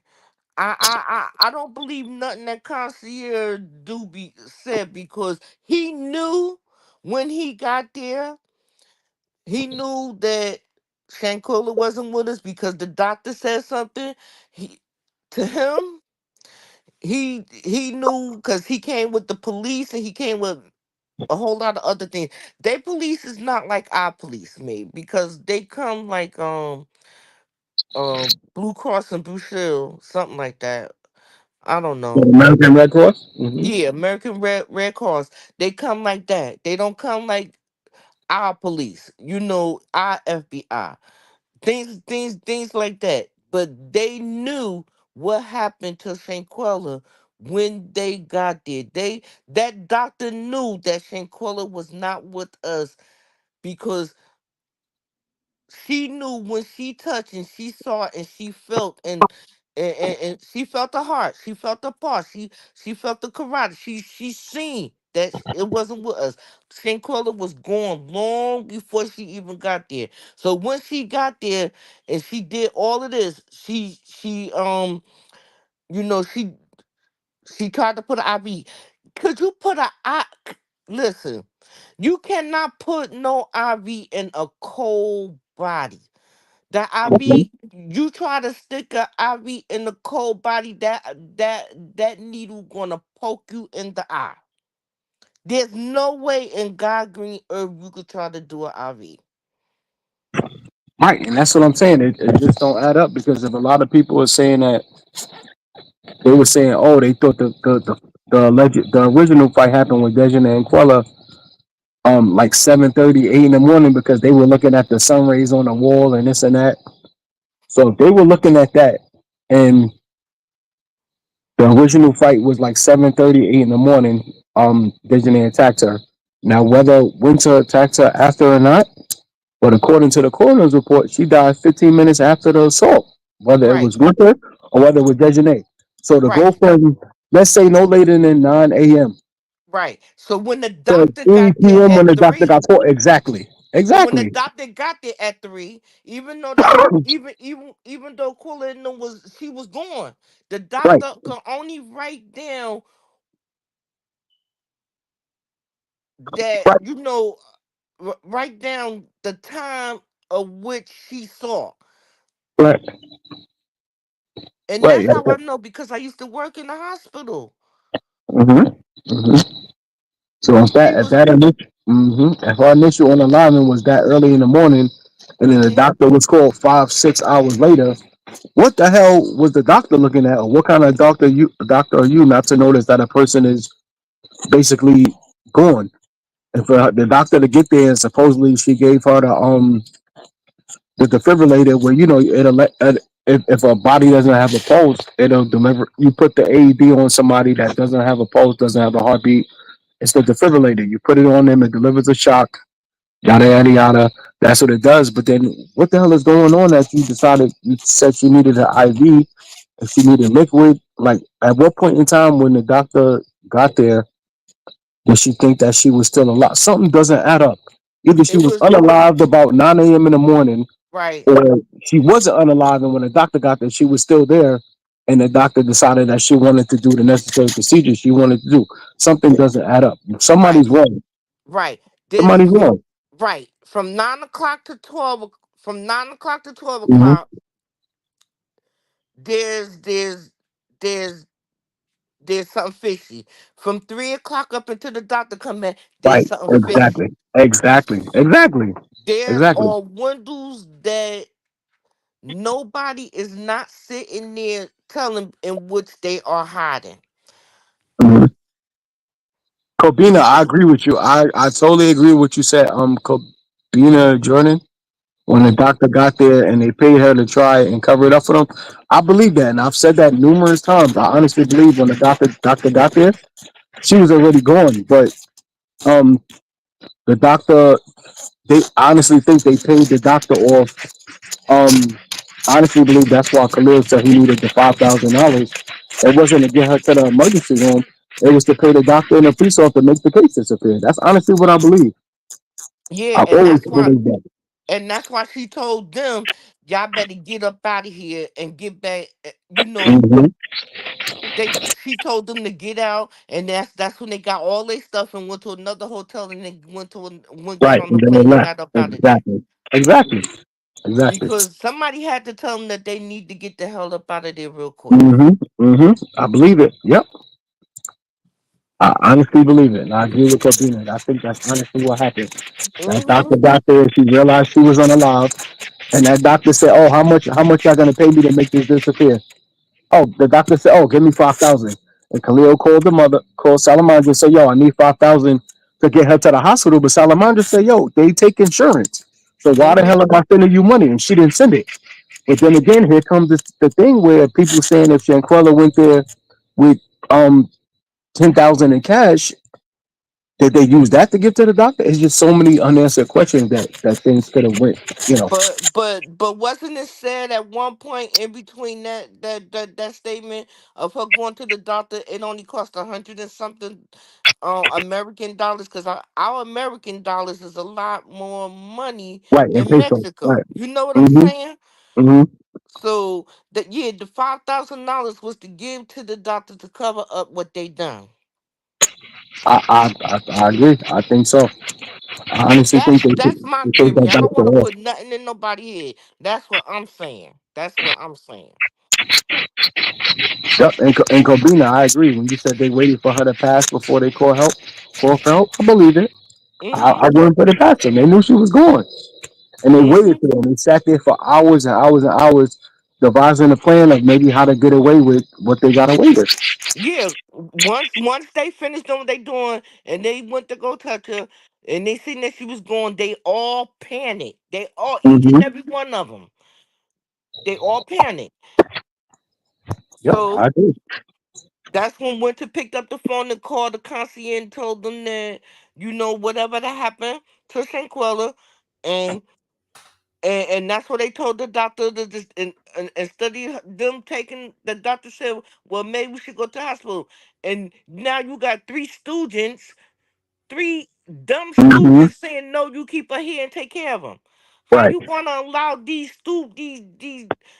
I don't believe nothing that concierge do be said because he knew when he got there, he knew that Shanquilla wasn't with us because the doctor said something. He to him, he knew because he came with the police and he came with a whole lot of other things. Their police is not like our police, mate, because they come like Blue Cross and Blue Shield, something like that. I don't know. American Red Cross. Yeah, American Red Cross. They come like that. They don't come like our police. You know, our FBI. Things like that. But they knew what happened to Shanquella when they got there. That doctor knew that Shanquella was not with us because she knew when she touched and she saw and she felt and she felt the heart, she felt the pulse, she felt the karate, she seen that it wasn't with us. Shanquella was gone long before she even got there. So when she got there and she did all of this, she you know she tried to put an IV. Could you put a I? Listen, you cannot put no IV in a cold body. The Mhm. IV, you try to stick a IV in the cold body, that needle gonna poke you in the eye. There's no way in God green earth you could try to do an IV. Right, and that's what I'm saying. It just don't add up because if a lot of people are saying that they were saying, oh, they thought the original fight happened with Dejan and Quella like 7:30, 8 in the morning because they were looking at the sun rays on the wall and this and that. So if they were looking at that and the original fight was like 7:30, 8 in the morning, Dejan attacked her. Now whether Winter attacked her after or not, but according to the coroner's report, she died 15 minutes after the assault, whether it Right, was Winter or whether it was Dejanay. So to go right, from, let's say, no later than 9 a.m. right. So when the to doctor 3 got there p.m. when at the doctor 3, got caught. Exactly. so when the Exactly. doctor got there at 3, even though the even though Quilla and them was she was gone, the Right. doctor could only write down that Right. write down the time of which she saw. Right. And Right. that's how I know because I used to work in the hospital. Mm-hmm. Hmm. So She if was that initial, if our initial on alignment was that early in the morning, and then the hmm doctor was called 5, 6 hours later, what the hell was the doctor looking at, or what kind of doctor are you not to notice that a person is basically gone? And for the doctor to get there and supposedly she gave her the defibrillator, where if a body doesn't have a pulse, it'll deliver. You put the AED on somebody that doesn't have a pulse, doesn't have a heartbeat. It's the defibrillator. You put it on them, it delivers a shock. Yada yada yada. That's what it does. But then, what the hell is going on that you said you needed an IV, if she needed liquid? Like, at what point in time when the doctor got there did she think that she was still alive? Something doesn't add up. Either she it was was unalived about 9 a.m. in the morning, right. or she wasn't unalive, and when the doctor got there, she was still there, and the doctor decided that she wanted to do the necessary procedure she wanted to do. Something doesn't add up. Right. Somebody's wrong. Right. There's Somebody's wrong. right. From 9 o'clock to 12 Hmm. o'clock, there's there's there's there's something fishy. From 3 o'clock up until the doctor come back, there's Right. something fishy. Exactly. Exactly. Exactly. There Exactly. are windows that nobody is not sitting there telling in which they are hiding. Mhm. Kobina, She I agree with you. I totally agree with what you said. Kobina Jordan, when the doctor got there and they paid her to try and cover it up for them, I believe that, and I've said that numerous times. I honestly believe when the doctor got there, she was already gone. But um, The doctor, they honestly think they paid the doctor off. Um, honestly believe that's why Khalil said he needed the $5,000. It wasn't to get her to the emergency room. It was to pay the doctor and the police off to make the case disappear. That's honestly what I believe. Yeah, I've always believed that. and that's why she told them, y'all better get up out of here and get back. You know, Hmm. she told them to get out, and that's when they got all their stuff and went to another hotel, and they got Right, on the and then they plane and left. got up out of there Exactly. Exactly. Exactly. because somebody had to tell them that they need to get the hell up out of there real quick. Hmm. Hmm. I believe it. Yep. I honestly believe it. And I agree with Corbina. I think that's honestly what happened. That Hmm. doctor got there, she realized she was unalive, and that doctor said, "Oh, how much y'all gonna pay me to make this disappear?" Oh, the doctor said, "Oh, give me 5,000." And Khalil called the mother, called Salamandra, and said, "Yo, I need 5,000 to get her to the hospital." But Salamandra said, "Yo, they take insurance, so why the Hmm. hell am I sending you money?" And she didn't send it. But then again, here comes the thing where people saying if Shanquella went there with 10,000 in cash, did they use that to give to the doctor? It's just so many unanswered questions that things could have went. You know. But wasn't it said at one point in between that statement of her going to the doctor, it only cost 100 and something American dollars, because our American dollars is a lot more money Right, and in peso. Right. Mexico. You know what I'm Mm-hmm. saying? Mm-hmm. So that, yeah, the $5,000 was to give to the doctor to cover up what they done. I agree. I think so. I honestly think That's my they take theory. that I don't doctor want to off. put nothing in nobody's head. That's what I'm saying. That's what I'm saying. Yep, and Kobina, I agree. When you said they waited for her to pass before they call for help, I believe it. I Mhm. wouldn't put it past them. They knew she was gone, and they waited Mhm. for them. They sat there for hours and hours and hours, devising a plan of maybe how to get away with what they got away with. Yeah. Once they finished doing what they doing, and they went to go touch her, and they seen that she was gone, they all panicked. They all, each Hmm. and every one of them, they all panicked. Yep, So I agree. that's when Winter picked up the phone and called the concierge and told them that, whatever that happened to Shanquella, and and that's what they told the doctor to just, and instead of them taking, the doctor said, well, maybe we should go to the hospital. And now you got three dumb Hmm. stooges saying, no, you keep her here and take care of them. How Right, you gonna allow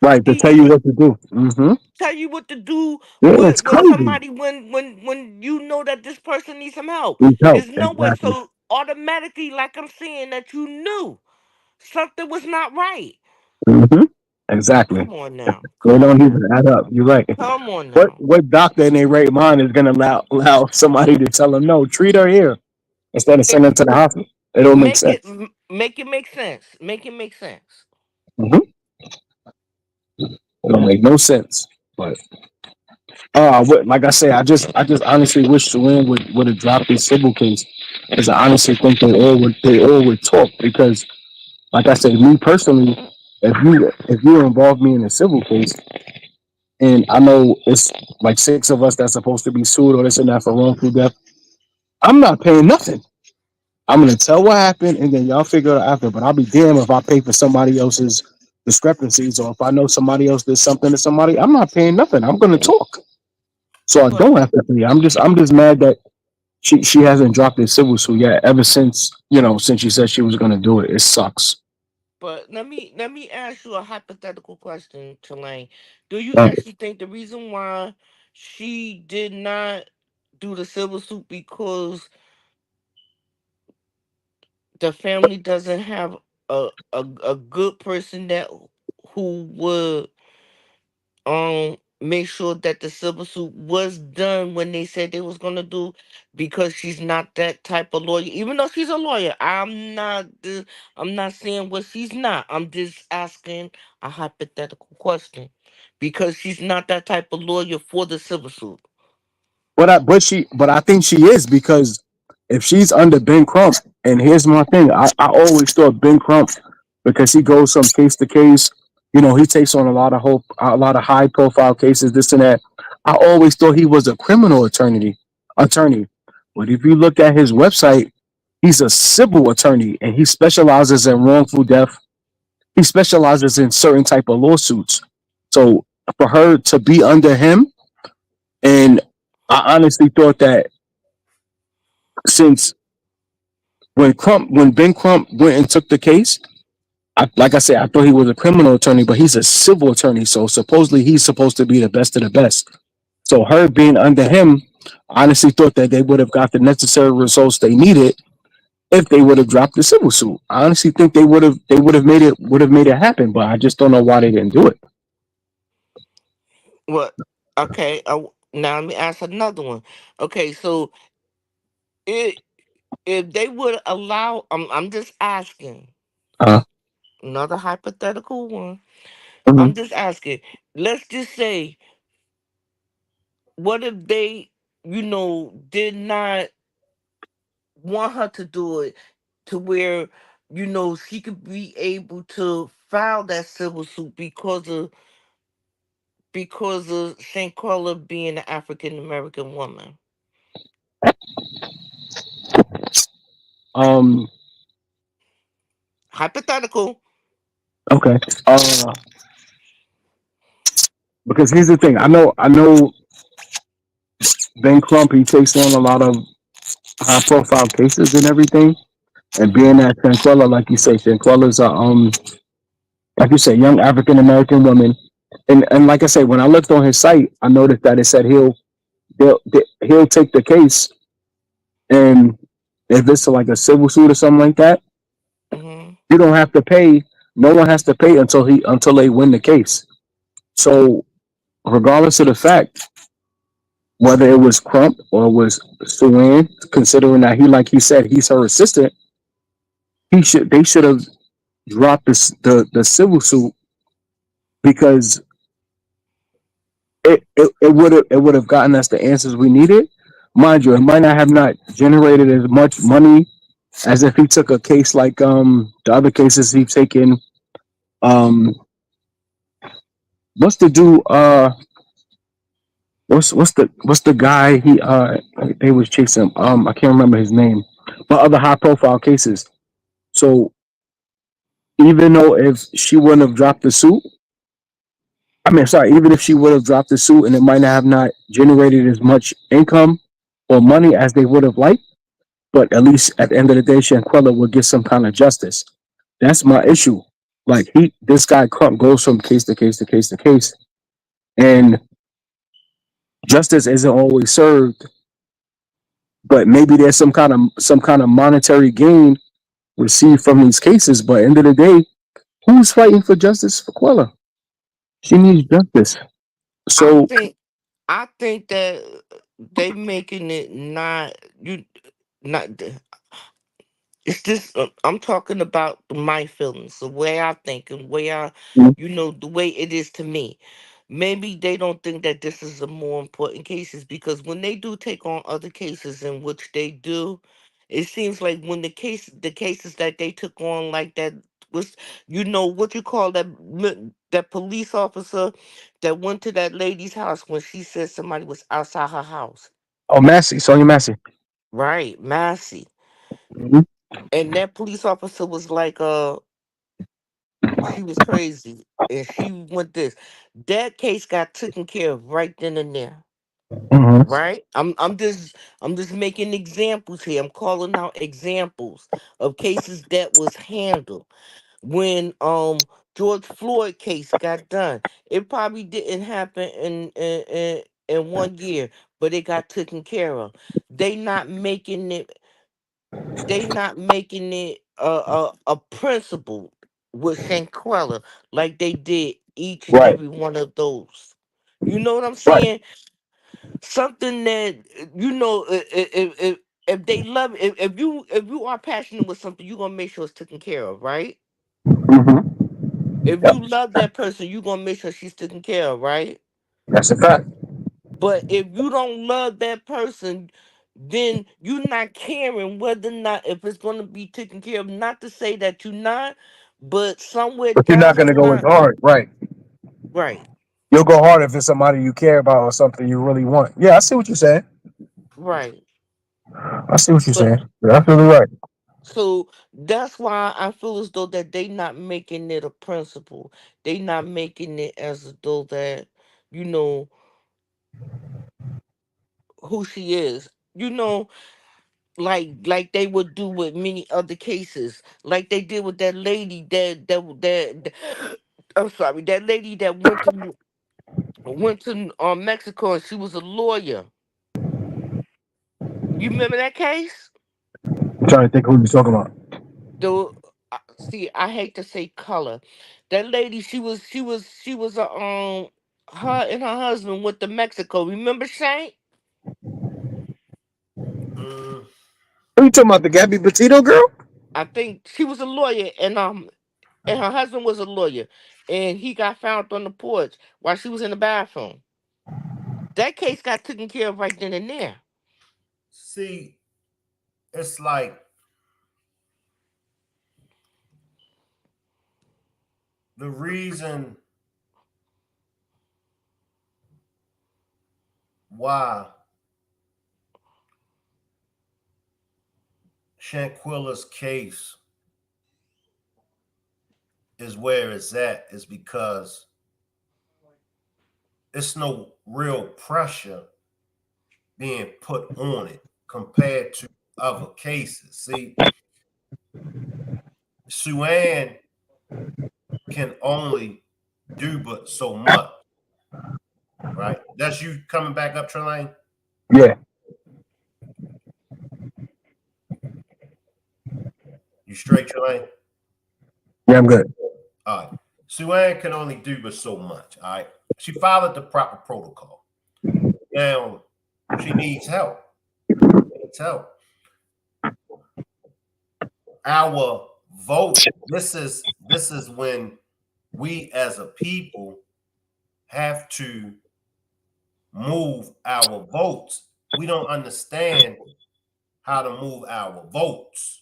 right. To tell you these what to do. Hmm. tell you what to do Yeah, with it's crazy. somebody when you know that this person needs some help? Need help. There's no way. Exactly. So automatically, like I'm saying, that you knew something was not right. Hmm. Exactly. Come on now. They Come on don't now. even add up. You're right. Come on What now. what doctor in their right mind is gonna allow somebody to tell them no, treat her here instead of sending her Ex- to the hospital? It don't make sense. make it make sense. Make it make sense. Hmm. It don't make no sense. But like I say, I just honestly wish Salim would have dropped his civil case, because I honestly think they all would talk, because like I said, me personally, if you involve me in a civil case, and I know it's like six of us that's supposed to be sued or this and that for wrongful death, I'm not paying nothing. I'm gonna tell what happened, and then y'all figure it out after. But I'll be damned if I pay for somebody else's discrepancies, or if I know somebody else did something to somebody. I'm not paying nothing. I'm gonna talk, so I But don't have to pay. I'm just mad that she hasn't dropped her civil suit yet. Ever since since she said she was gonna do it, it sucks. let me ask you a hypothetical question, Tulane. Do you Um, actually think the reason why she did not do the civil suit because the family doesn't have a good person that who would make sure that the civil suit was done when they said they was gonna do, because she's not that type of lawyer, even though she's a lawyer. I'm not saying what she's not. I'm just asking a hypothetical question, because she's not that type of lawyer for the civil suit. but I think she is, because if she's under Ben Crump, and here's my thing, I always thought Ben Crump, because he goes from case to case, he takes on a lot of high profile cases, this and that. I always thought he was a criminal attorney. But if you look at his website, He's a civil attorney and he specializes in wrongful death. He specializes in certain type of lawsuits. So for her to be under him, and I honestly thought that since when Ben Crump went and took the case, like I said, I thought he was a criminal attorney, but he's a civil attorney. So supposedly he's supposed to be the best of the best. So her being under him, I honestly thought that they would have got the necessary results they needed if they would have dropped the civil suit. I honestly think they would have made it happen, but I just don't know why they didn't do it. What? Okay. Now let me ask another one. Okay, so it if they would allow, I'm just asking Uh, another hypothetical one. I'm mhm. just asking. Let's just say, what if they, did not want her to do it to where, she could be able to file that civil suit because of Shanquella being an African American woman. Um, Hypothetical. okay. Because here's the thing. I know Ben Crump, he takes on a lot of high profile cases and everything. And being that Shanquella, like you say, Shanquella's a like you say, young African American woman. And like I say, when I looked on his site, I noticed that it said he'll take the case, and if it's like a civil suit or something like that, Hmm. you don't have to pay. No one has to pay until they win the case. So regardless of the fact whether it was Crump or it was Suan, considering that like he said, he's her assistant, they should have dropped the civil suit because it would have gotten us the answers we needed. Mind you, it might not generated as much money as if he took a case like the other cases he's taken. Um, what's the dude? What's the guy they was chasing? I can't remember his name, but other high profile cases. So even though if she wouldn't have dropped the suit, I mean, sorry, even if she would have dropped the suit and it might have not generated as much income or money as they would have liked, but at least at the end of the day, Shanquella would get some kind of justice. That's my issue. Like this guy Crump goes from case to case to case to case, and justice isn't always served. But maybe there's some kind of monetary gain received from these cases. But at the end of the day, who's fighting for justice for Quella? She needs justice. I So think I think that they making it not. It's just I'm talking about my feelings, the way I think, and the way it is to me. Maybe they don't think that this is the more important cases because when they do take on other cases, in which they do, it seems like when the cases that they took on, like that was, what you call that police officer that went to that lady's house when she said somebody was outside her house, oh, Massey, Sonia Massey. right, Massey. Mhm. And that police officer was like, she was crazy. And she went this. That case got taken care of right then and there. Mhm. Right? I'm just making examples here. I'm calling out examples of cases that was handled. When George Floyd case got done. It probably didn't happen in 1 year, but it got taken care of. They not making it a principle with Shanquella like they did each and Right, every one of those. You know what I'm right. saying? Something that if they love, if you are passionate with something, you're gonna make sure it's taken care of, right? Mhm. If Yep, you love that person, you're gonna make sure she's taken care of, right? that's a fact. But if you don't love that person, then you're not caring whether or not if it's going to be taken care of. Not to say that you're not, but somewhere But you're not down the gonna go as line, hard, right? right, You'll go hard if it's somebody you care about or something you really want. Yeah, I see what you're saying. right. I see what you're But saying. You're absolutely right. So that's why I feel as though that they not making it a principle. They not making it as though that, you know, who she is. You know, like they would do with many other cases. Like they did with that lady I'm sorry, that lady that went to Mexico, and she was a lawyer. You remember that case? I'm trying to think who you're talking about. The See, I hate to say color. That lady, she was a her and her husband went to Mexico. Remember Shank? Mm, Who you talking about? The Gabby Petito girl? I think she was a lawyer, and her husband was a lawyer, and he got found on the porch while she was in the bathroom. That case got taken care of right then and there. see, it's like the reason why Shanquilla's case is where it's at is because it's no real pressure being put on it compared to other cases. See, Suan can only do but so much, right? That's you coming back up, Trelane? Yeah, You straight, Trelane? yeah, I'm good. All right. Suan can only do but so much. All right. She followed the proper protocol. Now she needs help. Needs help. Our vote. This is when we as a people have to move our votes. We don't understand how to move our votes.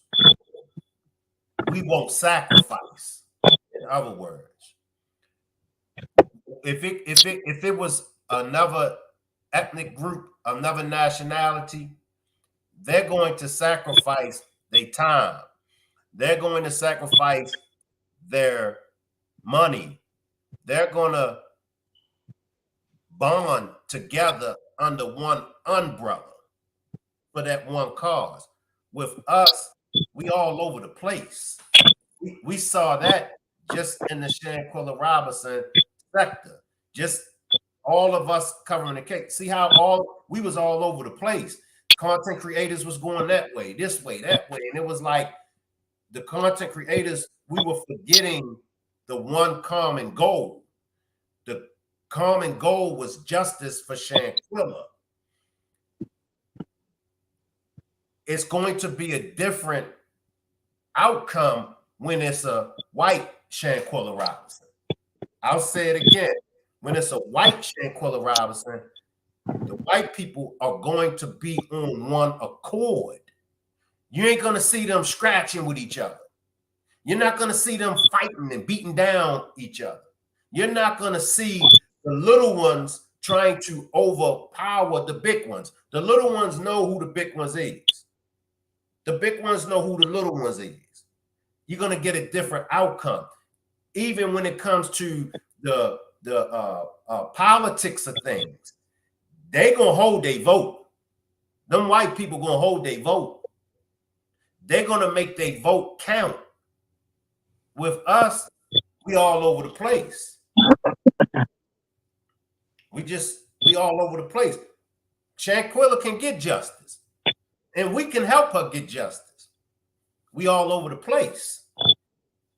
We won't sacrifice. In other words, if it was another ethnic group, another nationality, they're going to sacrifice their time. They're going to sacrifice their money. They're going to bond together under one umbrella for that one cause. With us, we all over the place. We saw that just in the Shanquilla Robinson sector. Just all of us covering the cake. See how we was all over the place. Content creators was going that way, this way, that way. And it was like the content creators, we were forgetting the one common goal. The common goal was justice for Shanquilla. It's going to be a different outcome when it's a white Shanquilla Robinson. I'll say it again. When it's a white Shanquilla Robinson, the white people are going to be on one accord. You ain't going to see them scratching with each other. You're not going to see them fighting and beating down each other. You're not going to see the little ones trying to overpower the big ones. The little ones know who the big ones is. The big ones know who the little ones is. You're going to get a different outcome. Even when it comes to the politics of things, they going to hold their vote. Them white people going to hold their vote. They're going to make their vote count. With us, we all over the place. We all over the place. Shanquilla can get justice, and we can help her get justice. We all over the place.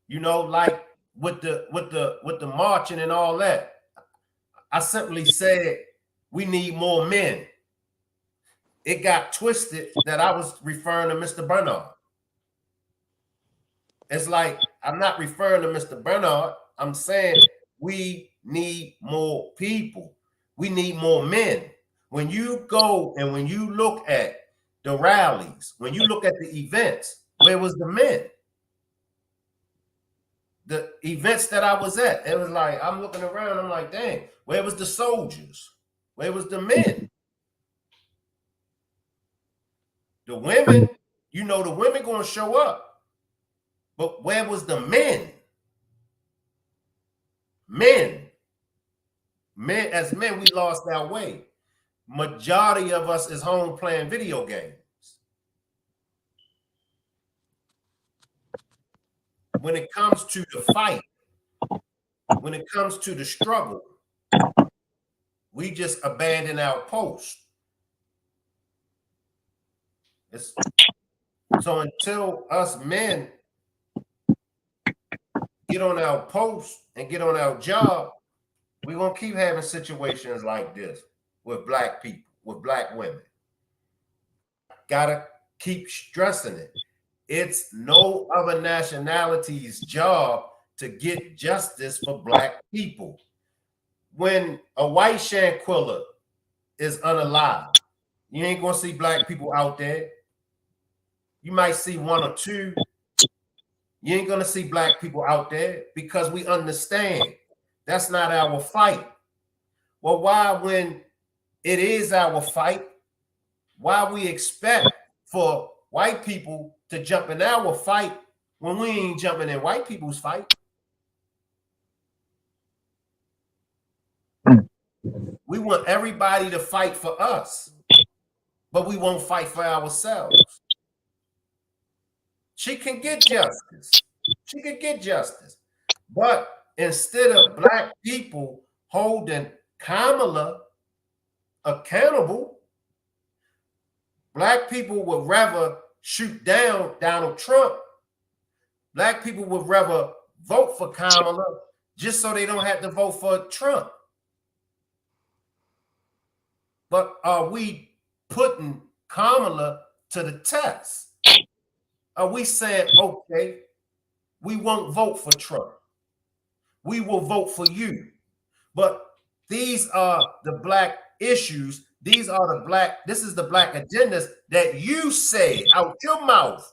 You know, like with the marching and all that. I simply said we need more men. It got twisted that I was referring to Mr. Bernard. It's like I'm not referring to Mr. Bernard. I'm saying we need more people. We need more men. When you go and when you look at the rallies, when you look at the events, where was the men? The events that I was at, it was like I'm looking around. I'm like, dang, where was the soldiers? Where was the men? The women, You know the women gonna show up, but where was the men? Men, as men, we lost our way. Majority of us is home playing video games. When it comes to the fight, when it comes to the struggle, we just abandon our post. So until us men get on our post and get on our job, we're gonna keep having situations like this with black people, with black women. Gotta keep stressing it. It's no other nationality's job to get justice for black people. When a white Shanquilla is unalive, you ain't gonna see black people out there. You might see one or two. You ain't gonna see black people out there because we understand that's not our fight. Well, why, when it is our fight, why we expect for white people to jump in our fight when we ain't jumping in white people's fight? We want everybody to fight for us, but we won't fight for ourselves. She can get justice. She can get justice. But instead of black people holding Kamala accountable, black people would rather shoot down Donald Trump. Black people would rather vote for Kamala just so they don't have to vote for Trump. But are we putting Kamala to the test? Are we saying, okay, we won't vote for Trump. We will vote for you. But these are the black issues. These are the black, this is the black agendas that you say out your mouth.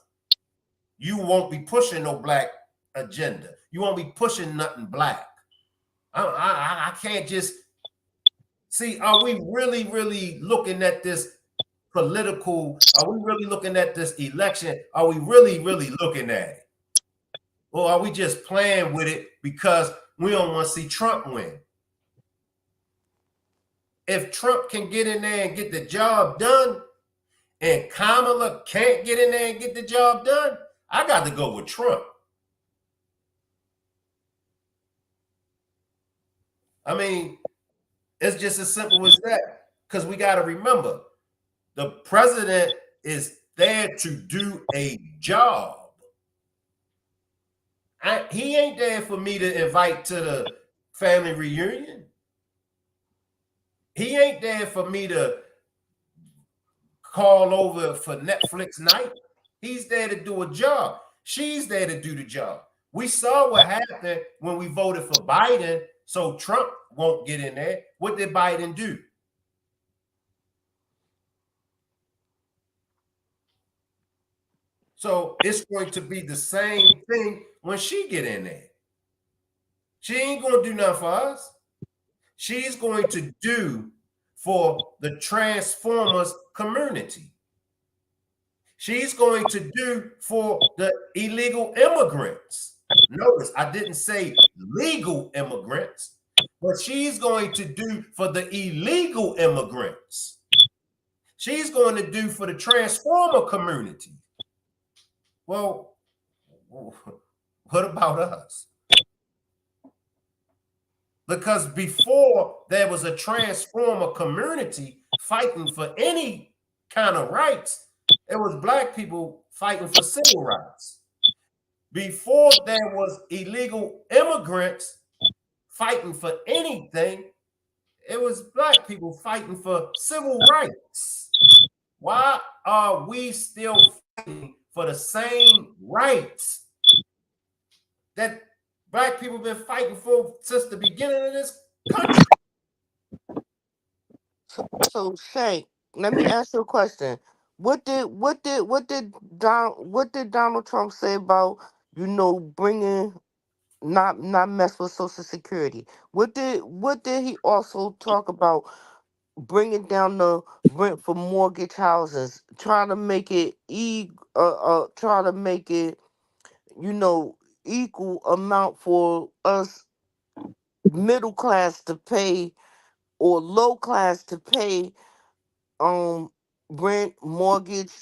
You won't be pushing no black agenda. You won't be pushing nothing black. I can't just see, are we really, really looking at this political? Are we really looking at this election? Are we really, really looking at it? Or are we just playing with it because we don't want to see Trump win? If Trump can get in there and get the job done, and Kamala can't get in there and get the job done, I got to go with Trump. I mean, it's just as simple as that. Because we got to remember, the president is there to do a job. He ain't there for me to invite to the family reunion. He ain't there for me to call over for Netflix night. He's there to do a job. She's there to do the job. We saw what happened when we voted for Biden, so Trump won't get in there. What did Biden do? So it's going to be the same thing when she get in there. She ain't going to do nothing for us. She's going to do for the Transformers community. She's going to do for the illegal immigrants. Notice I didn't say legal immigrants, but she's going to do for the illegal immigrants. She's going to do for the Transformer community. Well, what about us? Because before there was a Transformer community fighting for any kind of rights, it was black people fighting for civil rights. Before there was illegal immigrants fighting for anything, it was black people fighting for civil rights. Why are we still fighting for the same rights that black people have been fighting for since the beginning of this country? So Shank, let me ask you a question. What did Donald Trump say about bringing not mess with Social Security? What did he also talk about bringing down the rent for mortgage houses, trying to make it try to make it, you know, equal amount for us middle class to pay or low class to pay um rent, mortgage,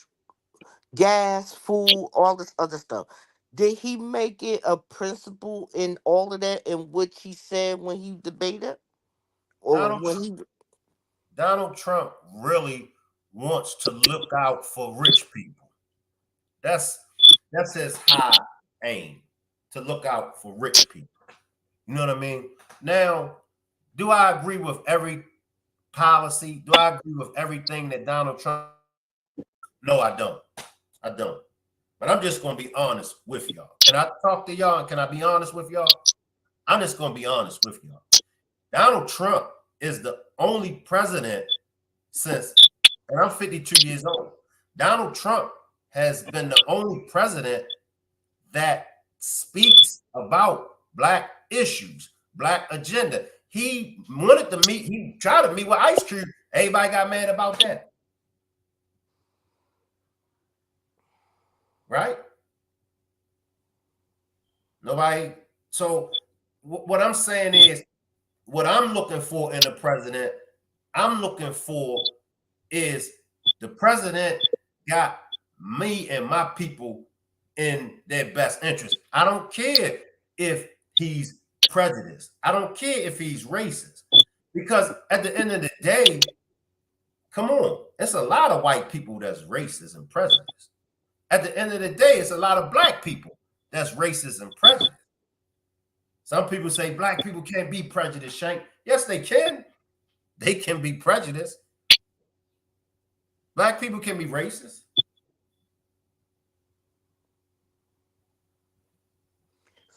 gas, food, all this other stuff. Did he make it a principle in all of that in which he said when he debated? Or Donald when he Donald Trump really wants to look out for rich people. That's that's his high aim, to look out for rich people. You know what I mean? Now, do I agree with every policy? Do I agree with everything that Donald Trump? No, I don't. I don't. But I'm just gonna be honest with y'all. Can I talk to y'all? And can I be honest with y'all? I'm just gonna be honest with y'all. Donald Trump is the only president since, and I'm 52 years old. Donald Trump has been the only president that speaks about black issues, black agenda. He wanted to meet, he tried to meet with Ice Cube. Everybody got mad about that. Right? Nobody. So what I'm saying is, what I'm looking for in the president, I'm looking for is the president got me and my people in their best interest. I don't care if he's prejudiced. I don't care if he's racist. Because at the end of the day, come on, it's a lot of white people that's racist and prejudiced. At the end of the day, it's a lot of black people that's racist and prejudiced. Some people say black people can't be prejudiced, Shank. Yes, they can. They can be prejudiced. Black people can be racist.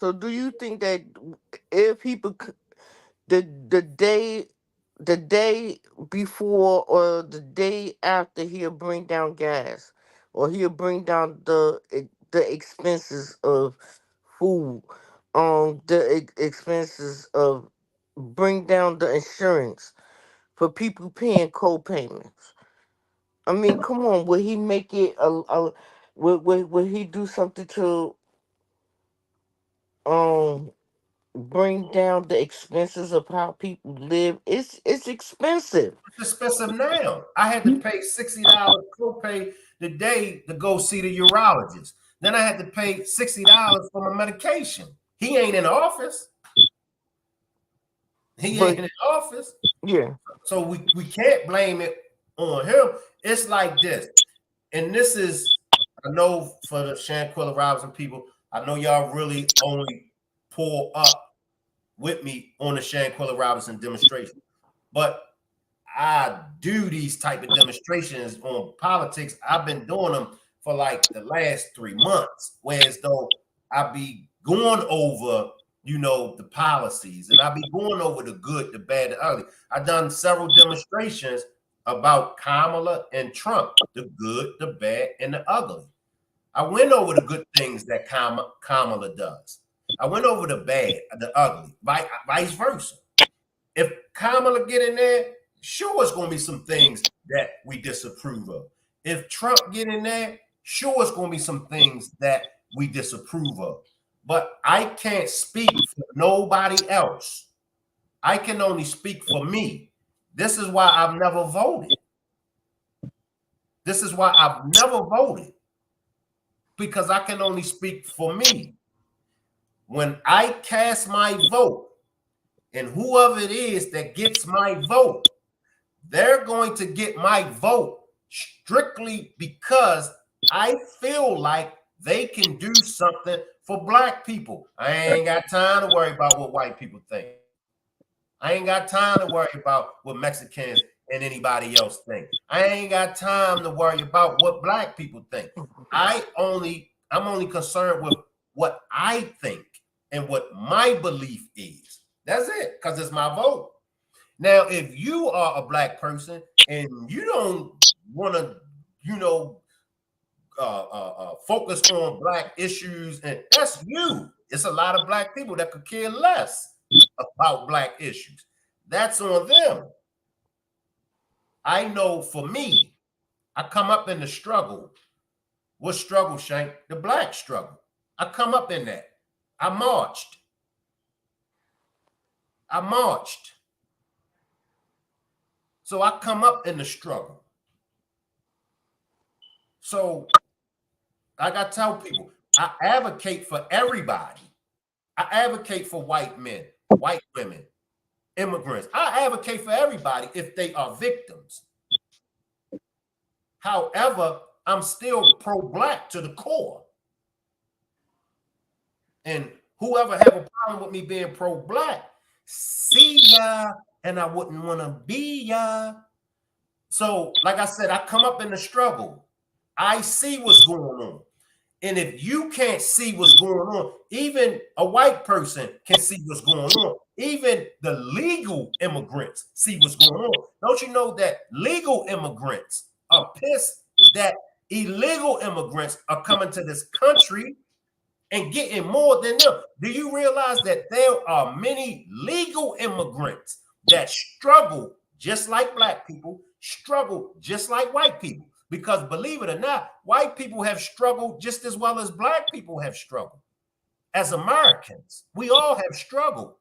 So do you think that if people the day the day before or the day after he'll bring down gas or he'll bring down the expenses of food, expenses of bring down the insurance for people paying co-payments? I mean, come on, will he make it will he do something to um bring down the expenses of how people live? It's expensive. It's expensive now. I had to pay $60 copay the day to go see the urologist. Then I had to pay $60 for my medication. He ain't in the office. He But ain't in the office. yeah, So we can't blame it on him. It's like this. And this is, I know for the Shanquilla Robinson people, I know y'all really only pull up with me on the Shanquilla Robinson demonstration. But I do these type of demonstrations on politics. I've been doing them for like the last 3 months, whereas though I be going over, you know, the policies, and I be going over the good, the bad, the ugly. I've done several demonstrations about Kamala and Trump, the good, the bad, and the ugly. I went over the good things that Kamala does. I went over the bad, the ugly, vice versa. If Kamala get in there, sure it's going to be some things that we disapprove of. If Trump get in there, sure it's going to be some things that we disapprove of. But I can't speak for nobody else. I can only speak for me. This is why I've never voted. This is why I've never voted. Because I can only speak for me. When I cast my vote, and whoever it is that gets my vote, they're going to get my vote strictly because I feel like they can do something for black people. I ain't got time to worry about what white people think. I ain't got time to worry about what Mexicans and anybody else think. I ain't got time to worry about what black people think. I'm only concerned with what I think and what my belief is. That's it, because it's my vote. Now, if you are a black person and you don't want to, you know, focus on black issues, and that's you. It's a lot of black people that could care less about black issues. That's on them. I know for me, I come up in the struggle. What struggle, Shank? The black struggle. I come up in that. I marched. I marched. So I come up in the struggle. So like I tell people, I advocate for everybody. I advocate for white men, white women, immigrants. I advocate for everybody if they are victims. However, I'm still pro-black to the core. And whoever have a problem with me being pro-black, see ya, and I wouldn't want to be ya. So, like I said, I come up in the struggle. I see what's going on. And if you can't see what's going on, even a white person can see what's going on. Even the legal immigrants see what's going on. Don't you know that legal immigrants are pissed that illegal immigrants are coming to this country and getting more than them? Do you realize that there are many legal immigrants that struggle just like black people, struggle just like white people? Because believe it or not, white people have struggled just as well as black people have struggled. As Americans, we all have struggled.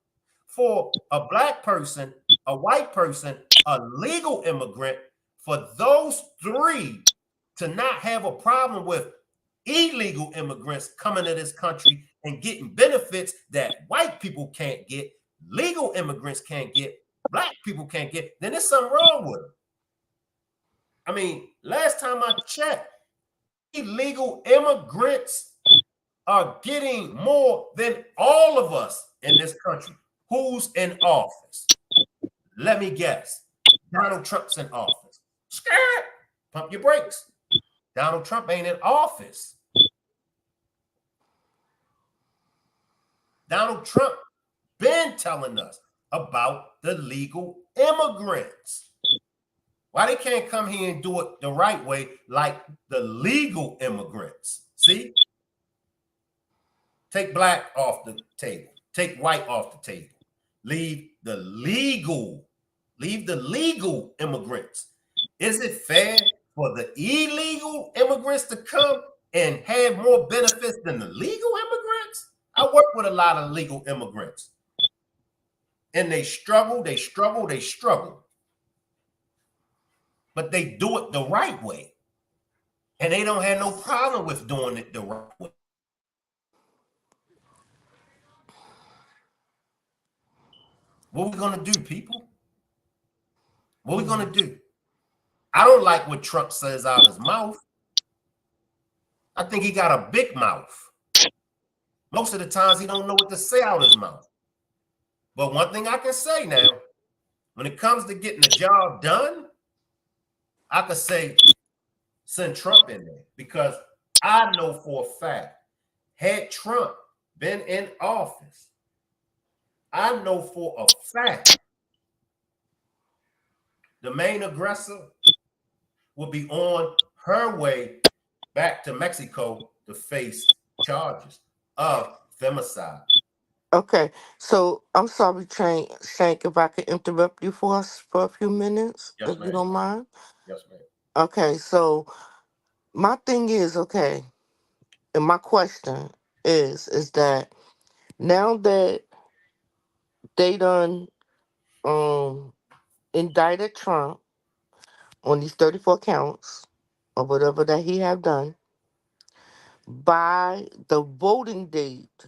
For a black person, a white person, a legal immigrant, for those three to not have a problem with illegal immigrants coming to this country and getting benefits that white people can't get, legal immigrants can't get, black people can't get, then there's something wrong with them. I mean, last time I checked, illegal immigrants are getting more than all of us in this country. Who's in office? Let me guess. Donald Trump's in office. Skirt. Pump your brakes. Donald Trump ain't in office. Donald Trump been telling us about the legal immigrants. Why they can't come here and do it the right way like the legal immigrants? See? Take black off the table. Take white off the table. Leave the legal immigrants. Is it fair for the illegal immigrants to come and have more benefits than the legal immigrants? I work with a lot of legal immigrants. And they struggle. But they do it the right way. And they don't have no problem with doing it the right way. What are we going to do, people? What are we going to do? I don't like what Trump says out his mouth. I think he got a big mouth. Most of the times he don't know what to say out his mouth. But one thing I can say now, when it comes to getting the job done, I could say send Trump in there, because I know for a fact, had Trump been in office, I know for a fact the main aggressor will be on her way back to Mexico to face charges of femicide. Okay, so I'm sorry, Shank, if I could interrupt you for us for a few minutes, Yes, if you ma'am. don't mind. Yes, ma'am. Okay, so my thing is, okay, and my question is that now that they done um indicted Trump on these 34 counts or whatever that he have done, by the voting date,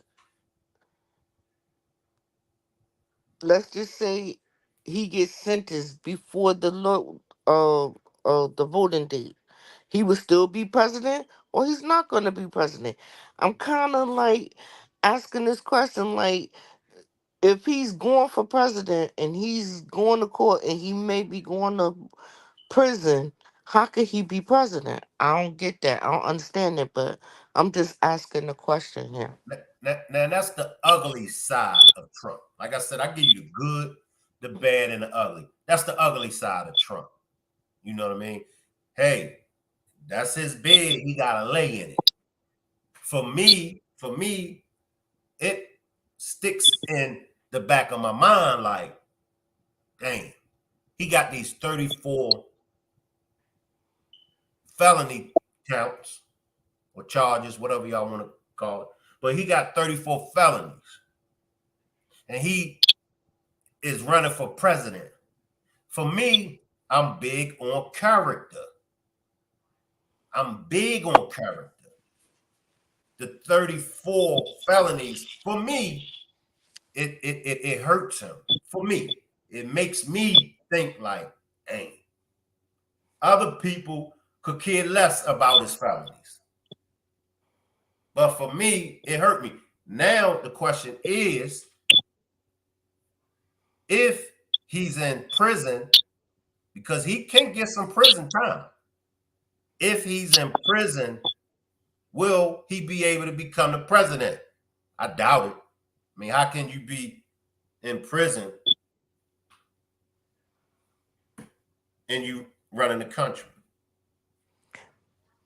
let's just say he gets sentenced before the voting date, he will still be president, or he's not going to be president. I'm kind of like asking this question, like, if he's going for president and he's going to court and he may be going to prison, how could he be president? I don't get that. I don't understand it, but I'm just asking the question here. Now that's the ugly side of Trump. Like I said, I give you the good, the bad, and the ugly. That's the ugly side of Trump. You know what I mean? Hey, that's his bed. He got to lay in it. For me, it sticks in the back of my mind like, dang, he got these 34 felony counts or charges, whatever y'all want to call it. But he got 34 felonies. And he is running for president. For me, I'm big on character. I'm big on character. The 34 felonies, for me, it hurts him. For me, it makes me think like, dang, other people could care less about his felonies. But for me, it hurt me. Now the question is, if he's in prison, because he can get some prison time. If he's in prison, will he be able to become the president? I doubt it. I mean, how can you be in prison and you running the country?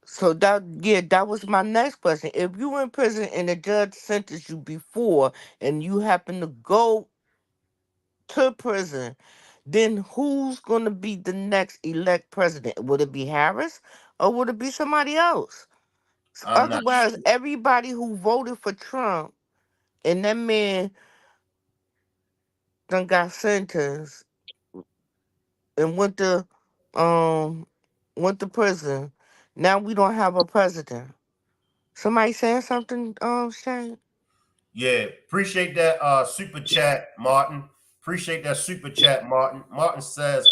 So that was my next question. If you were in prison and the judge sentenced you before and you happen to go to prison, then who's gonna be the next elect president? Would it be Harris or would it be somebody else? I'm not Otherwise, sure. everybody who voted for Trump and that man done got sentenced and um went to prison. Now we don't have a president. Somebody saying something, Shane? Yeah, appreciate that super chat, Martin. Appreciate that super chat, Martin. Martin says,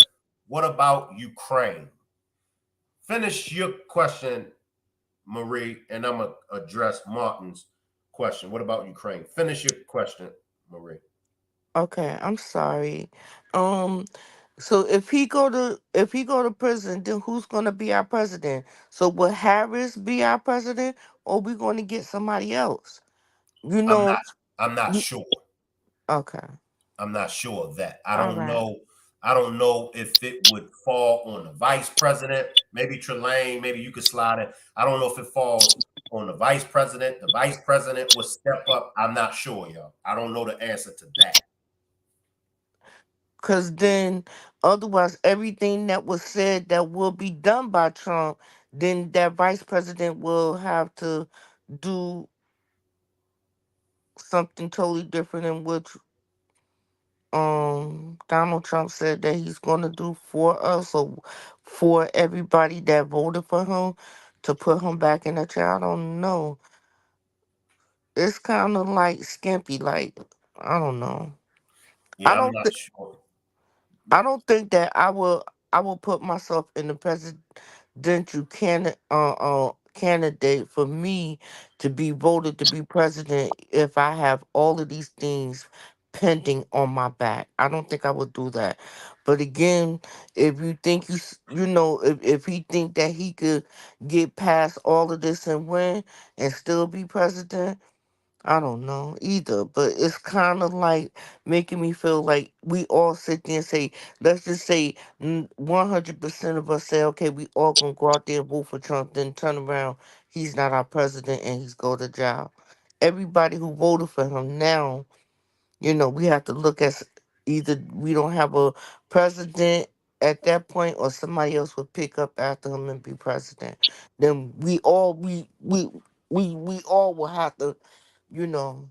what about Ukraine? Finish your question, Marie, and I'm gonna address Martin's question. What about Ukraine? Finish your question, Marie. Okay, I'm sorry. Um, so if he go to prison, then who's gonna be our president? So will Harris be our president, or we gonna get somebody else? You I'm know, not. I'm not you, sure. okay, I'm not sure of that. I all don't right. know. I don't know if it would fall on the vice president. Maybe Trelane. Maybe you could slide it. I don't know if it falls on the vice president. The vice president would step up. I'm not sure, y'all. I don't know the answer to that. Cause then otherwise everything that was said that will be done by Trump, then that vice president will have to do something totally different in which Donald Trump said that he's gonna do for us or for everybody that voted for him to put him back in the chair. I don't know. It's kind of like skimpy. Like I don't know. I Yeah, I'm don't. not sure. I don't think that I will put myself in the presidential candidate for me to be voted to be president if I have all of these things pending on my back. I don't think I would do that. But again, if you think if he think that he could get past all of this and win and still be president, I don't know either, but it's kind of like making me feel like we all sit there and say, let's just say 100% of us say, okay, we all gonna go out there and vote for Trump, then turn around, he's not our president and he's go to jail. Everybody who voted for him now, we have to look at either we don't have a president at that point or somebody else would pick up after him and be president. Then we all will have to you know,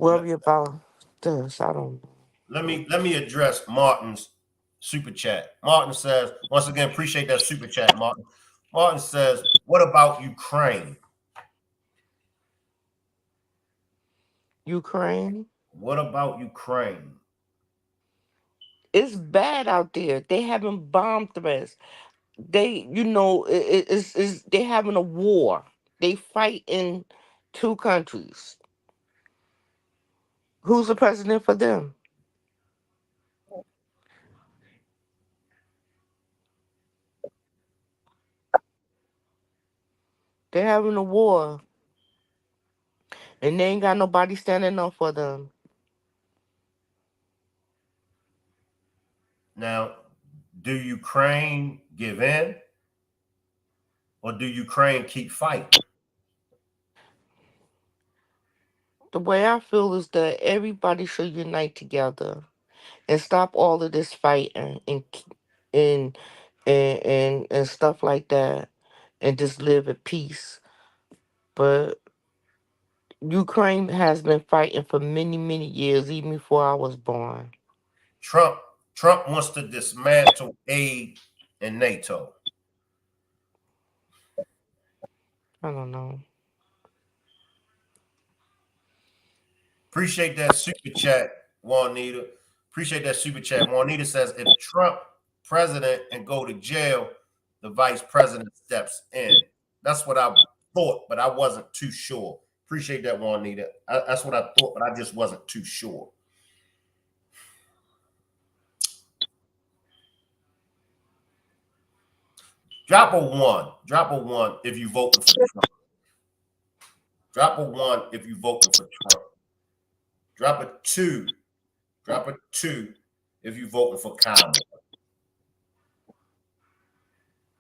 Let, worry about this. I don't know. let me address Martin's super chat. Martin says, once again, appreciate that super chat, Martin. Martin says, what about Ukraine? Ukraine. What about Ukraine? It's bad out there. They having bomb threats. They having a war. They fight in two countries. Who's the president for them? They having a war, and they ain't got nobody standing up for them. Now, do Ukraine give in or do Ukraine keep fighting? The way I feel is that everybody should unite together and stop all of this fighting and and stuff like that, and just live at peace. But Ukraine has been fighting for many years, even before I was born. Trump Trump wants to dismantle aid in NATO. I don't know. Appreciate that super chat, Juanita. Appreciate that super chat. Juanita says if Trump president and go to jail, the vice president steps in. That's what I thought, but I wasn't too sure. Appreciate that, Juanita. That's what I thought, but I just wasn't too sure. Drop a one. Drop a one if you voting for Trump. Drop a one if you voting for Trump. Drop a two. Drop a two if you voting for Kamala.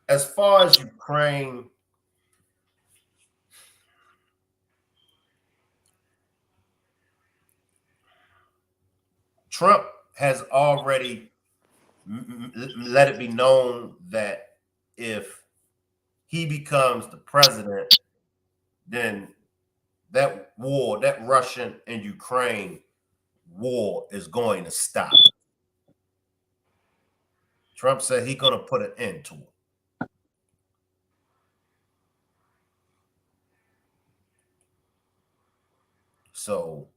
As far as Ukraine, Trump has already let it be known that if he becomes the president, then that war, that Russian and Ukraine war is going to stop. Trump said he's going to put an end to it. So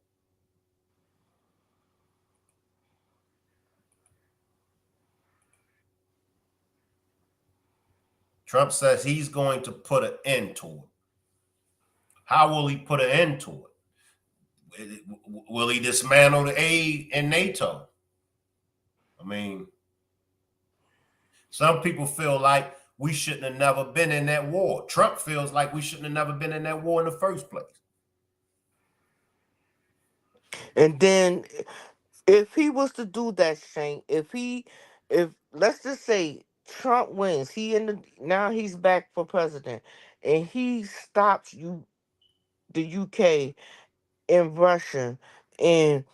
Trump says he's going to put an end to it. How will he put an end to it? Will he dismantle the aid in NATO? I mean, some people feel like we shouldn't have never been in that war. Trump feels like we shouldn't have never been in that war in the first place. And then if he was to do that, Shane, if let's just say Trump wins, now he's back for president, and he stops the UK and Russia and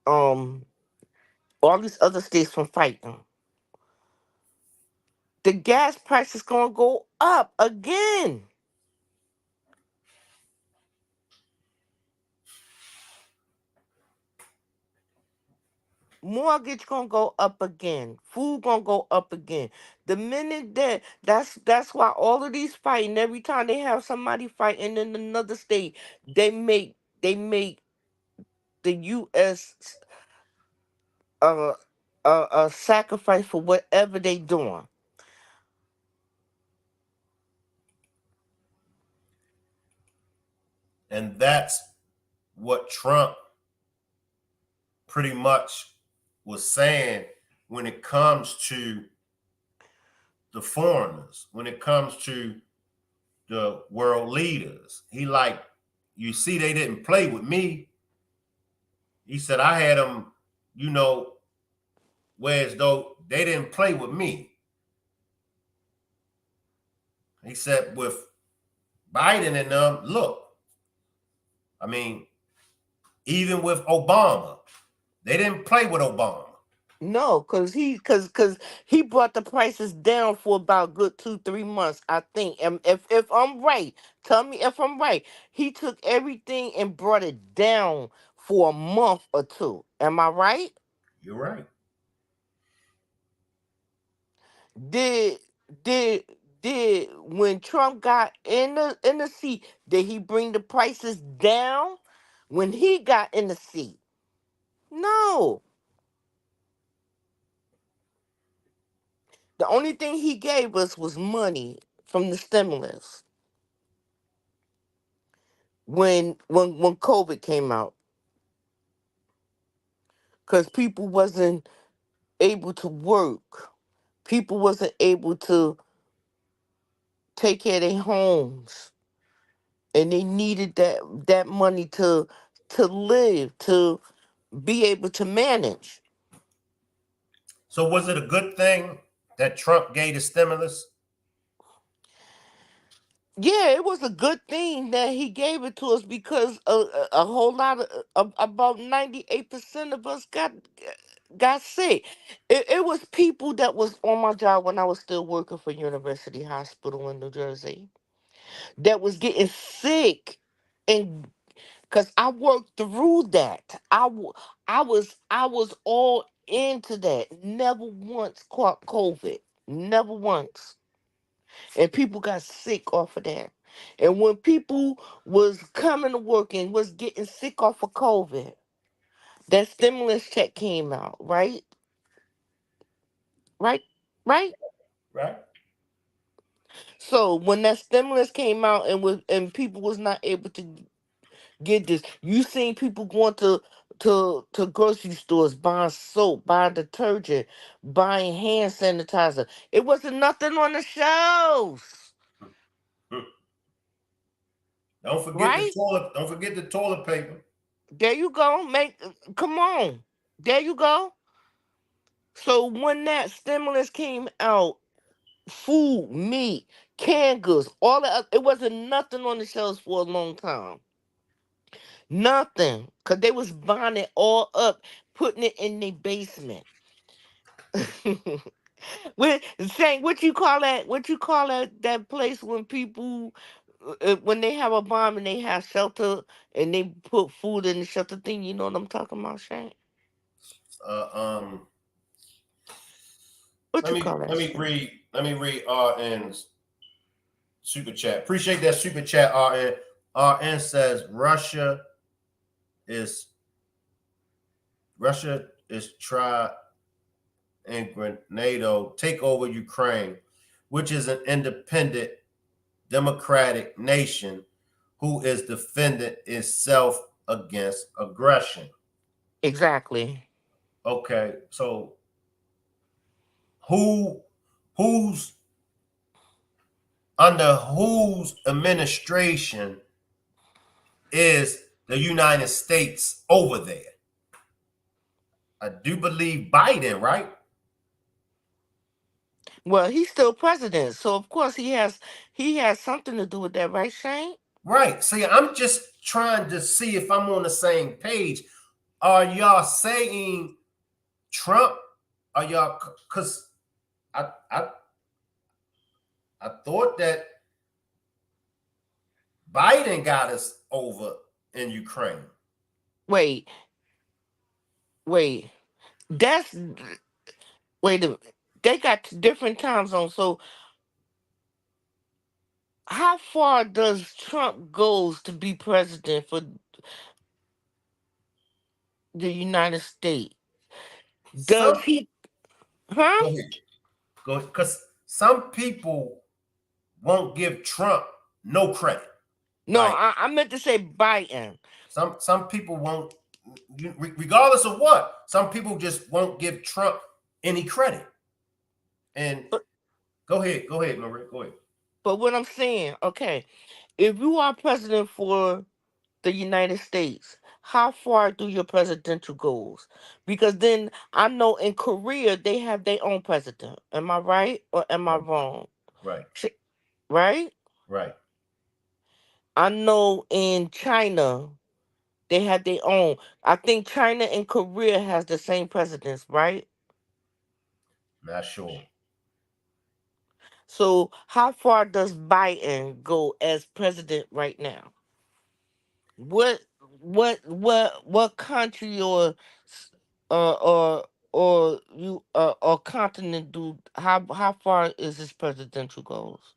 um all these other states from fighting, the gas price is gonna go up again. Mortgage gonna go up again. Food gonna go up again. The minute that's why all of these fighting, every time they have somebody fighting in another state, they make the US a sacrifice for whatever they doing. And that's what Trump pretty much was saying when it comes to the foreigners, when it comes to the world leaders. He like, you see, they didn't play with me. He said, I had them, you know, whereas though they didn't play with me. He said, with Biden and them, look, I mean, even with Obama, they didn't play with Obama. No, cause he brought the prices down for about good 2-3 months, I think. And if I'm right, tell me if I'm right. He took everything and brought it down for a month or two. Am I right? You're right. Did did did when Trump got in the seat, did he bring the prices down when he got in the seat? No. The only thing he gave us was money from the stimulus when COVID came out, because people wasn't able to work, people wasn't able to take care of their homes, and they needed that money to live, to be able to manage. So was it a good thing that Trump gave the stimulus? Yeah, it was a good thing that he gave it to us, because a whole lot of about 98% of us got sick. It was people that was on my job when I was still working for University Hospital in New Jersey that was getting sick, and because I worked through that, I was all into that. Never once caught COVID. Never once. And people got sick off of that. And when people was coming to work and was getting sick off of COVID, that stimulus check came out, right? Right? Right? Right. So when that stimulus came out and people was not able to get this, you seen people going to grocery stores buying soap, buying detergent, buying hand sanitizer. It wasn't nothing on the shelves, Hmm. Don't forget the right? toilet. Don't forget the toilet paper. There you go. Come on. There you go. So when that stimulus came out, food, meat, canned goods, all that, it wasn't nothing on the shelves for a long time. Nothing. Cause they was buying it all up, putting it in their basement. Saying what you call that? What you call that place when people when they have a bomb and they have shelter and they put food in the shelter thing? You know what I'm talking about, Shane? Uh, um, What let you me call that, let me Shane? read let me read RN's super chat. Appreciate that super chat, RN. RN says is Russia is try and Grenado take over Ukraine, which is an independent democratic nation who is defending itself against aggression. Exactly. Okay, so who who's under whose administration is the United States over there? I do believe Biden, right? Well, he's still president, so of course he has something to do with that, right, Shane? Right. See, I'm just trying to see if I'm on the same page. Are y'all saying Trump? Are y'all because I I I thought that Biden got us over in Ukraine. Wait, wait. That's wait a minute. They got different time zones. So how far does Trump goes to be president for the United States? Does Some he? Huh? go ahead, go because some people won't give Trump no credit. No, Like I meant to say Biden. some people won't, regardless of what. Some people just won't give Trump any credit. And But go ahead, Marie, go ahead. but what I'm saying, okay, if you are president for the United States, how far do your presidential goals? Because then I know in Korea they have their own president. Am I right or am I Right, wrong? right, Right? right. I know in China they have their own. I think China and Korea has the same presidents, right? Not sure. So how far does Biden go as president right now? What what country uh or or continent do how far is his presidential goals?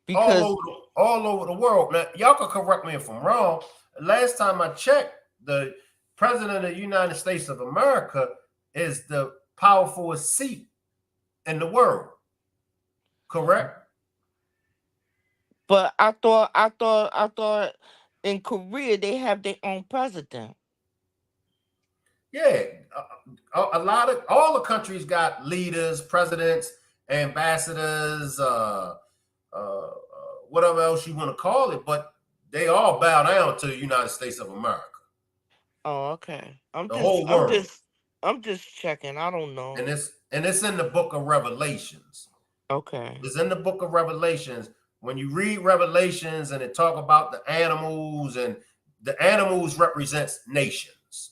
Because All over the world. Now, y'all can correct me if I'm wrong. Last time I checked, the president of the United States of America is the powerful seat in the world. Correct? but I thought in Korea they have their own president. Yeah. A lot of all the countries got leaders, presidents, ambassadors, uh, whatever else you want to call it, but they all bow down to the United States of America, Oh, okay. the whole world. I'm just checking. I don't And know. it's in the book of Revelations. Okay. It's in the book of Revelations. When you read Revelations and it talk about the animals, and the animals represents nations.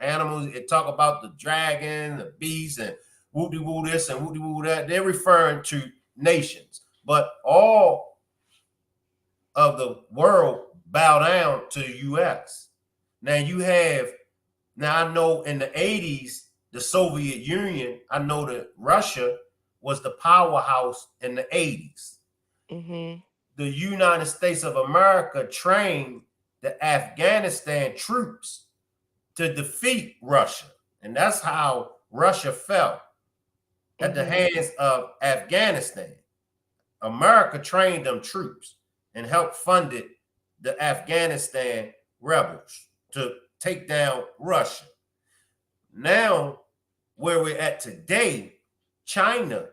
animals. It talk about the dragon, the beast, and whoop de woo this and whoop de woo that. They're referring to nations, but all of the world bow down to the U.S. Now I know in the 80s, the Soviet Union, I know that Russia was the powerhouse in the 80s. Mm-hmm. The United States of America trained the Afghanistan troops to defeat Russia. And that's how Russia fell at the hands of Afghanistan. America trained them troops and helped funded the Afghanistan rebels to take down Russia. Now, where we're at today, China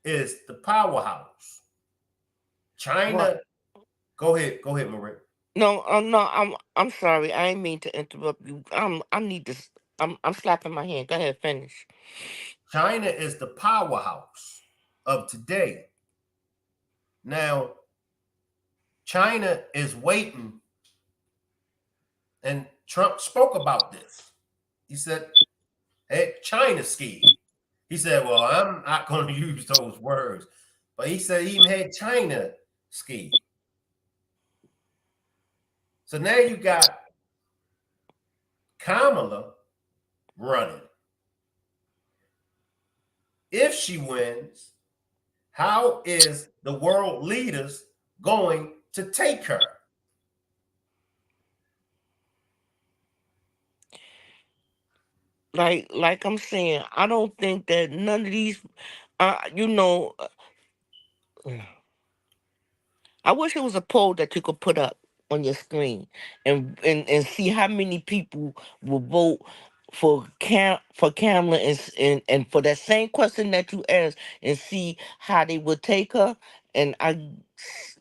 is the powerhouse. What? China, go ahead, Marie. No, no, I'm sorry. I didn't mean to interrupt you. I need to. I'm slapping my hand. Go ahead, finish. China is the powerhouse of today. Now, China is waiting, and Trump spoke about this. He said, hey, China scared. He said, well, I'm not going to use those words, but he said he even had China scared. So now you got Kamala running. If she wins, how is the world leaders going to take her? Like I'm saying, I don't think that none of these, you know, I wish it was a poll that you could put up on your screen and see how many people will vote for Kamala and for that same question that you asked and see how they would take her and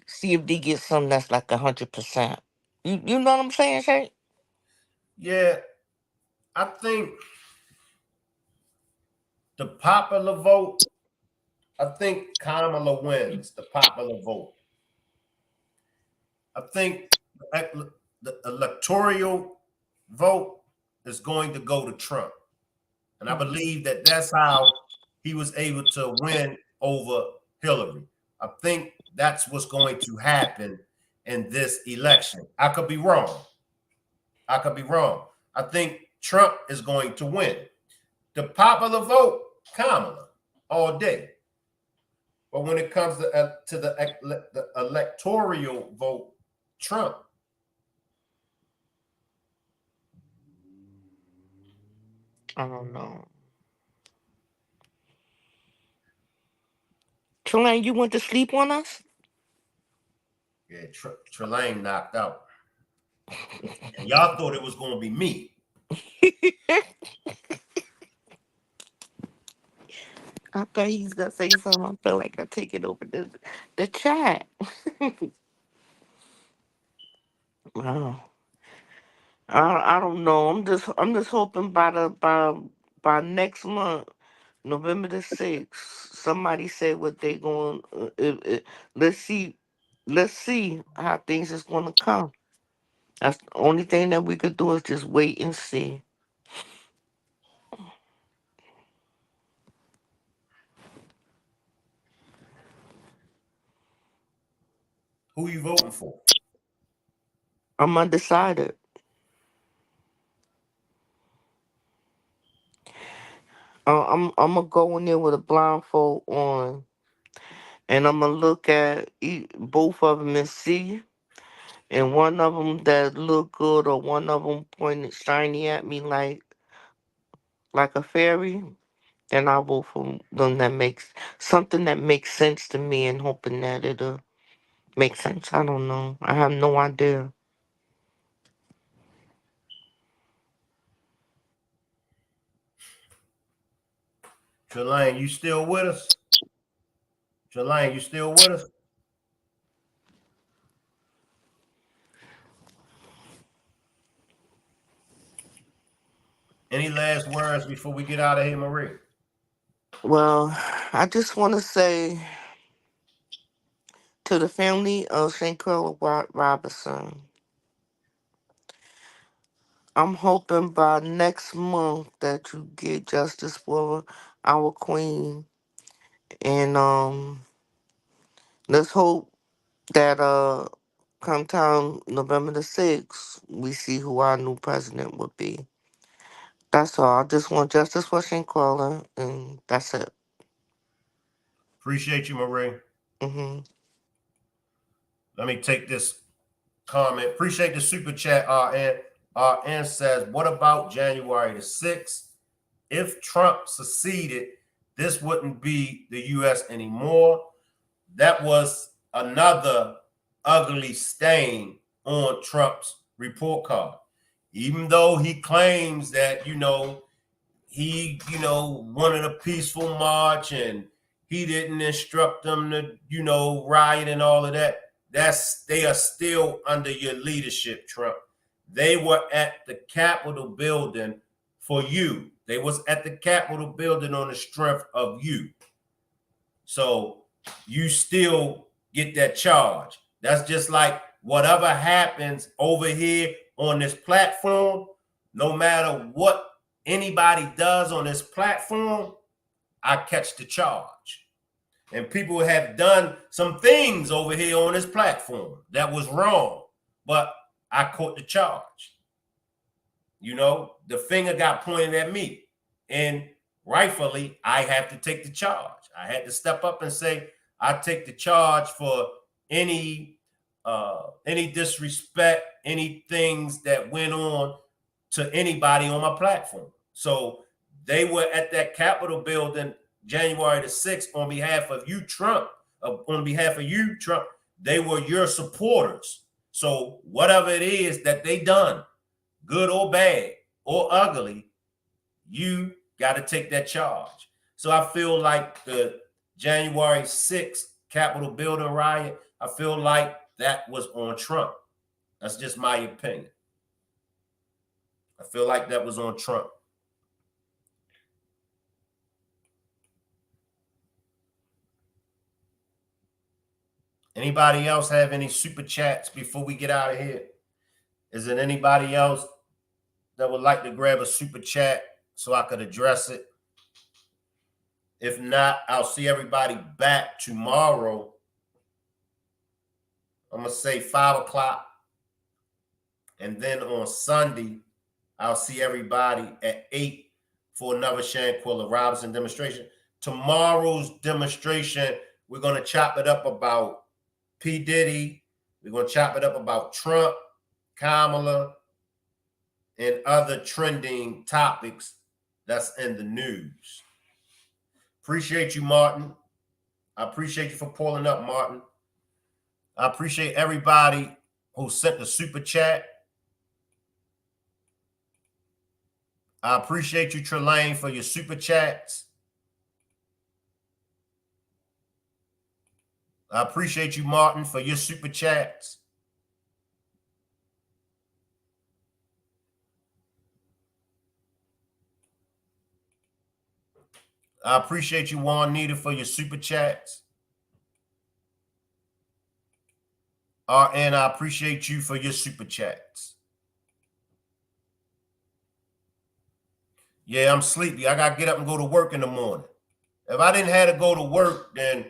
see if they get something that's like 100%. You know what I'm saying, Shay? Yeah, I think the popular vote, I think Kamala wins the popular vote. I think the electoral vote is going to go to Trump. And I believe that that's how he was able to win over Hillary. I think that's what's going to happen in this election. I could be wrong. I could be wrong. I think Trump is going to win. The popular vote, Kamala, all day. But when it comes to the electoral vote, Trump. I don't know. Trelane, you went to sleep on us? Yeah, Trelane knocked out. And y'all thought it was going to be me. I thought he's gonna say something. I feel like I take it over the chat. Wow. I don't know. I'm just hoping by next month, November the 6th, somebody said what they going. Let's see how things is gonna come. That's the only thing that we could do is just wait and see. Who you voting for? I'm undecided. I'm gonna go in there with a blindfold on, and I'm gonna look at both of them and see. And one of them that look good, or one of them pointed shiny at me like a fairy, then I'll vote for them that makes something that makes sense to me, and hoping that it'll make sense. I don't know. I have no idea. Trelane, you still with us? Trelane, you still with us? Any last words before we get out of here, Marie? Well, I just want to say to the family of Shanquella Robinson, I'm hoping by next month that you get justice for our queen. And let's hope that come time November the 6th, we see who our new president would be. That's all. I just want justice for Shanquella, and that's it. Appreciate you, Marie. Hmm. Let me take this comment. Appreciate the super chat, RN. RN says, what about January the 6th? If Trump succeeded, this wouldn't be the U.S. anymore. That was another ugly stain on Trump's report card. Even though he claims that, he, wanted a peaceful march and he didn't instruct them to, riot and all of that. They are still under your leadership, Trump. They were at the Capitol building for you. They was at the Capitol building on the strength of you. So you still get that charge. That's just like whatever happens over here on this platform, no matter what anybody does on this platform, I catch the charge. And people have done some things over here on this platform that was wrong, but I caught the charge. The finger got pointed at me, and rightfully, I have to take the charge. I had to step up and say, I take the charge for any disrespect, any things that went on to anybody on my platform. So they were at that Capitol building January the 6th on behalf of you, Trump. They were your supporters. So whatever it is that they done, good or bad or ugly, you got to take that charge. So I feel like the January 6th Capitol building riot, I feel like that was on Trump. That's just my opinion. I feel like that was on Trump. Anybody else have any super chats before we get out of here? Is there anybody else that would like to grab a super chat so I could address it? If not, I'll see everybody back tomorrow. I'm going to say 5 o'clock. And then on Sunday, I'll see everybody at 8 for another Shanquilla Robinson demonstration. Tomorrow's demonstration, we're going to chop it up about P. Diddy. We're going to chop it up about Trump, Kamala, and other trending topics that's in the news. Appreciate you, Martin. I appreciate you for pulling up, Martin. I appreciate everybody who sent the super chat. I appreciate you, Trelane, for your super chats. I appreciate you, Martin, for your super chats. I appreciate you, Juanita, for your super chats. And I appreciate you for your super chats. Yeah, I'm sleepy. I got to get up and go to work in the morning. If I didn't have to go to work, then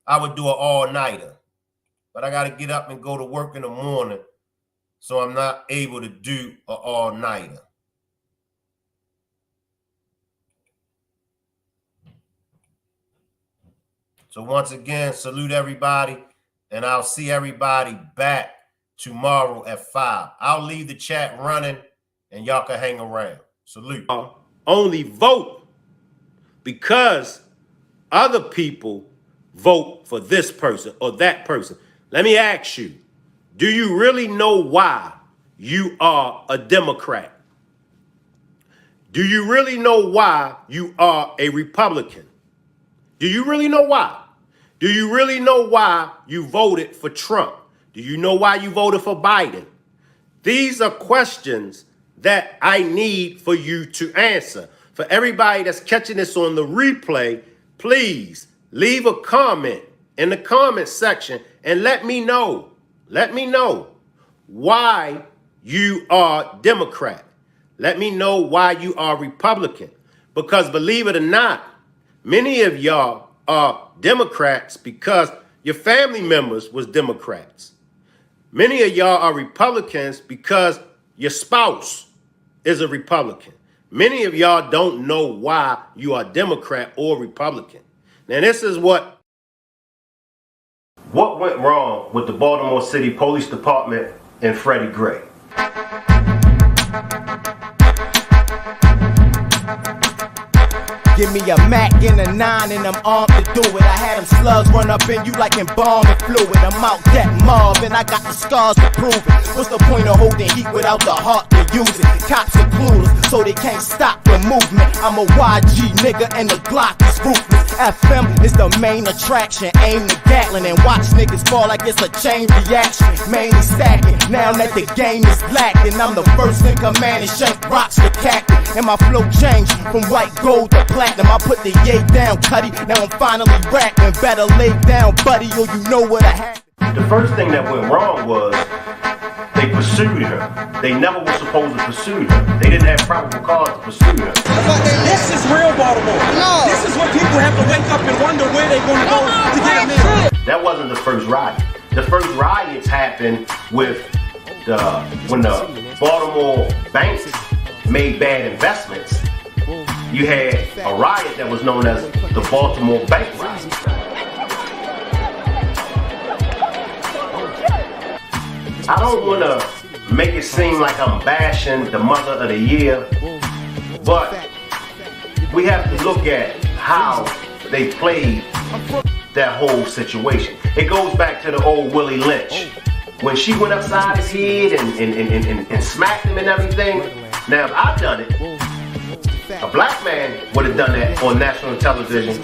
I would do an all-nighter. But I got to get up and go to work in the morning, so I'm not able to do an all-nighter. So once again, salute everybody, and I'll see everybody back tomorrow at 5. I'll leave the chat running, and y'all can hang around. Salute. Only vote because other people vote for this person or that person. Let me ask you, do you really know why you are a Democrat? Do you really know why you are a Republican? Do you really know why? Do you really know why you voted for Trump? Do you know why you voted for Biden? These are questions that I need for you to answer. For everybody that's catching this on the replay, please leave a comment in the comment section and let me know why you are Democrat. Let me know why you are Republican. Because believe it or not, many of y'all are Democrats because your family members was Democrats. Many of y'all are Republicans because your spouse is a Republican. Many of y'all don't know why you are Democrat or Republican. Now, this is what went wrong with the Baltimore City Police Department and Freddie Gray. Give me a Mac and a 9 and I'm armed to do it. I had them slugs run up in you like embalming fluid. I'm out that mob and I got the scars to prove it. What's the point of holding heat without the heart to use it? Cops are clueless, so they can't stop the movement. I'm a YG nigga and the Glock is ruthless. FM is the main attraction. Aim the Gatlin and watch niggas fall like it's a chain reaction. Mainly stacking, now that the game is lacking. I'm the first in command and shank rocks the captain. And my flow changed from white gold to platinum. I put the yay down, cutty. Now I'm finally rapping. Better lay down, buddy, or you know what I had. The first thing that went wrong was they pursued her. They never were supposed to pursue her. They didn't have probable cause to pursue her. This is real Baltimore. No. This is what people have to wake up and wonder where they're going to go to get them in. That wasn't the first riot. The first riots happened with when the Baltimore banks made bad investments. You had a riot that was known as the Baltimore Bank Riot. I don't want to make it seem like I'm bashing the mother of the year, but we have to look at how they played that whole situation. It goes back to the old Willie Lynch. When she went upside his head and smacked him and everything. Now, if I'd done it, a black man would have done that on national television.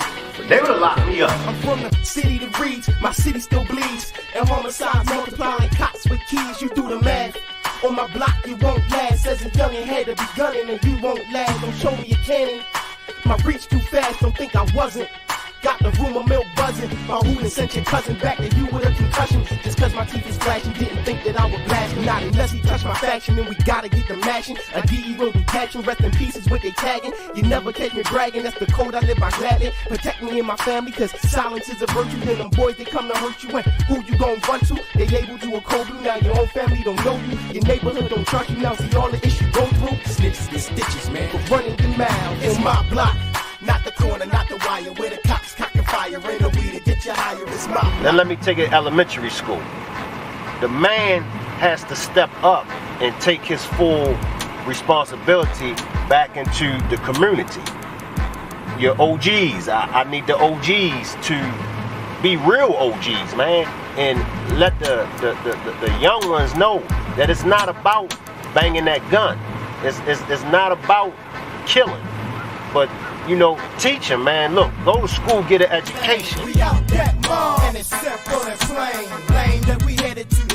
They would have locked me up. I'm from the city that reads, my city still bleeds. And homicides multiply like cops with keys, you do the math. On my block, you won't last. Says a youngin' had to be gunning and you won't last. Don't show me a cannon. My reach too fast, don't think I wasn't. Got the rumor mill buzzing. My hootin' sent your cousin back to you with a concussion. Just cause my teeth is flashing, didn't think that I would blast him. Not unless he touched my faction, and we gotta get the mashing. A DE will be catching, rest in pieces with they tagging. You never catch me bragging, that's the code I live by gladly. Protect me and my family, cause silence is a virtue. Then them boys, they come to hurt you, and who you gon' run to? They labeled you a cold blue, now your own family don't know you. Your neighborhood don't trust you, now see all the issues go through. Snitches get stitches, man, for running your mouth in my block. Not the corner, not the wire, where the cops cocking fire. Ain't no way to get you higher, it's my block. Now let me take it elementary school. The man has to step up and take his full responsibility back into the community. Your OGs, I need the OGs to be real OGs, man, and let the young ones know that it's not about banging that gun. It's not about killing, but you know, teach them, man. Look, go to school, get an education. We out that mall, and it's simple and plain. Lane that we headed to.